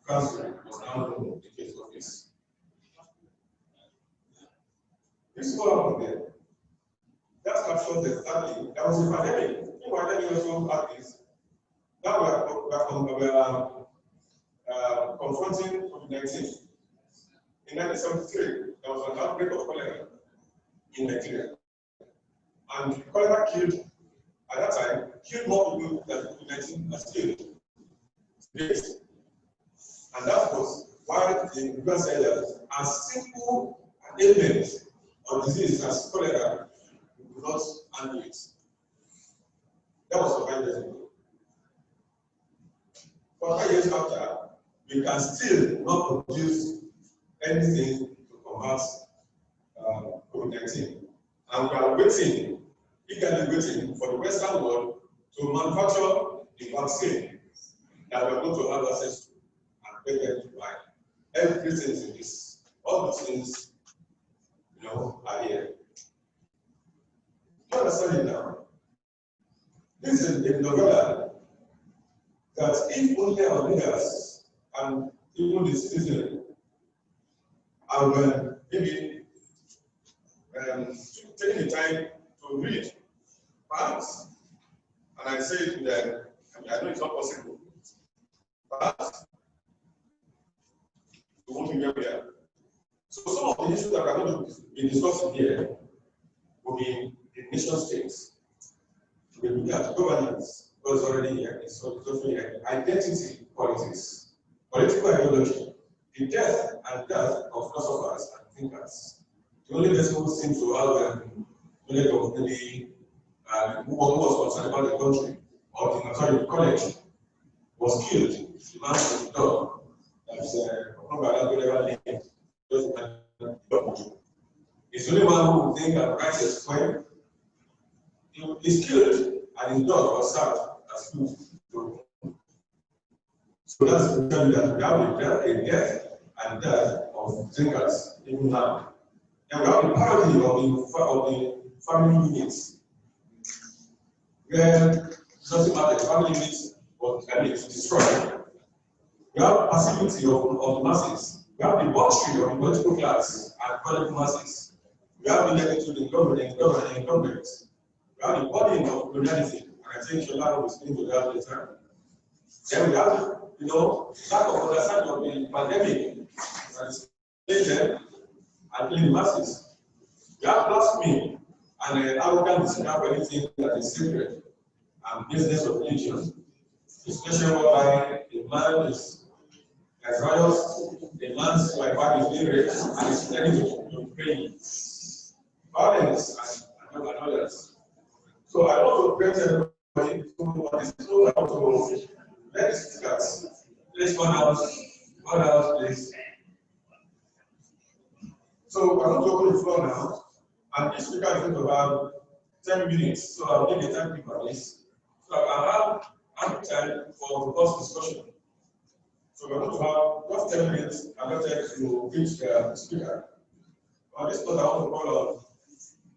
council was now known the case of this is what happened there. That captures exactly. There was a pandemic. You know, pandemic also had this. Now we are confronting COVID-19. In 1973, there was an outbreak of cholera in Nigeria. And cholera killed, at that time, killed more people than COVID-19 has killed. Yes. And that was why the people said that as simple an ailment or disease as cholera, we could not handle it. That was 5 years ago. 5 years after, we can still not produce anything to combat COVID-19. And we are waiting, eagerly waiting for the Western world to manufacture the vaccine that we are going to have access to and pay them to buy. Everything is in this. All those things, you know, are here. You understand it now? This is a novella that if only our leaders and even the citizens are maybe taking the time to read, perhaps, and I say to them, I know it's not possible, perhaps we won't be where we are. So some of the issues that we are going to be discussing here will be the nation states. We look at governance, because already here, it's also here, identity politics, political ideology, the death and death of philosophers and thinkers. The only person who seems to have knowledge of maybe who was concerned about the country or the college was killed. The man was dog. That's it's the only one who would think that rights is fine. He's killed and his dog was served as food. So that's to tell you that we have a death and death of thinkers even now. And we have the parody of the family units, where it doesn't matter, the family units was destroyed. We have passivity of the masses. We have the butchery of the political class and political masses. We have the negative in government. We have the burden of colonialism, and I think Shola will explain to that later. Then we have, you know, lack of understanding of the pandemic that is later and in the masses. We have blasphemy and arrogant disregard for anything that is sacred and business of religion, especially whereby the man is as riotous, the man's wife is being raped and is ready to pray. Violence and others. So I want to present everybody to what is so out of let's discuss. Please one house, please. So I'm going to open the floor now, and each speaker is going to have 10 minutes. So I'll give the time people this. So I have time for robust discussion. So we're going to have just 10 minutes allotted to each speaker. On this note, I want to call on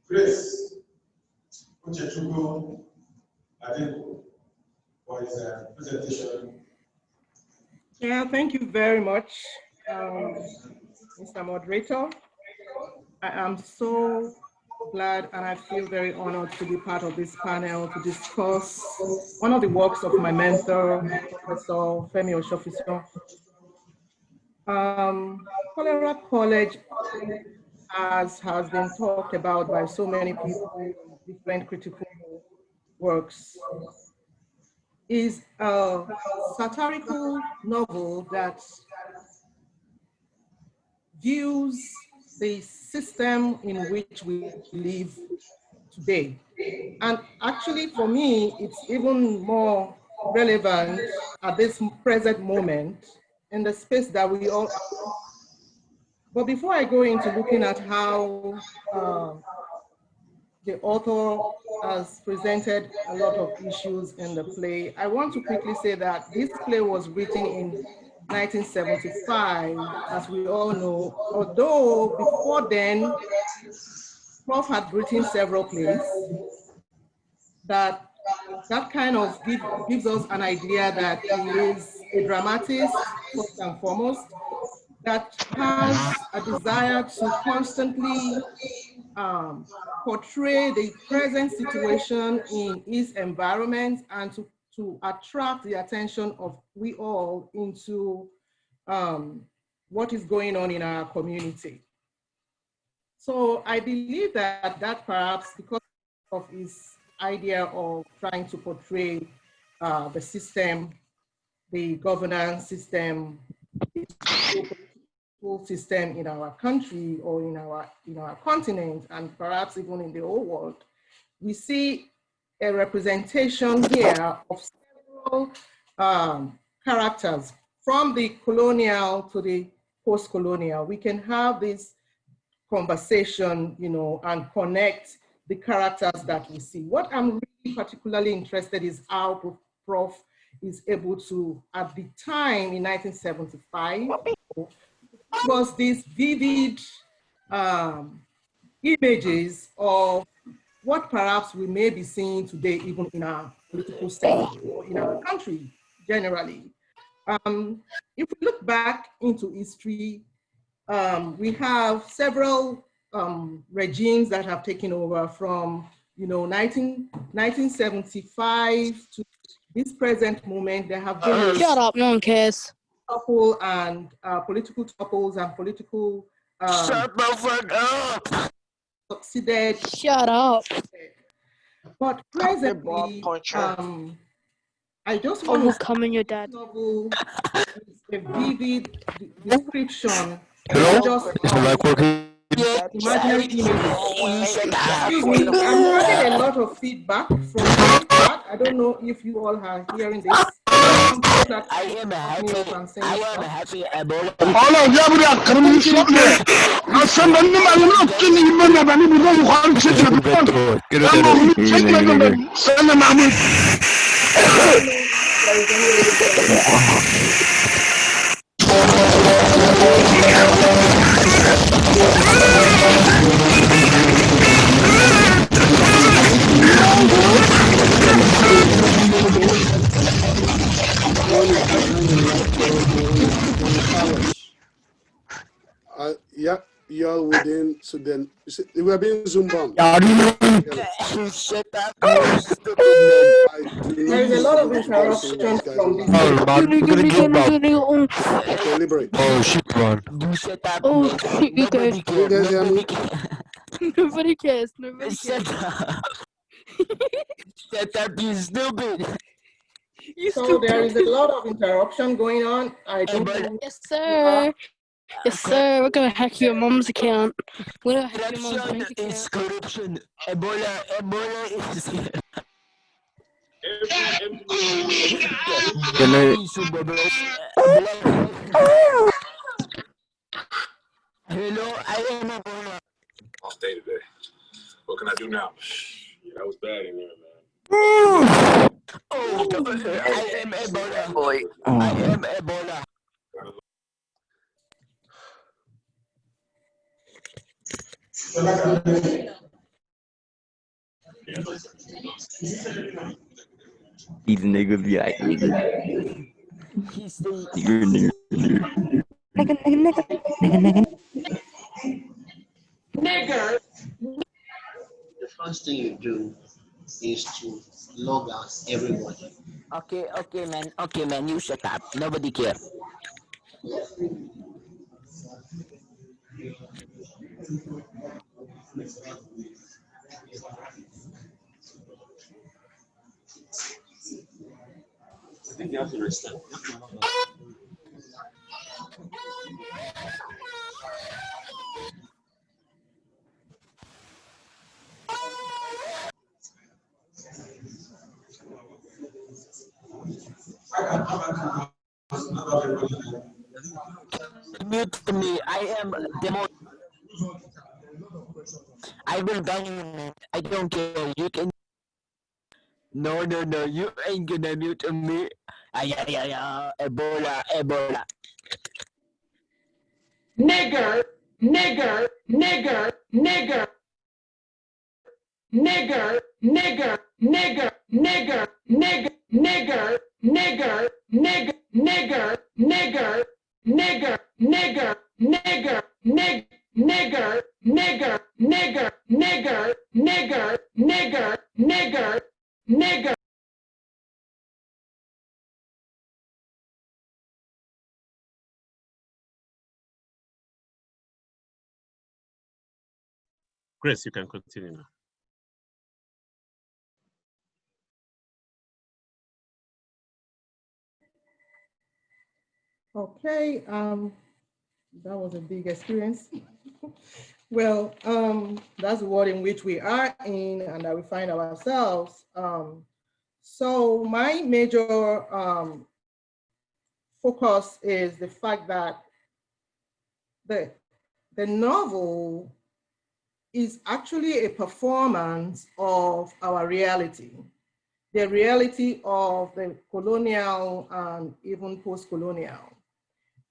Grace Uchechukwu Adeeko for his presentation. Yeah, thank you very much, Mr. Moderator. I am so glad and I feel very honored to be part of this panel to discuss one of the works of my mentor, Professor Femi Osofisan. Kolera College, as has been talked about by so many people in different critical works, is a satirical novel that views the system in which we live today. And actually, for me, it's even more relevant at this present moment in the space that we all are. But before I go into looking at how the author has presented a lot of issues in the play, I want to quickly say that this play was written in 1975, as we all know, although before then, Prof had written several plays that kind of gives us an idea that he is a dramatist, first and foremost, that has a desire to constantly portray the present situation in its environment and to attract the attention of we all into what is going on in our community. So I believe that perhaps because of his idea of trying to portray the system, the governance system, the political system in our country or in our continent, and perhaps even in the whole world, we see a representation here of several characters from the colonial to the post-colonial. We can have this conversation, and connect the characters that we see. What I'm really particularly interested is how Prof is able to, at the time in 1975, was these vivid images of what perhaps we may be seeing today, even in our political setting or in our country generally. If we look back into history, we have several regimes that have taken over from 1975 to this present moment. There have been shut up, no one cares. Topple and political topples and political shut the fuck up. Succeeded. Shut up. But presently, I just want to come in your dad. Novel is a vivid description. Hello? Is the mic working? Imaginary images. Excuse me, I'm having a lot of feedback from the chat. I don't know if you all are hearing this. I am happy Ebola. Yeah, you're within Sudan. We are being zoomed on. Shut up, you stupid man. There is a lot of interruption from this. Deliberate. Oh shit, man. Shut up. Oh shit, you guys. Nobody Nobody cares. cares. Nobody cares. Shut up. Shut up, you stupid. So there is a lot of interruption going on. I don't know. Yes, sir. Yes, sir. We're gonna hack your mom's account. We're gonna hack your mom's bank account. It's corruption. Ebola is. Hello, I am Ebola. I'll stay today. What can I do now? Yeah, that was bad in there, man. I am Ebola. Boy. I am Ebola. He's nigga be like nigga. He's the Nigga. nigger. The first thing you do is to log out everybody. Okay, man, you shut up. Nobody cares. I think you have to restart. Mute me. I am demo. I will ban you, man. I don't care. You can. No. You ain't gonna mute me. Ebola. Nigger. nigger, nigger, nigger, nigger, nigger. Grace, you can continue now. Okay, that was a big experience. Well, that's the world in which we are in and that we find ourselves. So my major focus is the fact that the novel is actually a performance of our reality, the reality of the colonial and even post-colonial.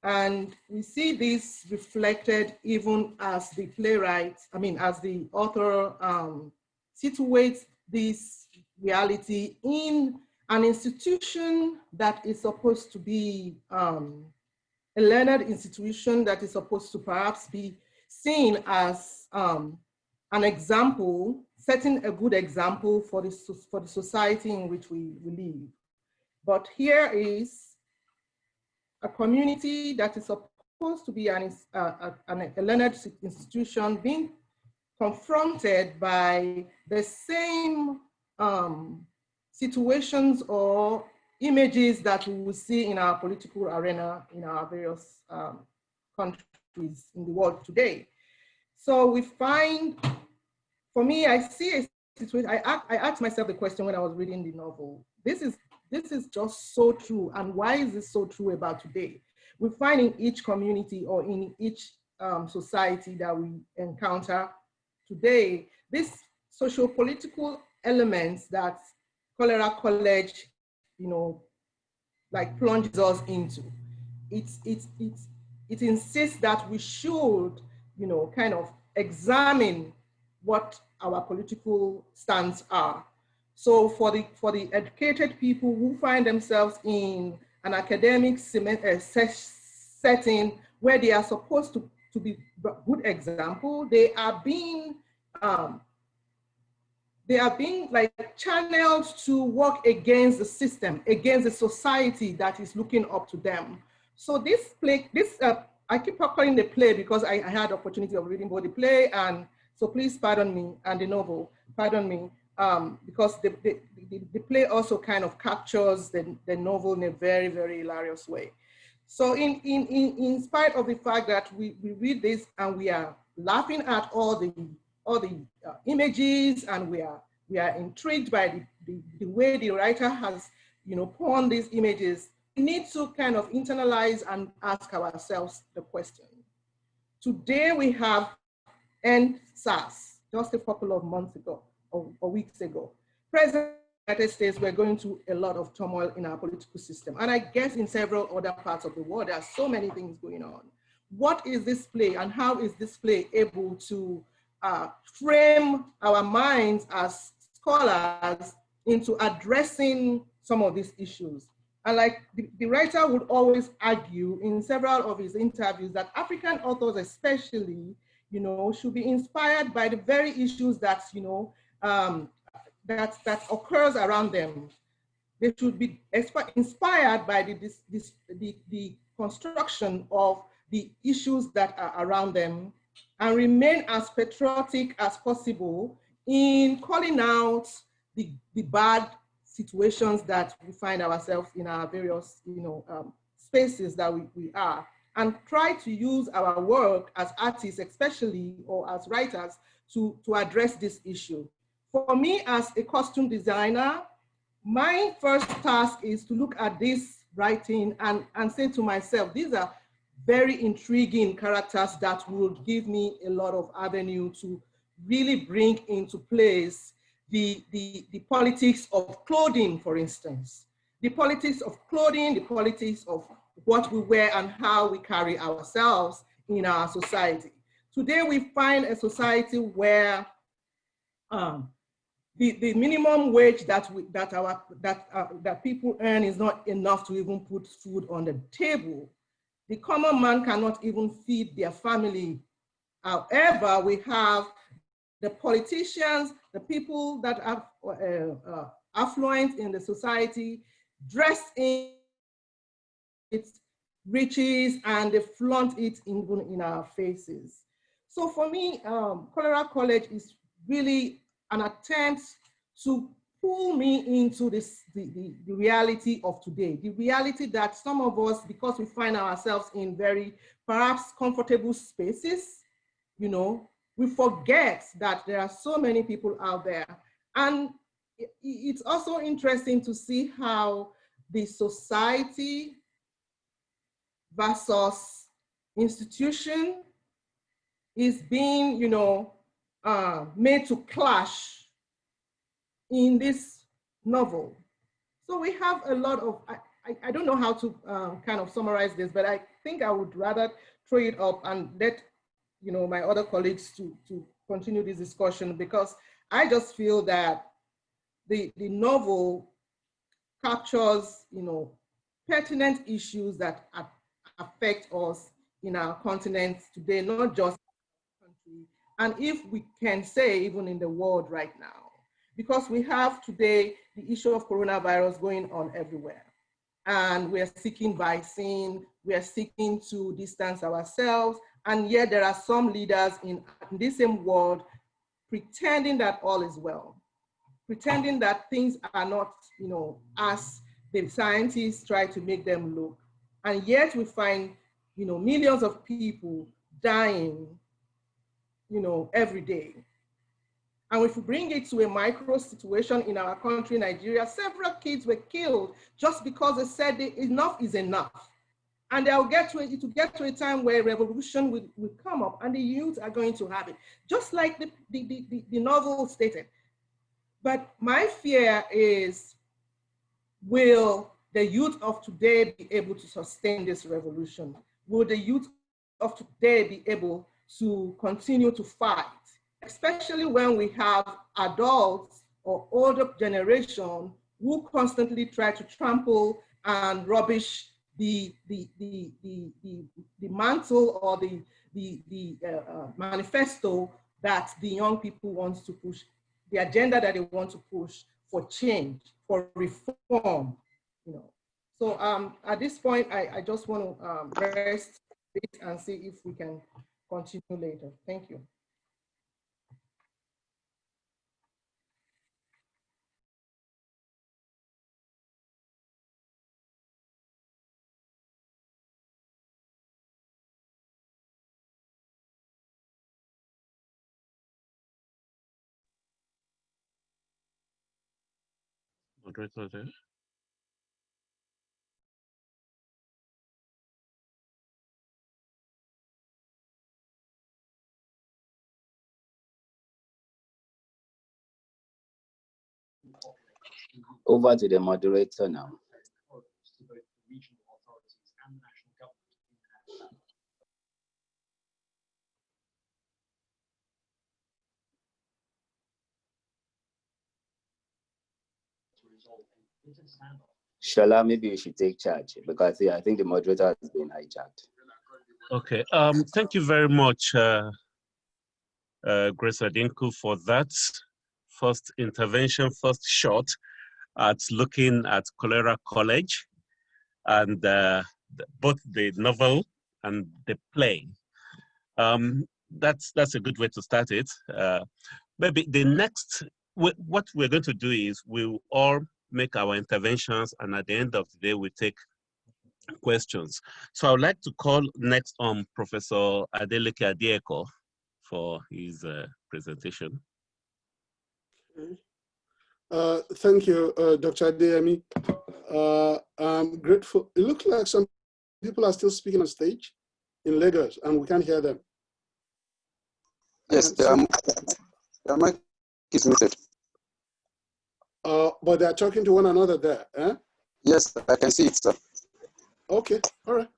And we see this reflected even as the playwright, as the author situates this reality in an institution that is supposed to be a learned institution that is supposed to perhaps be seen as an example, setting a good example for the society in which we live. But here is a community that is supposed to be a learned institution being confronted by the same situations or images that we will see in our political arena in our various countries in the world today. So we find, for me, I see a situation, I asked myself the question when I was reading the novel, this is just so true. And why is this so true about today? We find in each community or in each society that we encounter today, this socio-political elements that Kolera Kolej, like plunges us into. It insists that we should, kind of examine what our political stance are. So for the educated people who find themselves in an academic setting where they are supposed to be a good example, they are being like channeled to work against the system, against the society that is looking up to them. So this play, I keep calling the play because I had the opportunity of reading both the play and, so please pardon me, and the novel, pardon me, because the play also kind of captures the novel in a very, very hilarious way. So in spite of the fact that we read this and we are laughing at all the images and we are intrigued by the way the writer has, pawned these images, we need to kind of internalize and ask ourselves the question. Today we have SARS, just a couple of months ago or weeks ago. President of the United States, we're going through a lot of turmoil in our political system. And I guess in several other parts of the world, there are so many things going on. What is this play and how is this play able to frame our minds as scholars into addressing some of these issues? And like the writer would always argue in several of his interviews that African authors especially, should be inspired by the very issues that, that occurs around them. They should be inspired by the construction of the issues that are around them and remain as patriotic as possible in calling out the bad situations that we find ourselves in our various, spaces that we are, and try to use our work as artists, especially, or as writers, to address this issue. For me, as a costume designer, my first task is to look at this writing and say to myself, these are very intriguing characters that would give me a lot of avenue to really bring into place the politics of clothing, for instance. The politics of clothing, the politics of what we wear and how we carry ourselves in our society. Today we find a society where the minimum wage that people earn is not enough to even put food on the table. The common man cannot even feed their family. However, we have the politicians, the people that are affluent in the society, dress in its riches and they flaunt it even in our faces. So for me, Kolera College is really an attempt to pull me into this, the reality of today, the reality that some of us, because we find ourselves in very perhaps comfortable spaces, you know, we forget that there are so many people out there. And it's also interesting to see how the society versus institution is being, you know, made to clash in this novel. So we have a lot of, I don't know how to kind of summarize this, but I think I would rather throw it up and let, you know, my other colleagues to continue this discussion, because I just feel that the novel captures, you know, pertinent issues that affect us in our continent today, not just country, and if we can say even in the world right now, because we have today the issue of coronavirus going on everywhere. And we're seeking vaccine, we are seeking to distance ourselves, and yet there are some leaders in this same world pretending that all is well, pretending that things are not, you know, as the scientists try to make them look. And yet we find, you know, millions of people dying, you know, every day. And if we bring it to a micro situation in our country, Nigeria, several kids were killed just because they said enough is enough. And they'll get to it, it will get to a time where revolution will come up and the youth are going to have it, just like the novel stated. But my fear is, will the youth of today be able to sustain this revolution? Will the youth of today be able to continue to fight? Especially when we have adults or older generation who constantly try to trample and rubbish the mantle or the manifesto that the young people want to push, the agenda that they want to push for change, for reform, you know. So at this point, I just want to rest a bit and see if we can continue later. Thank you. Moderator there. Over to the moderator now. Shola, maybe you should take charge because I think the moderator has been hijacked. Okay, thank you very much, Grace Adinkwu, for that first intervention, first shot at looking at Kolera College and both the novel and the play. That's a good way to start it. Maybe the next, what we're going to do is we'll all make our interventions, and at the end of the day, we take questions. So I would like to call next on Professor Adeleke Adeeko for his presentation. Thank you, Dr. Adeyemi. I'm grateful. It looks like some people are still speaking on stage in Lagos and we can't hear them. Yes, the mic is muted. But they're talking to one another there, eh? Yes, I can see it, sir. Okay, all right.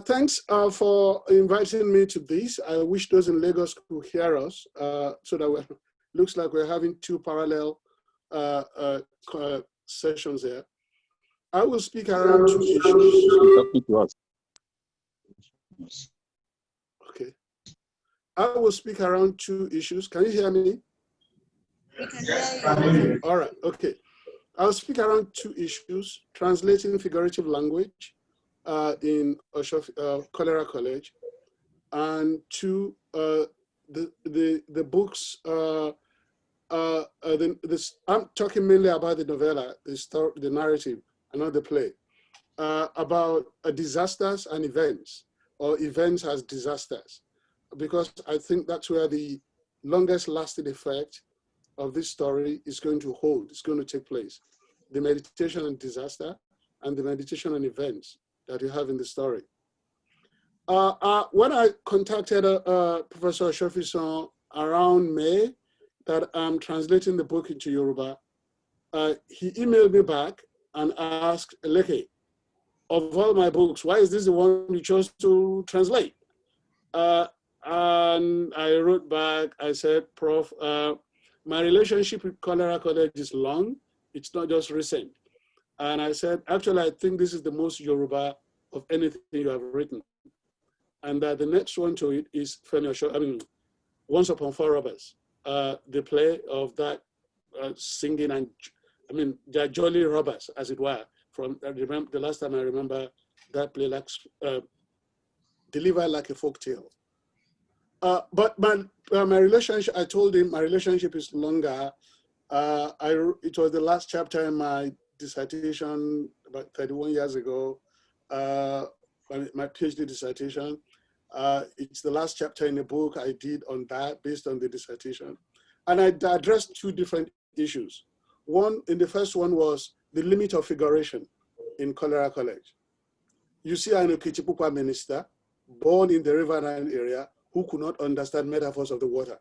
Thanks for inviting me to this. I wish those in Lagos could hear us so that looks like we're having two parallel sessions here. I will speak around two issues. Okay. I will speak around 2 issues. Can you hear me? Yes. All right, okay. I'll speak around 2 issues: translating figurative language in Kolera College, and 2, the books. I'm talking mainly about the novella, the narrative, and not the play, about disasters and events, or events as disasters, because I think that's where the longest lasting effect of this story is going to hold, it's going to take place. The meditation on disaster and the meditation on events that you have in the story. When I contacted Professor Osofisan around May, that I'm translating the book into Yoruba, he emailed me back and asked, Adeleke, of all my books, why is this the one you chose to translate? And I wrote back, I said, Prof, my relationship with Kolera College is long, it's not just recent. And I said, actually, I think this is the most Yoruba of anything you have written. And that the next one to it is Femi Osofisan, Once Upon 4 Robbers, the play of that singing and, they're jolly robbers, as it were. From the last time I remember that play delivered like a folk tale. But my relationship, I told him my relationship is longer. It was the last chapter in my dissertation about 31 years ago, my PhD dissertation. It's the last chapter in the book I did on that, based on the dissertation. And I addressed 2 different issues. The first one was the limit of figuration in Kolera College. You see an Okitipupa minister born in the riverine area who could not understand metaphors of the water.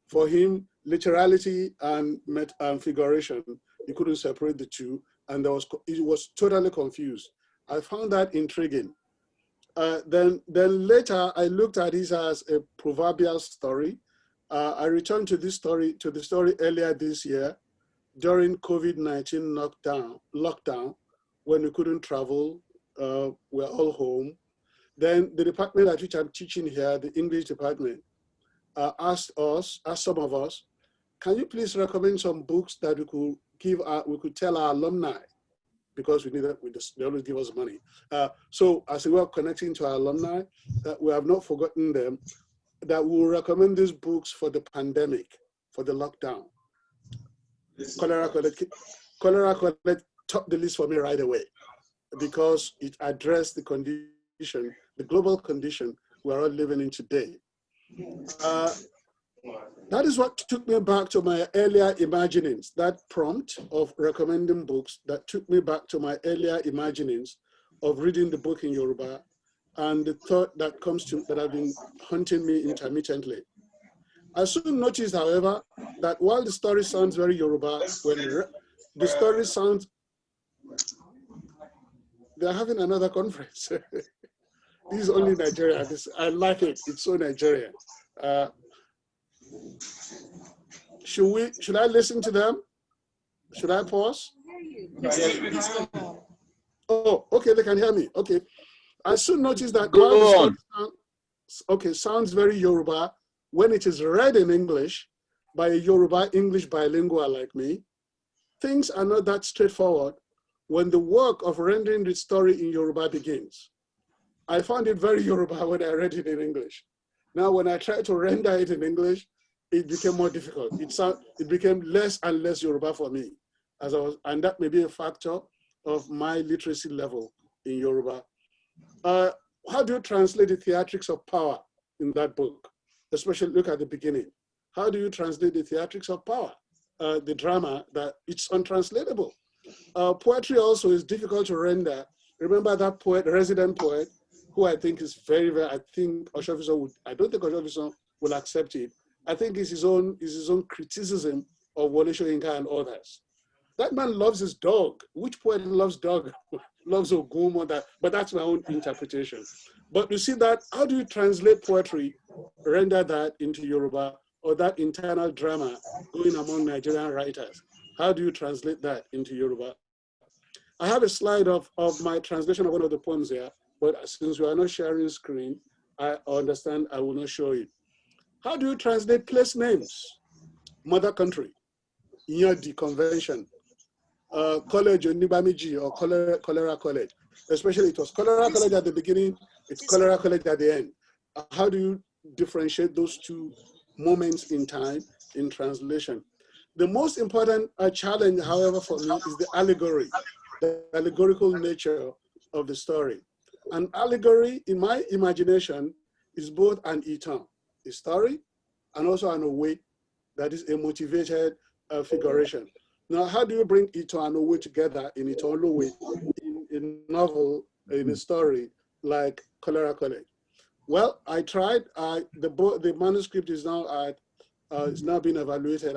For him, literality and figuration, he couldn't separate the 2, and he was totally confused. I found that intriguing. Then later, I looked at this as a proverbial story. I returned to the story earlier this year during COVID-19 lockdown, when we couldn't travel, we're all home. Then the department at which I'm teaching here, the English department, asked some of us, can you please recommend some books that we could tell our alumni, because they always give us money. So as we are connecting to our alumni, that we have not forgotten them, that we will recommend these books for the pandemic, for the lockdown. Kolera College topped the list for me right away, because it addressed the condition, the global condition we're all living in today. That is what took me back to my earlier imaginings, that prompt of recommending books that took me back to my earlier imaginings of reading the book in Yoruba, and the thought that have been haunting me intermittently. I soon noticed, however, that while the story sounds very Yoruba, the story sounds, they're having another conference. This is only Nigeria. I like it. It's so Nigerian. Should I listen to them? Should I pause? Oh, okay, they can hear me. Okay. I soon noticed that while the story sounds very Yoruba, when it is read in English by a Yoruba English bilingual like me, things are not that straightforward when the work of rendering the story in Yoruba begins. I found it very Yoruba when I read it in English. Now, when I tried to render it in English, it became more difficult. It became less and less Yoruba for me, and that may be a factor of my literacy level in Yoruba. How do you translate the theatrics of power in that book? Especially look at the beginning. How do you translate the theatrics of power? The drama, that it's untranslatable. Poetry also is difficult to render. Remember that poet, resident poet, who I think is very, very, I think Osofisan would, I don't think Osofisan will accept it. I think it's his own criticism of Wole Soyinka and others. That man loves his dog. Which poet loves dog? Loves Ogum or that, but that's my own interpretation. But you see that, how do you translate poetry, render that into Yoruba, or that internal drama going among Nigerian writers? How do you translate that into Yoruba? I have a slide of my translation of one of the poems here, but since we are not sharing screen, I understand I will not show it. How do you translate place names? Mother country, the convention, Kolej Nibamiji or Kolera College. Especially it was Kolera College at the beginning, it's Kolera College at the end. How do you differentiate those two moments in time in translation? The most important challenge, however, for me is the allegory, the allegorical nature of the story. An allegory, in my imagination, is both an itan, a story, and also an owe, that is a motivated figuration. Now, how do you bring ito and owe together in its own way, in a novel, in a story like Kolera College? Well, I tried. The manuscript is now it's now being evaluated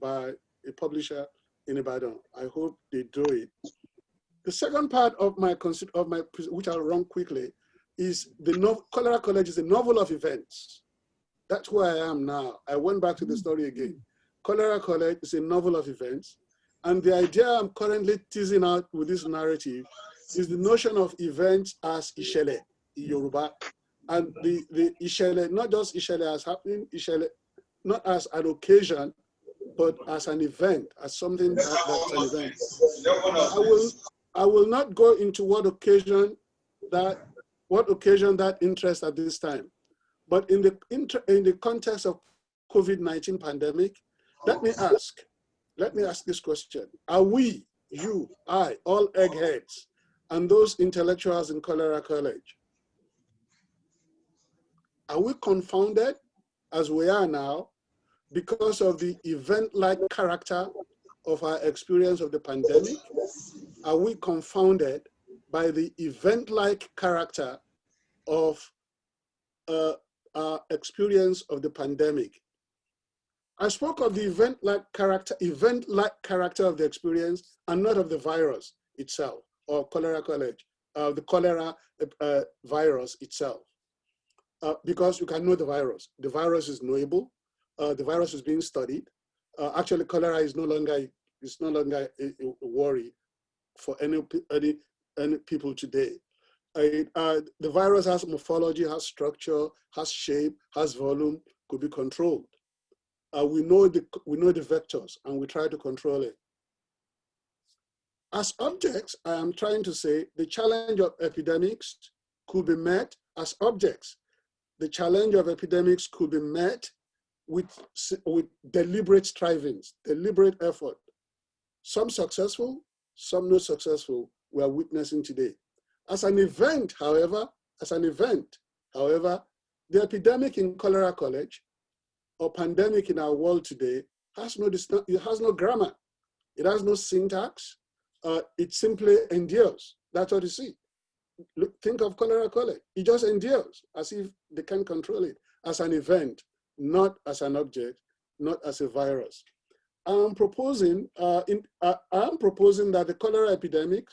by a publisher in Ibadan. I hope they do it. The second part of my which I'll run quickly, is the Kolera College is a novel of events. That's where I am now. I went back to the story again. Kolera College is a novel of events. And the idea I'm currently teasing out with this narrative is the notion of events as Ishele, Yoruba. And the Ishele, not just Ishele as happening, Ishele, not as an occasion, but as an event, as something that's an event. I will not go into what occasion that interest at this time. But in the context of COVID-19 pandemic, let me ask this question. Are we, you, I, all eggheads, and those intellectuals in Kolera College, are we confounded as we are now because of the event-like character of our experience of the pandemic? Are we confounded by the event-like character of our experience of the pandemic? I spoke of the event-like character of the experience and not of the virus itself, or Kolera College, the cholera virus itself. Because you can know the virus. The virus is knowable. The virus is being studied. Actually, cholera is no longer a worry for any people today. The virus has morphology, has structure, has shape, has volume, could be controlled. We know the vectors and we try to control it. As objects, I am trying to say the challenge of epidemics could be met as objects. The challenge of epidemics could be met with deliberate strivings, deliberate effort. Some successful, some not successful, we are witnessing today. As an event, however, the epidemic in Kolera College or pandemic in our world today has no grammar. It has no syntax. It simply endures. That's what you see. Look, think of Kolera College. It just endures as if they can't control it as an event, not as an object, not as a virus. I'm proposing that the cholera epidemic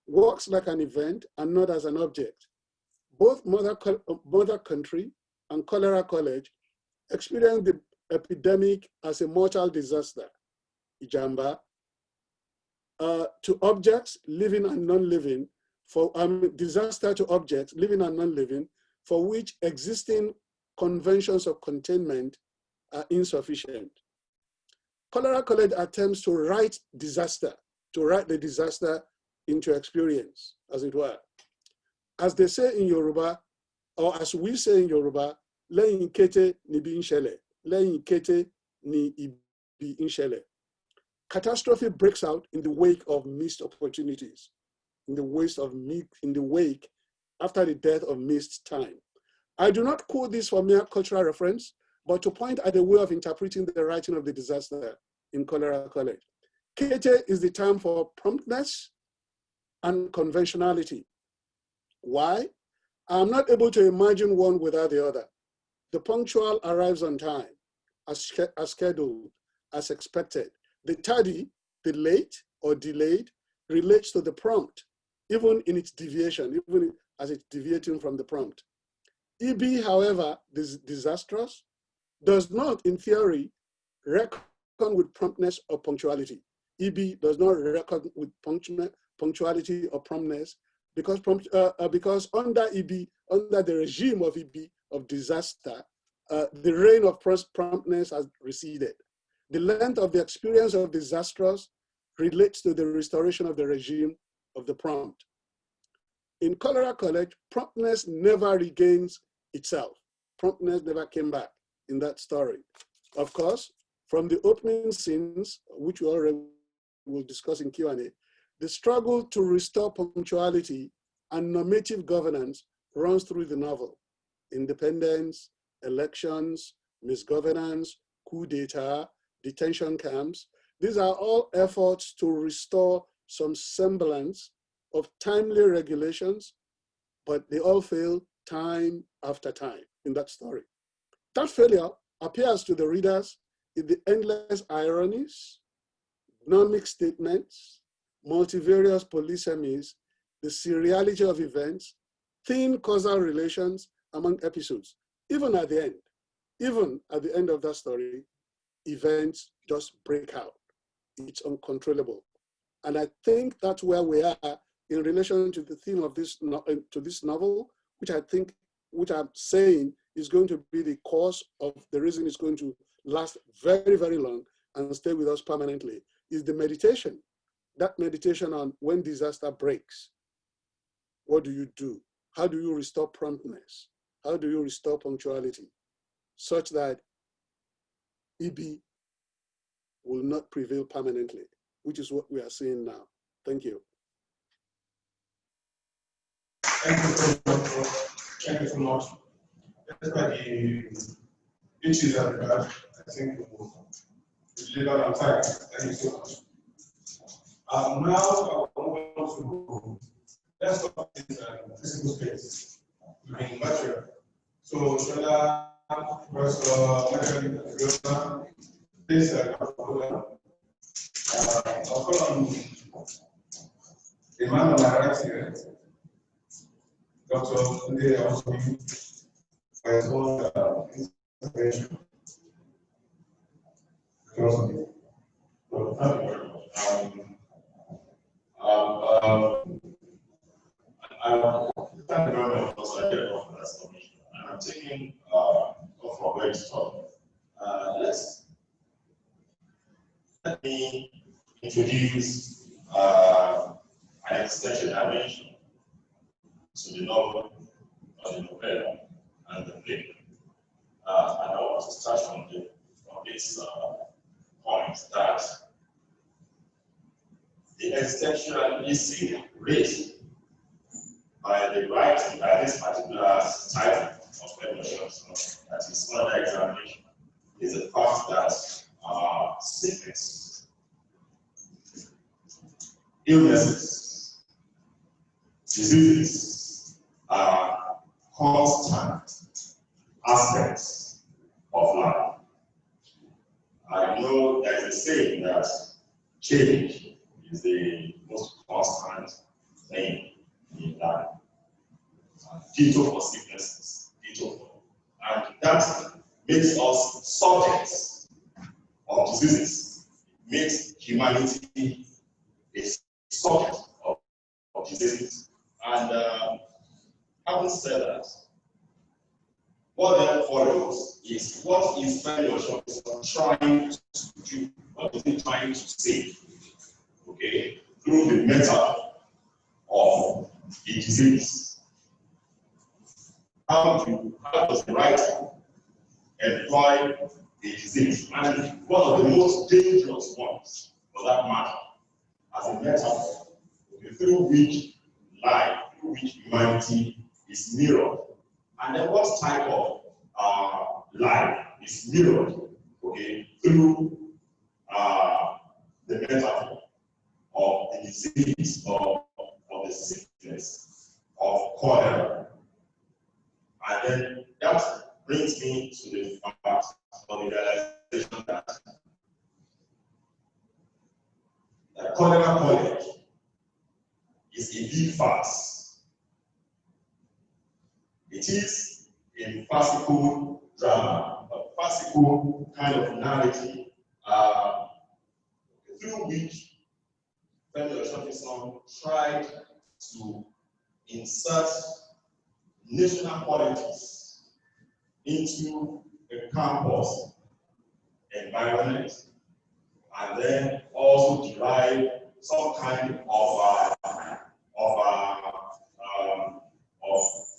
works like an event and not as an object. Both mother country and Kolera College experienced the epidemic as a mortal disaster, Ijamba, to objects living and non-living, for disaster to objects living and non-living, for which existing conventions of containment are insufficient. Kolera College attempts to write the disaster into experience, as it were. As they say in Yoruba, or as we say in Yoruba, leyin kete ni bi nshele, leyin kete ni ibi nshele. Catastrophe breaks out in the wake of missed opportunities, in the wake after the death of missed time. I do not quote this for mere cultural reference, but to point at a way of interpreting the writing of the disaster in Kolera College. Kete is the term for promptness and conventionality. Why? I'm not able to imagine one without the other. The punctual arrives on time, as scheduled, as expected. The tardy, the late or delayed, relates to the prompt, even in its deviation, even as it's deviating from the prompt. EB, however, disastrous, does not, in theory, reckon with promptness or punctuality. EB does not reckon with punctuality or promptness because under EB, under the regime of EB, of disaster, the reign of promptness has receded. The length of the experience of disastrous relates to the restoration of the regime of the prompt. In Kolera College, promptness never regains itself. Promptness never came back in that story. Of course, from the opening scenes, which we already will discuss in Q&A, the struggle to restore punctuality and normative governance runs through the novel. Independence, elections, misgovernance, coup d'etat, detention camps, these are all efforts to restore some semblance of timely regulations, but they all fail time after time in that story. That failure appears to the readers in the endless ironies, nomic statements, multivarious polysemies, the seriality of events, thin causal relations among episodes. Even at the end of that story, events just break out. It's uncontrollable. And I think that's where we are in relation to the theme of this novel, which I'm saying is going to be the cause of the reason it's going to last very, very long and stay with us permanently, is the meditation. That meditation on when disaster breaks, what do you do? How do you restore promptness? How do you restore punctuality such that EB will not prevail permanently, which is what we are seeing now. Thank you. Thank you so much. Thank you so much. That's why the issues that we have, I think, will deliver on time. Thank you so much. Now, I want to let's talk about physical space. I mean, material. So, Sola, Professor, please, I'll call on the man on my right here, Dr. Tunde Awosanmi, for his own intervention. Well, thank you very much. Thank you very much for that submission. And I'm taking off from where to start. Let me introduce an extension dimension to the novel, or the novella, and the play. And I want to start from this point that the existentialism raised by the writing, by this particular title of Femi Osofisan, that is under examination, is the fact that sickness, illnesses, diseases are constant aspects of life. I know there is a saying that change is the most constant thing in life. Ditto for sicknesses, ditto for, and that makes us subjects of diseases, makes humanity a subject of diseases. And having said that, what then follows is what is Femi Osofisan trying to do? What is he trying to say? Okay, through the metaphor of a disease. How does the writer employ a disease? And one of the most dangerous ones, for that matter, as a metaphor, through which life, through which humanity is mirrored. And then what type of life is mirrored, okay, through the metaphor of the disease, of the sickness, of cholera. And then that brings me to the fact of the realization that Kolera Kolej is a big farce. It is a farcical drama, a farcical kind of narrative through which Femi Osofisan tried to insert national politics into the campus environment, and then also derive some kind of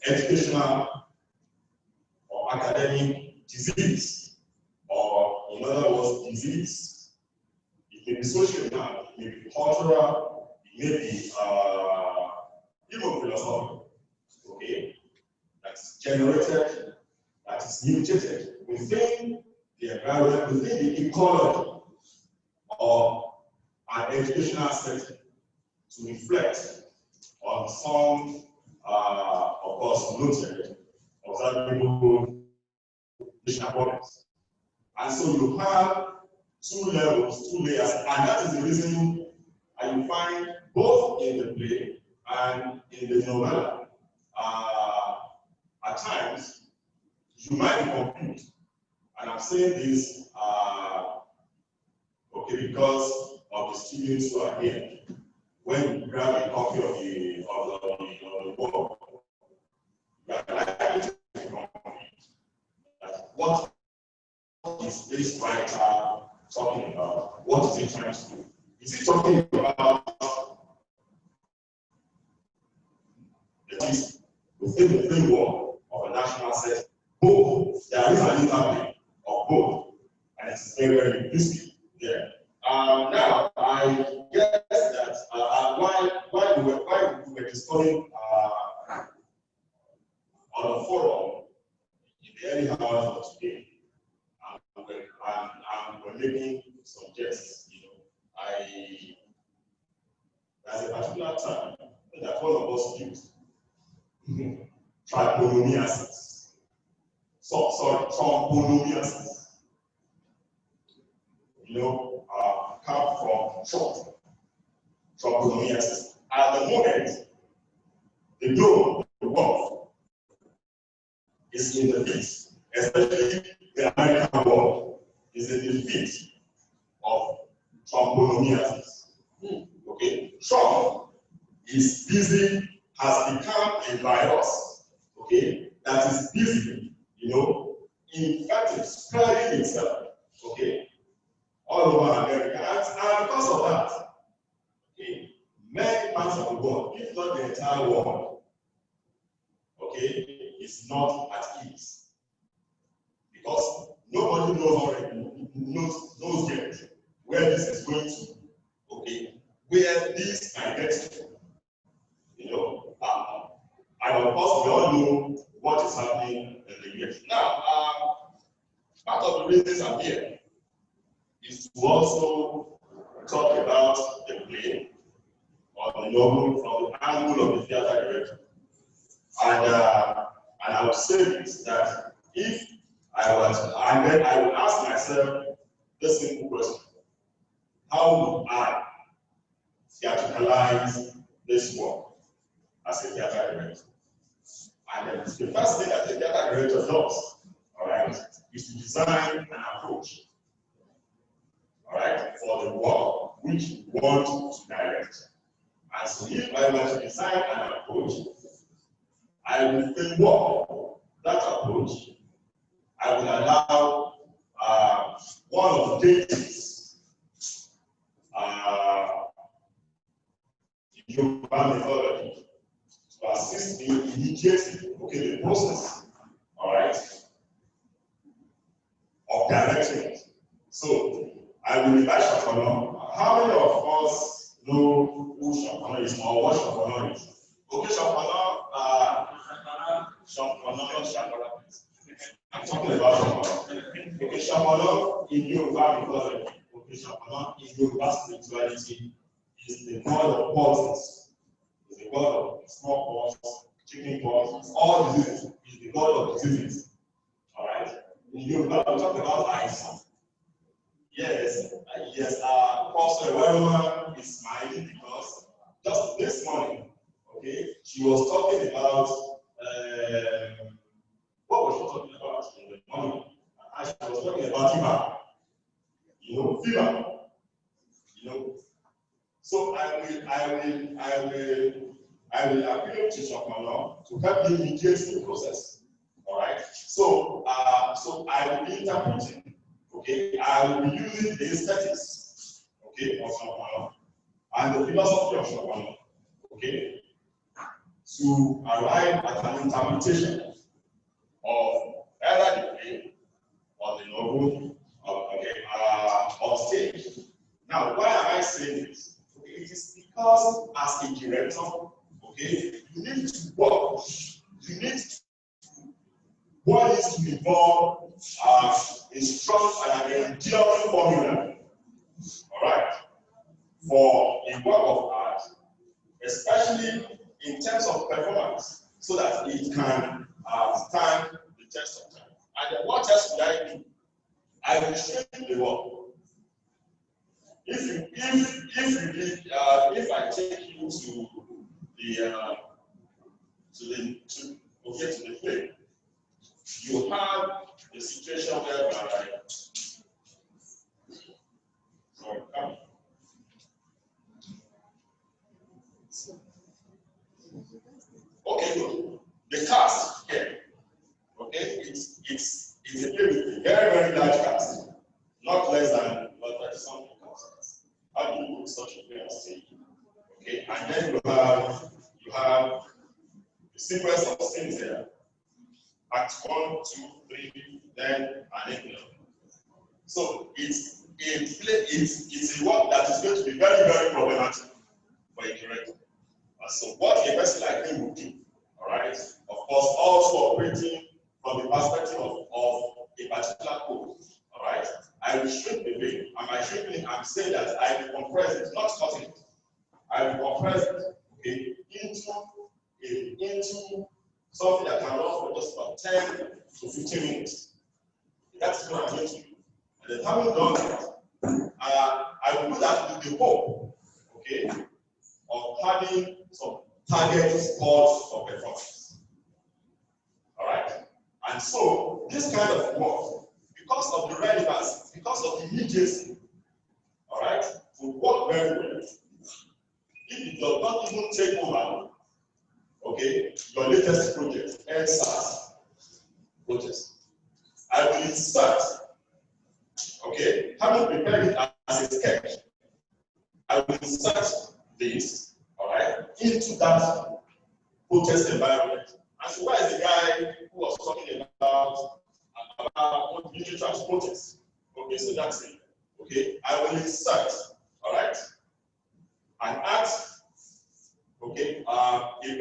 educational or academic disease, or in other words, disease. It may be social now, it may be cultural, it may be even philosophical, okay? That's generated, that is mutated within the environment, within the ecology of an educational setting to reflect on some, of course, noted observable educational problems. And so you have two levels, two layers, and that is the reason you find both in the play and in the novella. At times, you might be confused, and I'm saying this okay, because of the students who are here. When you grab a copy of the book, you are likely to be confused. What is this writer talking about? What is he trying to do? Is he talking about within the framework of a national set? Both. There is an interplay of both, and it's very, very risky there. Now, I guess that while we were discussing on the forum in the early hours of today, and we're making some guesses, there's a particular term that one of us used, trichomoniasis. Trombonomiasis. Come from trombonomiasis. At the moment, the globe, the world, is in the feet, especially the American world, is in the feet of trombonomiasis. Okay, Trump is busy, has become a virus, okay, that is busy, infecting, spreading itself, okay, all over America. And because of that, okay, many parts of the world, if not the entire world, okay, is not at ease. Because nobody knows yet where this is going to, okay, where this might get to. And of course, we all know what is happening in the US. Now, part of the reasons I'm here is to also talk about the play or the novel from the angle of the theater director. And I would say this, that if I was, and then I would ask myself this simple question: how would I theatricalize this work as a theater director? And then the first thing that the theater director does, all right, is to design an approach, all right, for the work which you want to direct. And so if I were to design an approach, I will framework that approach. I will allow one of the deities in Yoruba mythology to assist me in initiating, okay, the process, all right, of directing it. So I will invite Shapana. How many of us know who Shapana is or what Shapana is? Okay, Shapana, I'm talking about Shapana. Okay, Shapana in Yoruba mythology, okay, Shapana in Yoruba spirituality is the god of poisons. Is the god of small pox, chicken pox, all diseases. Is the god of diseases. All right. In Yoruba, we talk about ice. Yes, Prof. Ewhierhoma is smiling because just this morning, okay, she was talking about what was she talking about in the morning? She was talking about fever. So I will appeal to Shapana to help me mediate the process. All right. So I will be interpreting, okay? I will be using the aesthetics, okay, of Sokono and the philosophy of Sokono, okay, to arrive at an interpretation of either the play or the novel, on stage. Now, why am I saying this? Okay, it is because as a director, okay, you need to work, you need to, what is to involve a strong and an enduring formula, all right, for a work of art, especially in terms of performance, so that it can stand the test of time. And then what else would I do? I will shape the work. If I take you to the play, you have the situation whereby okay, good. The cast here, okay, it's a play with a very, very large cast, not less than 30-something cast. How do you put such a play on stage? Okay, and then you have the sequence of scenes here. Act 1, 2, 3, then an epilogue. So it's a work that is going to be very, very problematic for a director. So what a person like him would do, all right, of course, also operating from the perspective of a particular code, all right, I will shrink the veil, and by shrinking, I'm saying that I will compress it, not cutting it. I will compress it, okay, into something that can run for just about 10 to 15 minutes. That's what I'm going to do. And then having done that, I will do that with the hope, okay, of having some target scores for performance. All right? And so, this kind of work, because of the relevance, because of the immediacy, all right, will work very well. If it does not even take over, okay, your latest project, NSAS project, I will insert, okay, having prepared it as a sketch, I will insert this, all right, into that protest environment. And so, why is the guy who was talking about literature as protest? Okay, so that's it. Okay, I will insert, all right, an act, okay, a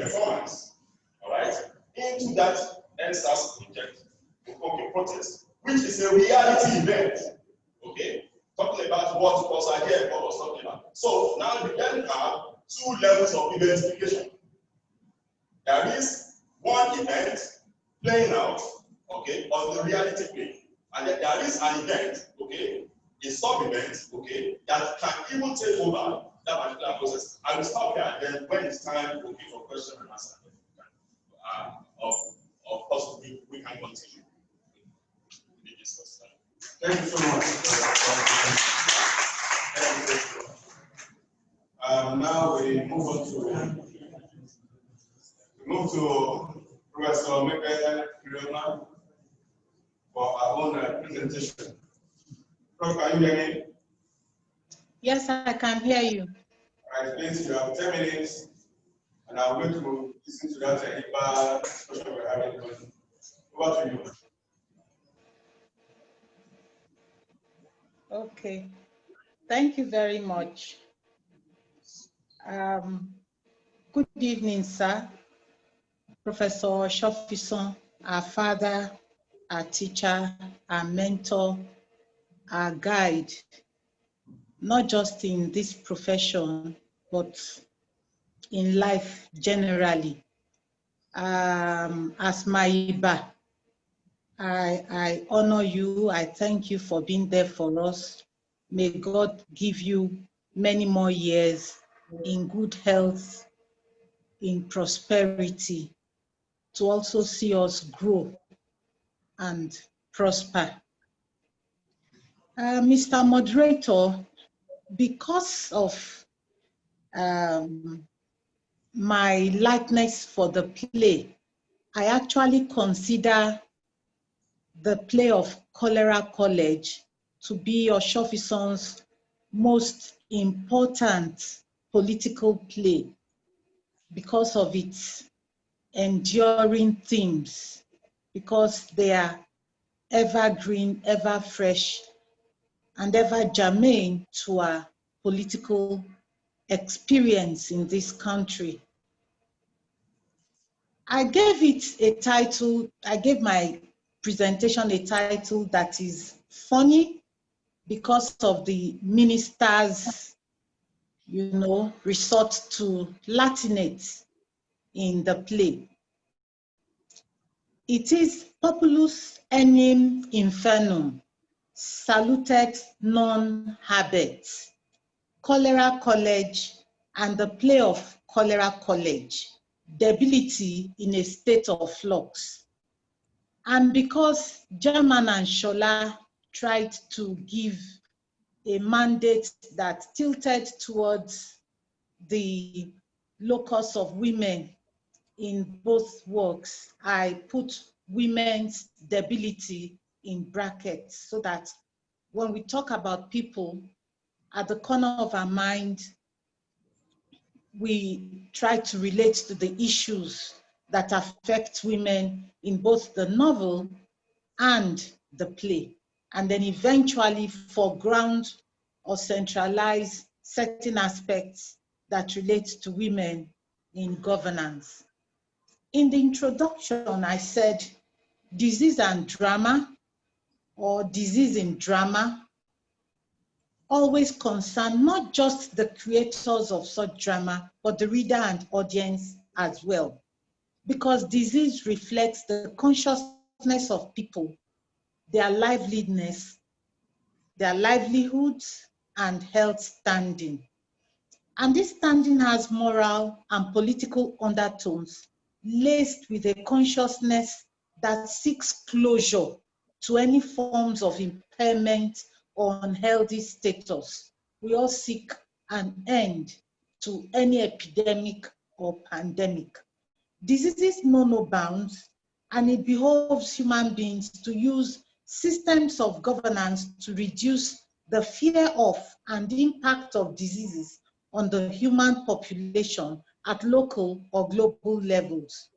performance, all right, into that NSAS project, okay, protest, which is a reality event, okay, talking about what Odia was talking about. So now we then have two levels of identification. There is one event playing out, okay, on the reality plane, and then there is an event, okay, a sub-event, okay, that can even take over that particular process. I will stop here, and then when it's time, okay, for question and answer, of course, we can continue. Thank you so much. Now we move to Professor Mabel Ewhierhoma for our own presentation. Prof, can you hear me? Yes, I can hear you. All right, please, you have 10 minutes, and I'm going to listen to that IPA discussion we're having. Over to you. Okay, thank you very much. Good evening, sir. Professor Osofisan, our father, our teacher, our mentor, our guide, not just in this profession, but in life generally. As my Iba, I honor you. I thank you for being there for us. May God give you many more years in good health, in prosperity, to also see us grow and prosper. Mr. Moderator, because of my likeness for the play, I actually consider the play of Kolera Kolej to be Osofison's most important political play because of its enduring themes, because they are evergreen, ever fresh, and ever germane to our political experience in this country. I gave it a title, I gave my presentation a title that is funny because of the ministers, resort to Latinate in the play. It is populus enim infernum, salutet non habet, Kolera Kolej, and the play of Kolera Kolej, debility in a state of flux. And because German and Sola tried to give a mandate that tilted towards the locus of women in both works, I put women's debility in brackets so that when we talk about people, at the corner of our mind, we try to relate to the issues that affect women in both the novel and the play, and then eventually foreground or centralize certain aspects that relate to women in governance. In the introduction, I said disease and drama, or disease in drama, always concern not just the creators of such drama, but the reader and audience as well. Because disease reflects the consciousness of people, their liveliness, their livelihoods, and health standing. And this standing has moral and political undertones laced with a consciousness that seeks closure to any forms of impairment or unhealthy status. We all seek an end to any epidemic or pandemic. Diseases know no bounds, and it behoves human beings to use systems of governance to reduce the fear of and the impact of diseases on the human population at local or global levels.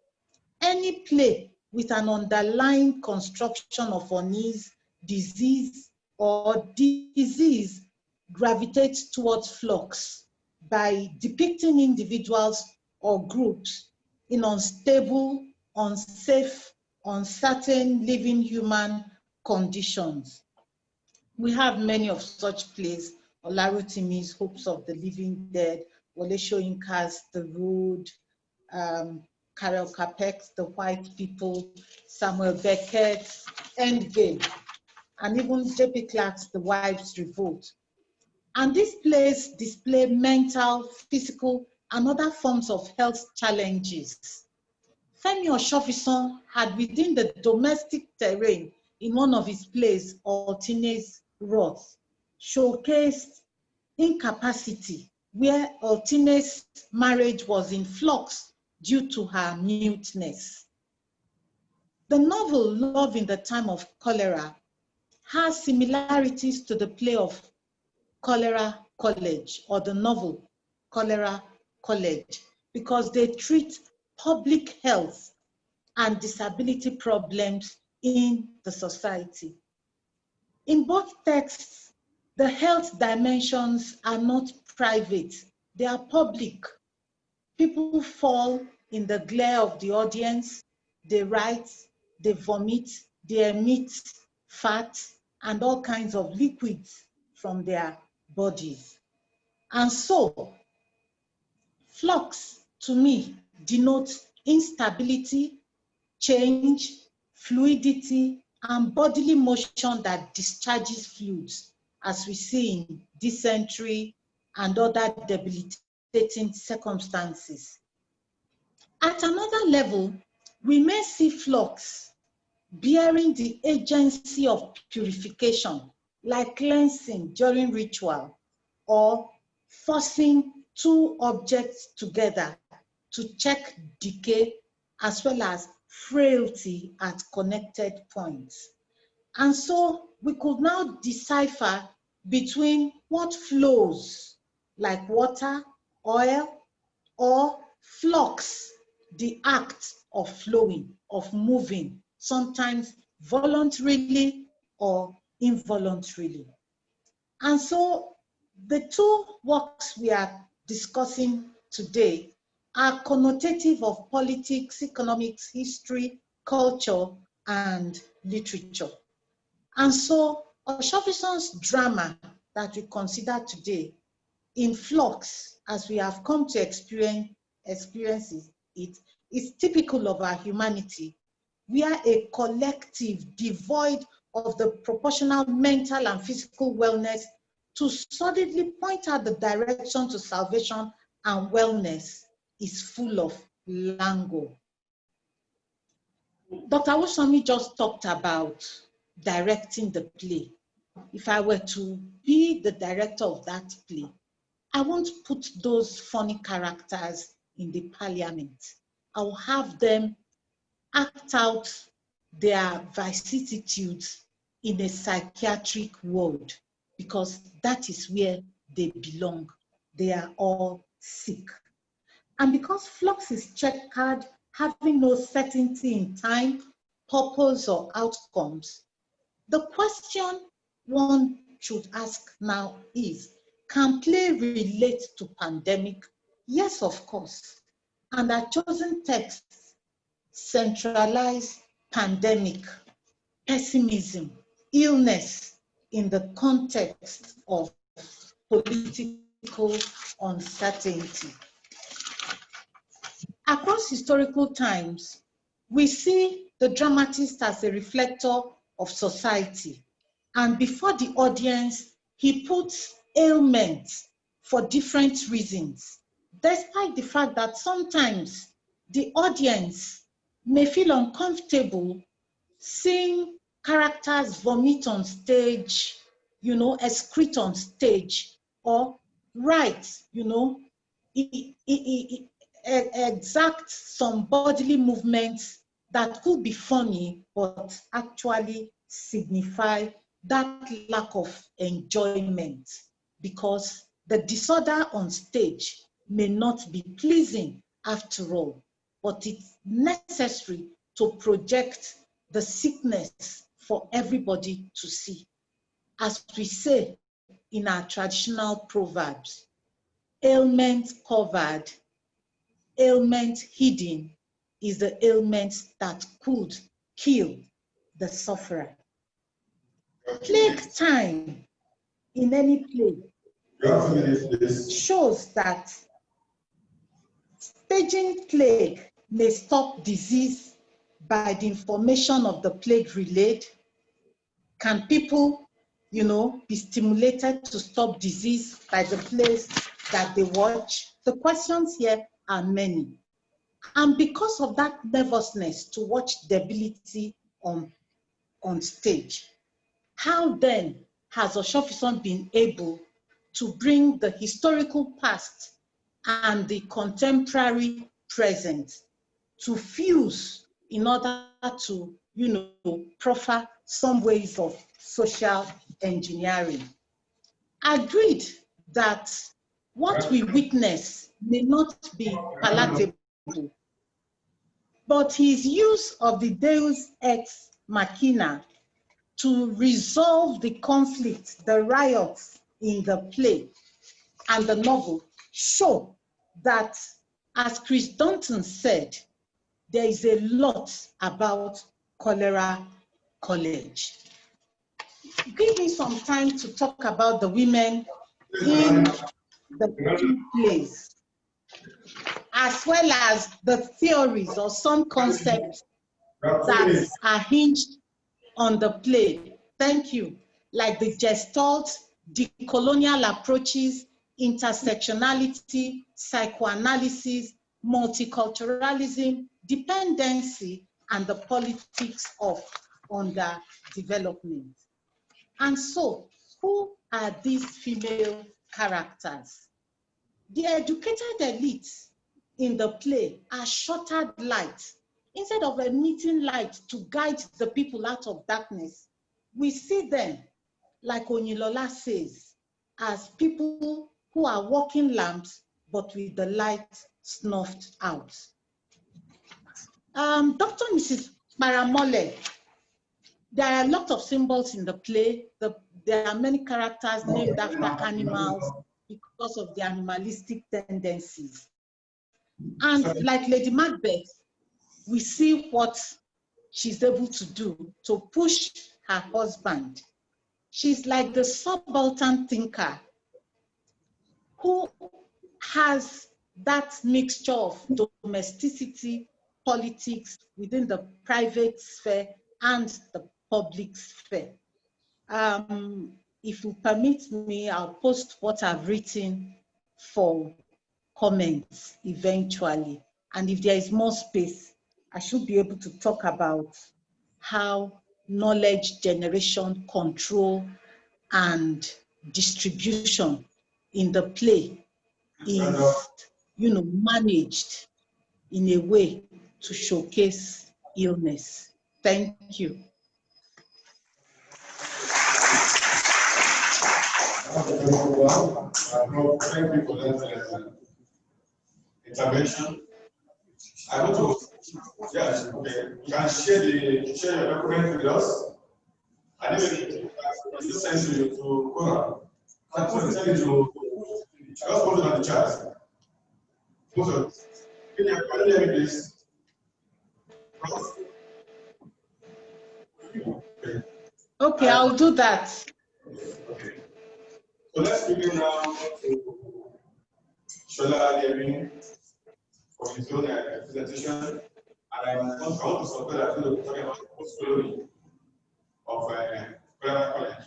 Any play with an underlying construction of unease, disease, or disease gravitates towards flux by depicting individuals or groups in unstable, unsafe, uncertain living human conditions. We have many of such plays: Olarotimi's Hopes of the Living Dead, Wole Soyinka's The Road, Karel Capek's The White People, Samuel Beckett's Endgame, and even J.P. Clark's The Wives' Revolt. And these plays display mental, physical, and other forms of health challenges. Femi Osofisan had within the domestic terrain in one of his plays, Altine's Wrath, showcased incapacity where Altine's marriage was in flux due to her muteness. The novel Love in the Time of Cholera has similarities to the play of Kolera Kolej, or the novel Kolera Kolej, because they treat public health and disability problems in the society. In both texts, the health dimensions are not private, they are public. People fall in the glare of the audience, they write, they vomit, they emit fat and all kinds of liquids from their bodies. And so, flux to me denotes instability, change, fluidity, and bodily motion that discharges fluids, as we see in dysentery and other debilitating circumstances. At another level, we may see flux bearing the agency of purification, like cleansing during ritual, or forcing two objects together to check decay as well as frailty at connected points. And so we could now decipher between what flows, like water, oil, or flux, the act of flowing, of moving, sometimes voluntarily or involuntarily. And so the two works we are discussing today are connotative of politics, economics, history, culture, and literature. And so Osofisan's drama that we consider today, in flux, as we have come to experience it, is typical of our humanity. We are a collective devoid of the proportional mental and physical wellness to solidly point out the direction to salvation and wellness is full of languor. Dr. Awosanmi just talked about directing the play. If I were to be the director of that play, I won't put those funny characters in the parliament. I'll have them act out their vicissitudes in a psychiatric ward, because that is where they belong. They are all sick. And because flux is checkered, having no certainty in time, purpose, or outcomes, the question one should ask now is, can play relate to pandemic? Yes, of course. And our chosen texts centralize pandemic, pessimism, illness in the context of political uncertainty. Across historical times, we see the dramatist as a reflector of society. And before the audience, he puts ailments for different reasons, despite the fact that sometimes the audience may feel uncomfortable seeing characters vomit on stage, excrete on stage, or write, exact some bodily movements that could be funny, but actually signify that lack of enjoyment, because the disorder on stage may not be pleasing after all, but it's necessary to project the sickness for everybody to see. As we say in our traditional proverbs, ailment covered, ailment hidden is the ailment that could kill the sufferer. Plague time in any play shows that staging plague may stop disease by the information of the plague relayed. Can people, be stimulated to stop disease by the plays that they watch? The questions here are many. And because of that nervousness to watch debility on stage, how then has Osofisan been able to bring the historical past and the contemporary present to fuse in order to, proffer some ways of social engineering? Agreed that what we witness may not be palatable, but his use of the Deus ex machina to resolve the conflict, the riots in the play and the novel show that, as Chris Dunton said, there is a lot about Kolera Kolej. Give me some time to talk about the women in the plays, as well as the theories or some concepts that are hinged on the play. Thank you. Like the Gestalt, decolonial approaches, intersectionality, psychoanalysis, multiculturalism, dependency, and the politics of underdevelopment. And so, who are these female characters? The educated elites in the play are shuttered light. Instead of emitting light to guide the people out of darkness, we see them, like Onilola says, as people who are walking lamps, but with the light snuffed out. Dr. Mrs. Maramole, there are a lot of symbols in the play. There are many characters named after animals because of their animalistic tendencies. And like Lady Macbeth, we see what she's able to do to push her husband. She's like the subaltern thinker who has that mixture of domesticity, politics within the private sphere and the public sphere. If you permit me, I'll post what I've written for comments eventually. And if there is more space, I should be able to talk about how knowledge generation, control, and distribution in the play is, managed in a way to showcase illness. Thank you. Thank you for that intervention. I want to, yes, okay. You can share your document with us. And even you send you to CORA. I put it to just put it on the chat. Can you hear me, please? Okay, I'll do that. Okay. So let's begin now to Sola Adeyemi for his own presentation. And I want to support that we will be talking about the post-colony of Kolera College.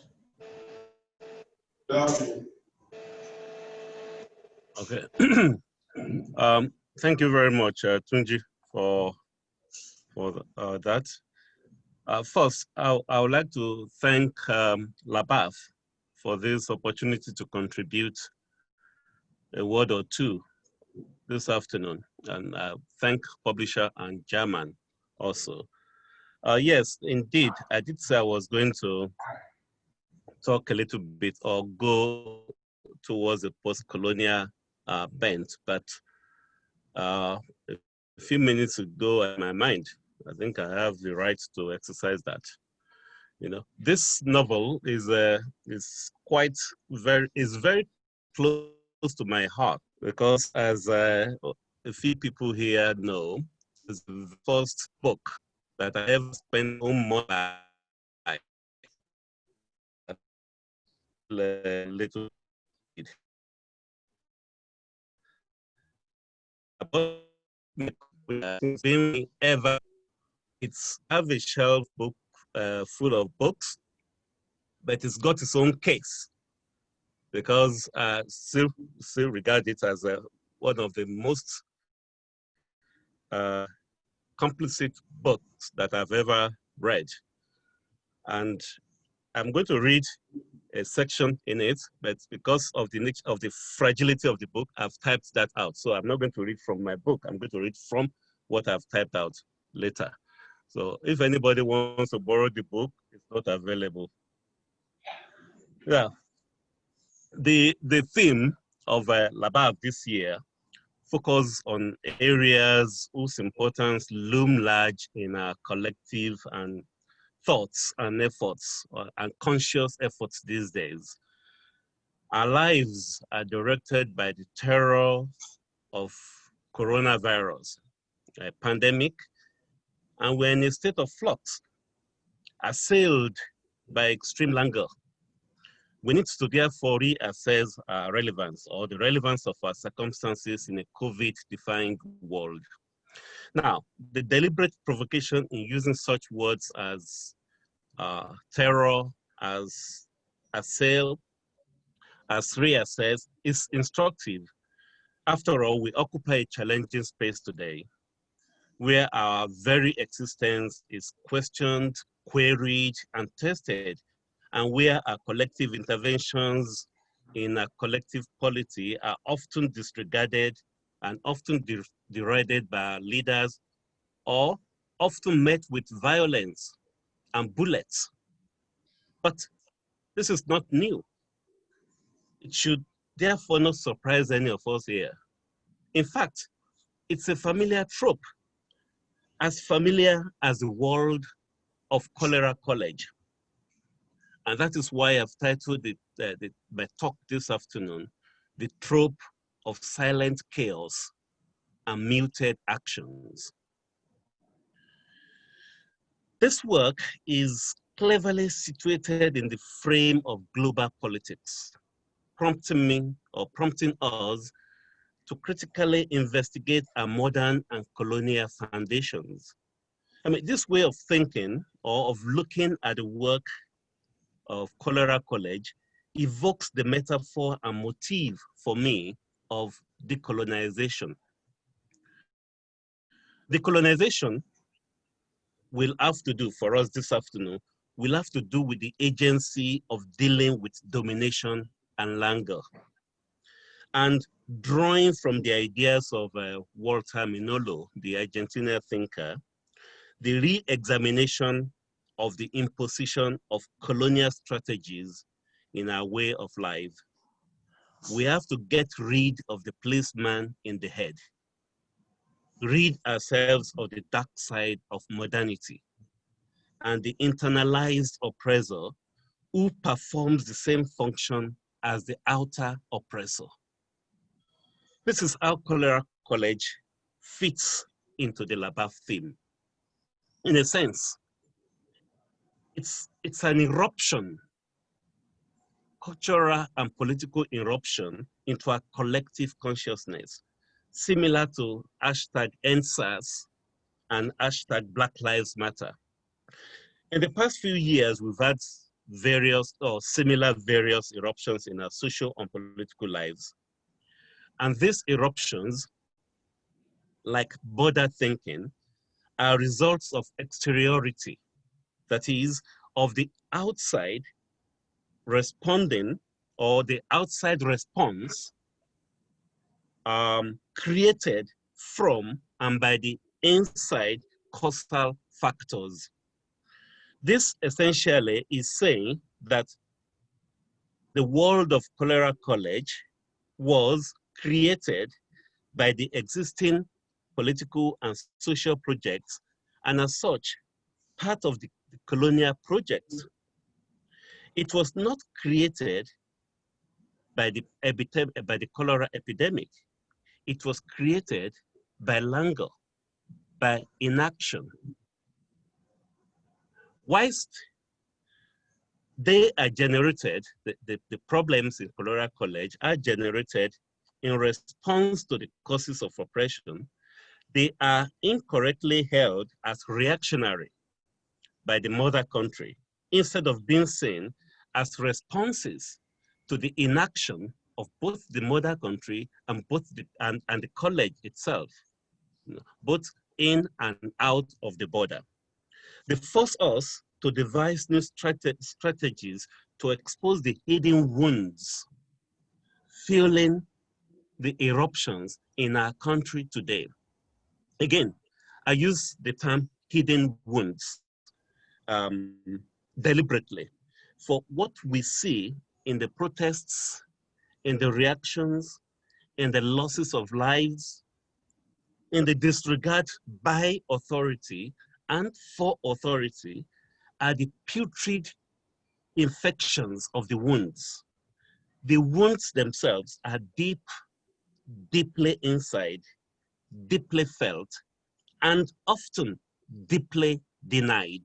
Okay. Thank you very much, Tunji, for that. First, I would like to thank LABAF for this opportunity to contribute a word or two this afternoon, and thank publisher and German also. Yes, indeed, I did say I was going to talk a little bit or go towards a post-colonial bent, but a few minutes ago in my mind, I think I have the right to exercise that. This novel is very close to my heart because, as a few people here know, it's the first book that I ever spent on my life. Little kid. Ever, it's have a shelf book full of books, but it's got its own case because I still regard it as one of the most complicit books that I've ever read. And I'm going to read a section in it, but because of the nature of the fragility of the book, I've typed that out. So I'm not going to read from my book. I'm going to read from what I've typed out later. So if anybody wants to borrow the book, it's not available. Yeah. The theme of LABAF this year focus on areas whose importance loom large in our collective and thoughts and efforts and conscious efforts these days. Our lives are directed by the terror of coronavirus, a pandemic, and we're in a state of flux, assailed by extreme languor. We need to therefore reassess our relevance or the relevance of our circumstances in a COVID-defined world. Now, the deliberate provocation in using such words as terror, as assail, as reassess is instructive. After all, we occupy a challenging space today where our very existence is questioned, queried, and tested, and where our collective interventions in a collective polity are often disregarded and often derided by our leaders, or often met with violence and bullets. But this is not new. It should therefore not surprise any of us here. In fact, it's a familiar trope, as familiar as the world of Kolera College. And that is why I've titled my talk this afternoon, The Trope of Silent Chaos and Muted Actions. This work is cleverly situated in the frame of global politics, prompting us to critically investigate our modern and colonial foundations. I mean, this way of thinking or of looking at the work of Kolera College evokes the metaphor and motif for me of decolonization. Decolonization will have to do for us this afternoon, will have to do with the agency of dealing with domination and languor. And drawing from the ideas of Walter Minolo, the Argentinian thinker, the re-examination of the imposition of colonial strategies in our way of life, we have to get rid of the policeman in the head, rid ourselves of the dark side of modernity and the internalized oppressor who performs the same function as the outer oppressor. This is how Kolera College fits into the LABAF theme. In a sense, it's an eruption, cultural and political eruption into our collective consciousness, similar to #EndSARS and #Black Lives Matter. In the past few years, we've had various or similar various eruptions in our social and political lives. And these eruptions, like border thinking, are results of exteriority, that is, of the outside responding or the outside response created from and by the inside causal factors. This essentially is saying that the world of Kolera College was created by the existing political and social projects, and as such, part of the colonial project. It was not created by the cholera epidemic. It was created by languor, by inaction. Whilst they are generated, the problems in Kolera College are generated in response to the causes of oppression, they are incorrectly held as reactionary by the mother country, instead of being seen as responses to the inaction of both the mother country and the college itself, both in and out of the border. They force us to devise new strategies to expose the hidden wounds fueling the eruptions in our country today. Again, I use the term hidden wounds deliberately, for what we see in the protests, in the reactions, in the losses of lives, in the disregard by authority and for authority, are the putrid infections of the wounds. The wounds themselves are deep, deeply inside, deeply felt, and often deeply denied.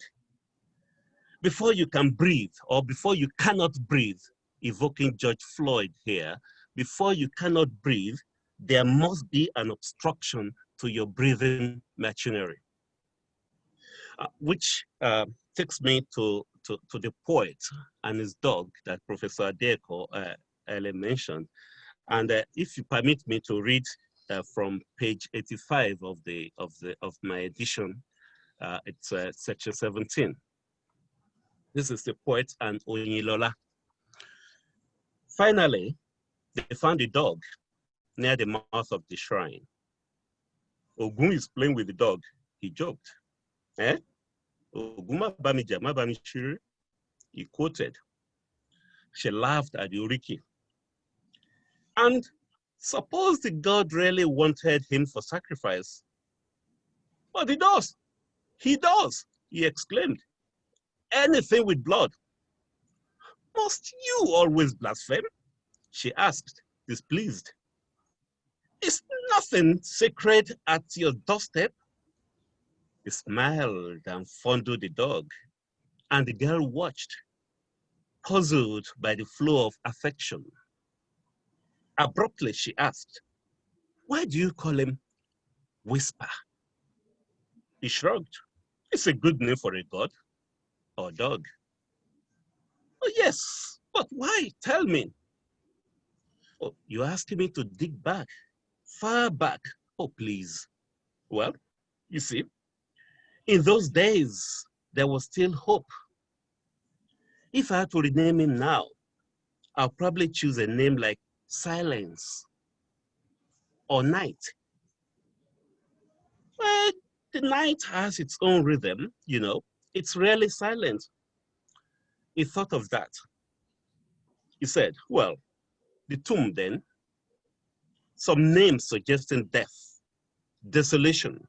Before you can breathe, or before you cannot breathe, evoking George Floyd here, before you cannot breathe, there must be an obstruction to your breathing machinery. Which takes me to the poet and his dog that Professor Adeeko earlier mentioned. And if you permit me to read from page 85 of my edition, it's section 17. This is the poet and Oyinlola. Finally, they found a dog near the mouth of the shrine. Ogun is playing with the dog. He joked. Eh? Oguma bamija, ma bami shiri. he quoted. She laughed at Eureka. And suppose the god really wanted him for sacrifice. But he does. He does, he exclaimed. Anything with blood. Must you always blaspheme? She asked, displeased. Is nothing sacred at your doorstep? He smiled and fondled the dog, and the girl watched, puzzled by the flow of affection. Abruptly, she asked, why do you call him Whisper? He shrugged. It's a good name for a god or dog. Oh, yes, but why? Tell me. Oh, you're asking me to dig back, far back. Oh, please. Well, you see, in those days, there was still hope. If I had to rename him now, I'll probably choose a name like Silence or Night. Well, the night has its own rhythm, you know. It's rarely silent. He thought of that. He said, well, the tomb then, some names suggesting death, desolation.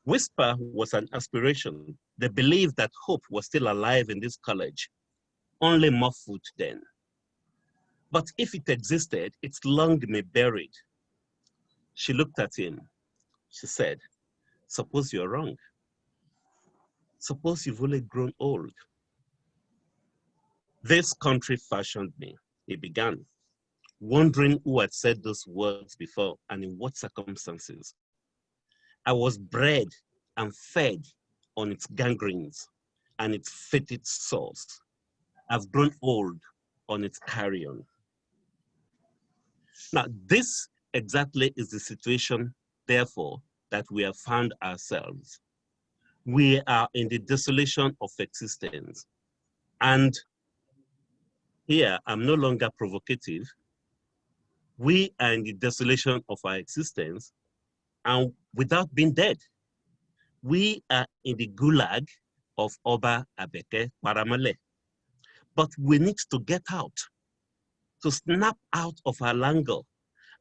Whisper was an aspiration, the belief that hope was still alive in this college, only muffled then. But if it existed, it's long been buried. She looked at him. She said, suppose you're wrong. Suppose you've only grown old. This country fashioned me, he began, wondering who had said those words before and in what circumstances. I was bred and fed on its gangrenes and its fetid sauce. I've grown old on its carrion. Now, this exactly is the situation, therefore, that we have found ourselves. We are in the desolation of existence. And here, I'm no longer provocative. We are in the desolation of our existence, and without being dead. We are in the gulag of Oba Abeke Paramale. But we need to get out, to snap out of our languor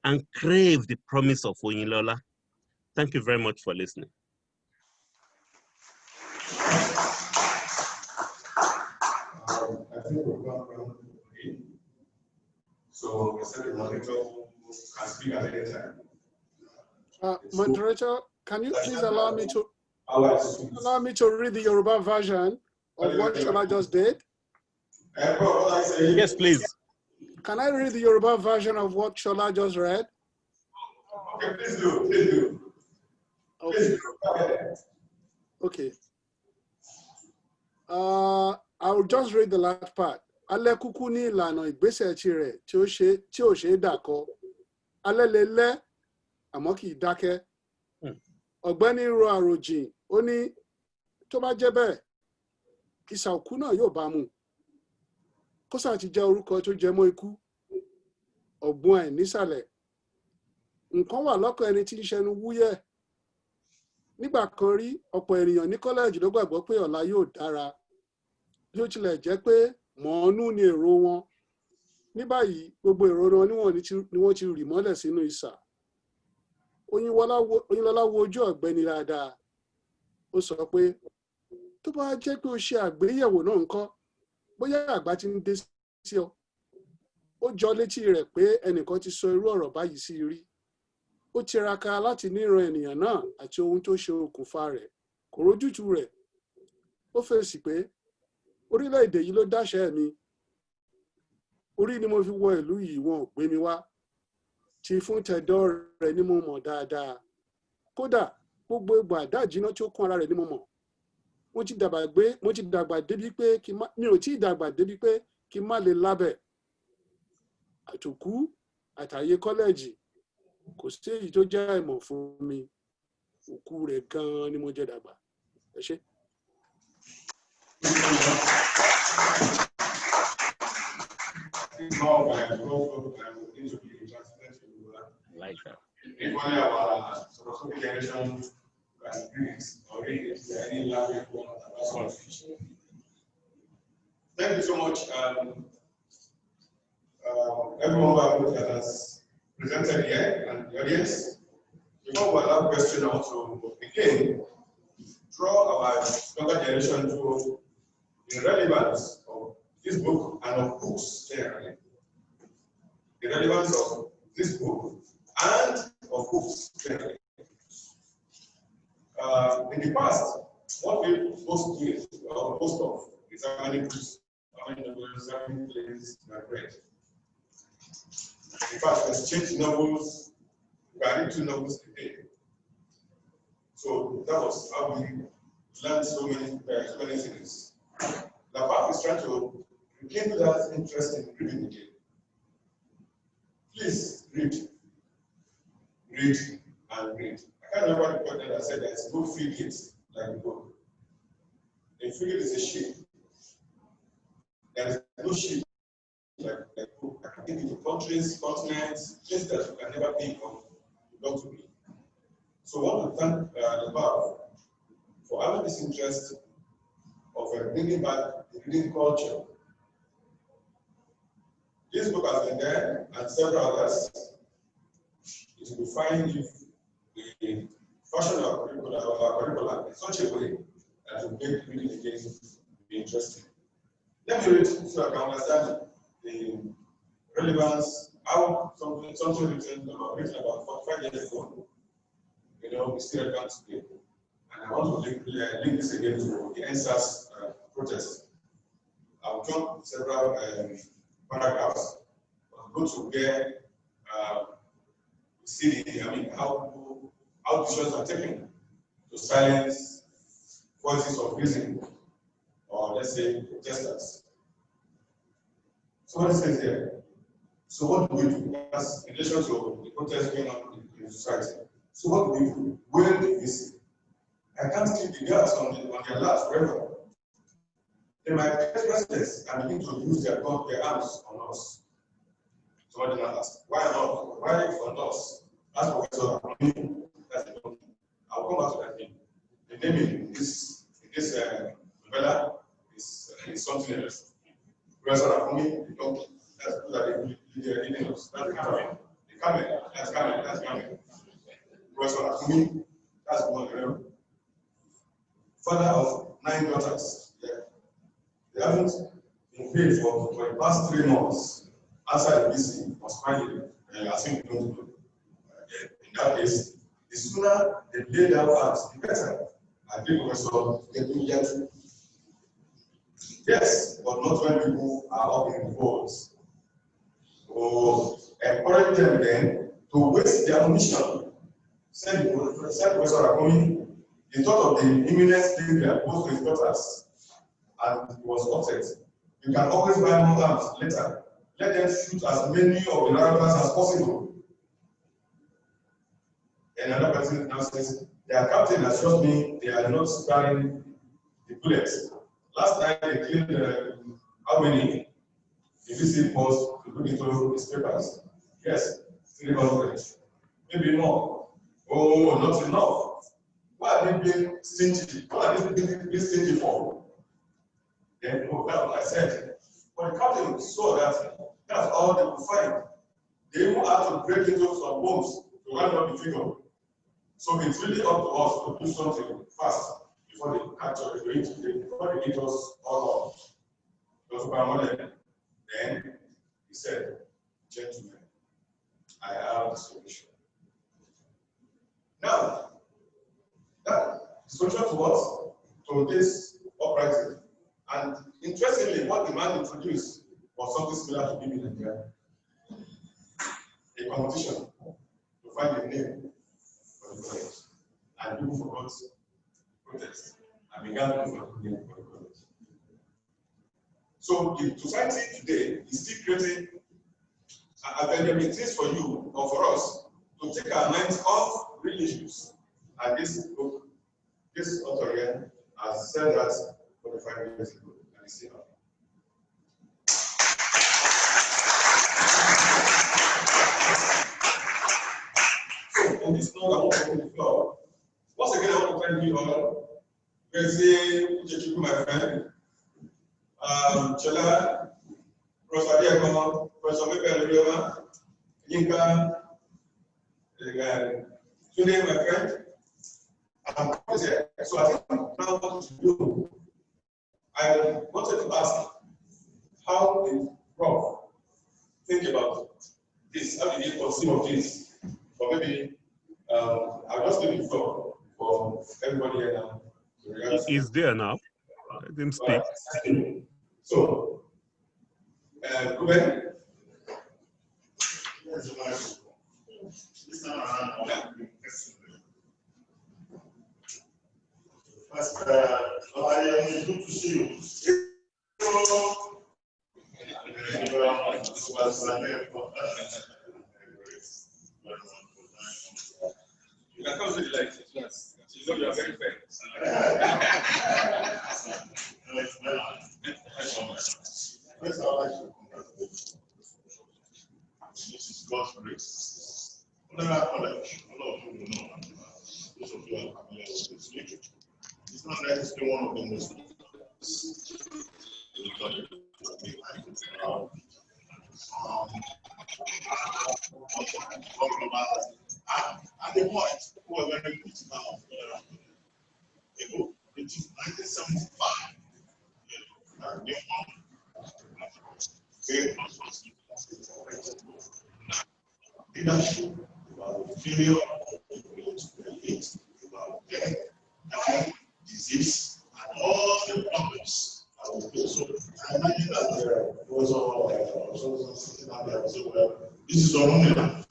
and crave the promise of Oyinlola. Thank you very much for listening. I think we've gone around the so instead of moderator can speak at any time. Moderator, can you please allow me to read the Yoruba version of what Shola just did? Yes, please. Can I read the Yoruba version of what Shola just read? Okay, please do. Please do. Okay. Okay. I will just read the last part. Alẹ́ kúkú ní ìlànà ìgbésẹ̀ tirẹ̀ tí ó ṣe é dàkọ. Alẹ́ lè lẹ́ àmọ́ kì í dákẹ́. Ọ̀gbẹ́ni ro àròjìn ó ní tó bá jẹ́ bẹ́ẹ̀ ìsà òkú náà yóò bá mu. Kó sà ti jẹ́ orúkọ tó jẹ mọ́ ikú. Ọ̀gbun ẹ̀ nísàlẹ̀. Nǹkan wà lọ́kàn ẹni tí ń ṣẹnu wúyẹ́. Nígbà kan rí ọ̀pọ̀ ènìyàn ní kọ́lẹ́ẹ̀jì ló gbàgbọ́ pé ọ̀la yóò dára. Bí ó tilẹ̀ jẹ́ pé mọ̀ọ́nú ni èrò wọn. Ní báyìí gbogbo èrò wọn ni wọ́n ti rì mọ́lẹ̀ sínú isà. Oyinlọ́lá wo ojú ọ̀gbẹ́ni dáadáa. Ó sọ pé tó bá jẹ́ pé o ṣe àgbéyẹ̀wò náà ńkọ́ bóyá àgbà ti ń dé sí ọ. Ó jọ létí rẹ̀ pé ẹnìkan ti sọ irú ọ̀rọ̀ báyìí sí rí. Ó tiraka láti níran ènìyàn náà àti ohun tó ṣe okùnfà rẹ̀ kò rójútu rẹ̀. Ó fèsì pé orílẹ̀-èdè yìí ló dáṣẹ́ mi. Orí ni mo fi wọ ìlú yìí wọn ò gbé mi wá. Ti fún tẹ̀dọ̀ rẹ̀ ni mo mọ̀ dáadáa. Kódà gbogbo egbò àdáàjìná tí ó kún ara rẹ̀ ni mo mọ̀. Mo ti dàgbà débi pé mi ò tí ì dàgbà débi pé kí n má lè lábẹ̀. Àtòkú àtàyè kọ́lẹ́ẹ̀jì kò sí èyí tó jẹ́ ìmọ̀ fún mi. Òkú rẹ̀ gan-an ni mo jẹ dàgbà. Ẹ ṣé. Like that. If one of our sort of generation agrees or any language that's one feature. much, everyone that has presented here and the audience. Before we allow questions, I want to again draw our younger generation to the relevance of this book and of books generally. The relevance of this book and of books generally. In the past, what we most do or most of is how many books, how many novels, how many plays we have read. In fact, we exchange novels, we are reading 2 novels a day. So that was how we learned so many things. LABAF is trying to rekindle that interest in reading again. Please read. Read and read. I can't remember the point that said that it's no frigate like a book. A frigate is a ship. There is no ship like a book. I can take you to countries, continents, places that you can never think of. You belong to me. So I want to thank LABAF for having this interest of bringing back the reading culture. This book has been there and several others. It will be fine if we fashion our curriculum in such a way that will make reading again be interesting. Let me read so I can understand the relevance, how something written about 45 years ago, is still relevant today. And I want to link this again to the NSAS protest. I'll jump several paragraphs, go to where we see how decisions are taken to silence voices of reason, or let's say protesters. So what it says here? So what do we do? That's in relation to the protests going on in society. So what do we do? Where do we see? I can't keep the girls on their laps forever. They might get restless and begin to use their arms on us. Somebody might ask, why not? Why on us? That's what we saw. That's the donkey. I'll come back to that name. The name in this novella is something else. Professor Akumi, the donkey. That's the eating us. That's the camel. The camel. That's camel. That's camel. Professor Akumi, that's one. Father of 9 daughters. Yeah. They haven't been paid for the past 3 months outside the BC was finally, I think we don't know. In that case, the sooner they lay down hands, the better. I think Professor Ewhierhoma. Yes, but not when people are up in the boards. So encourage them then to waste their ammunition. Said Professor Akumi, he thought of the imminent danger posed to his daughters, and he was upset. You can always buy more arms later. Let them shoot as many of the rivals as possible. And another person now says, their captain assures me they are not sparing the bullets. Last night they killed how many? The VC post to look into his papers. Yes, 300. Maybe more. Oh, not enough. Why are they being stingy? What are they being stingy for? Then, that's what I said. But the captain saw that that's all they could find. They even had to break into some bombs to round up the figure. So it's really up to us to do something fast before they catch us, before they eat us all up. Then he said, gentlemen, I have a solution. Now, that solution to what? To this uprising. And interestingly, what the man introduced was something similar to giving Nigeria. A competition to find a name for the college. And people forgot protest and began to look for a name for the college. So the society today is still creating opportunities for you or for us to take our minds off real issues. And this book, this author here has said that 45 years ago, and it's still happening. So on this note, I want to open the floor. Once again, I want to thank you all. My friend. Sola, Prof. Adeeko, Prof. Mabel, Yinka, Tunde, my friend. So I think now what to do, I wanted to ask, how did Prof think about this? How did he conceive of this? Or maybe I'll just leave the floor for everybody here now. He's there now. Let him speak. So, Ruben? First, I am good to see you. You can come to the light, yes. You know you are very fair. First, I would like to congratulate you. This is God's grace. Kolera College, a lot of people know, those of you are familiar with this literature. It's not necessarily one of the most at the point, who are very critical of Kolera. It is 1975. Leadership, about failure, about death, disease, and all the problems. So I imagine that there was also sitting out there and say, well, this is our own land.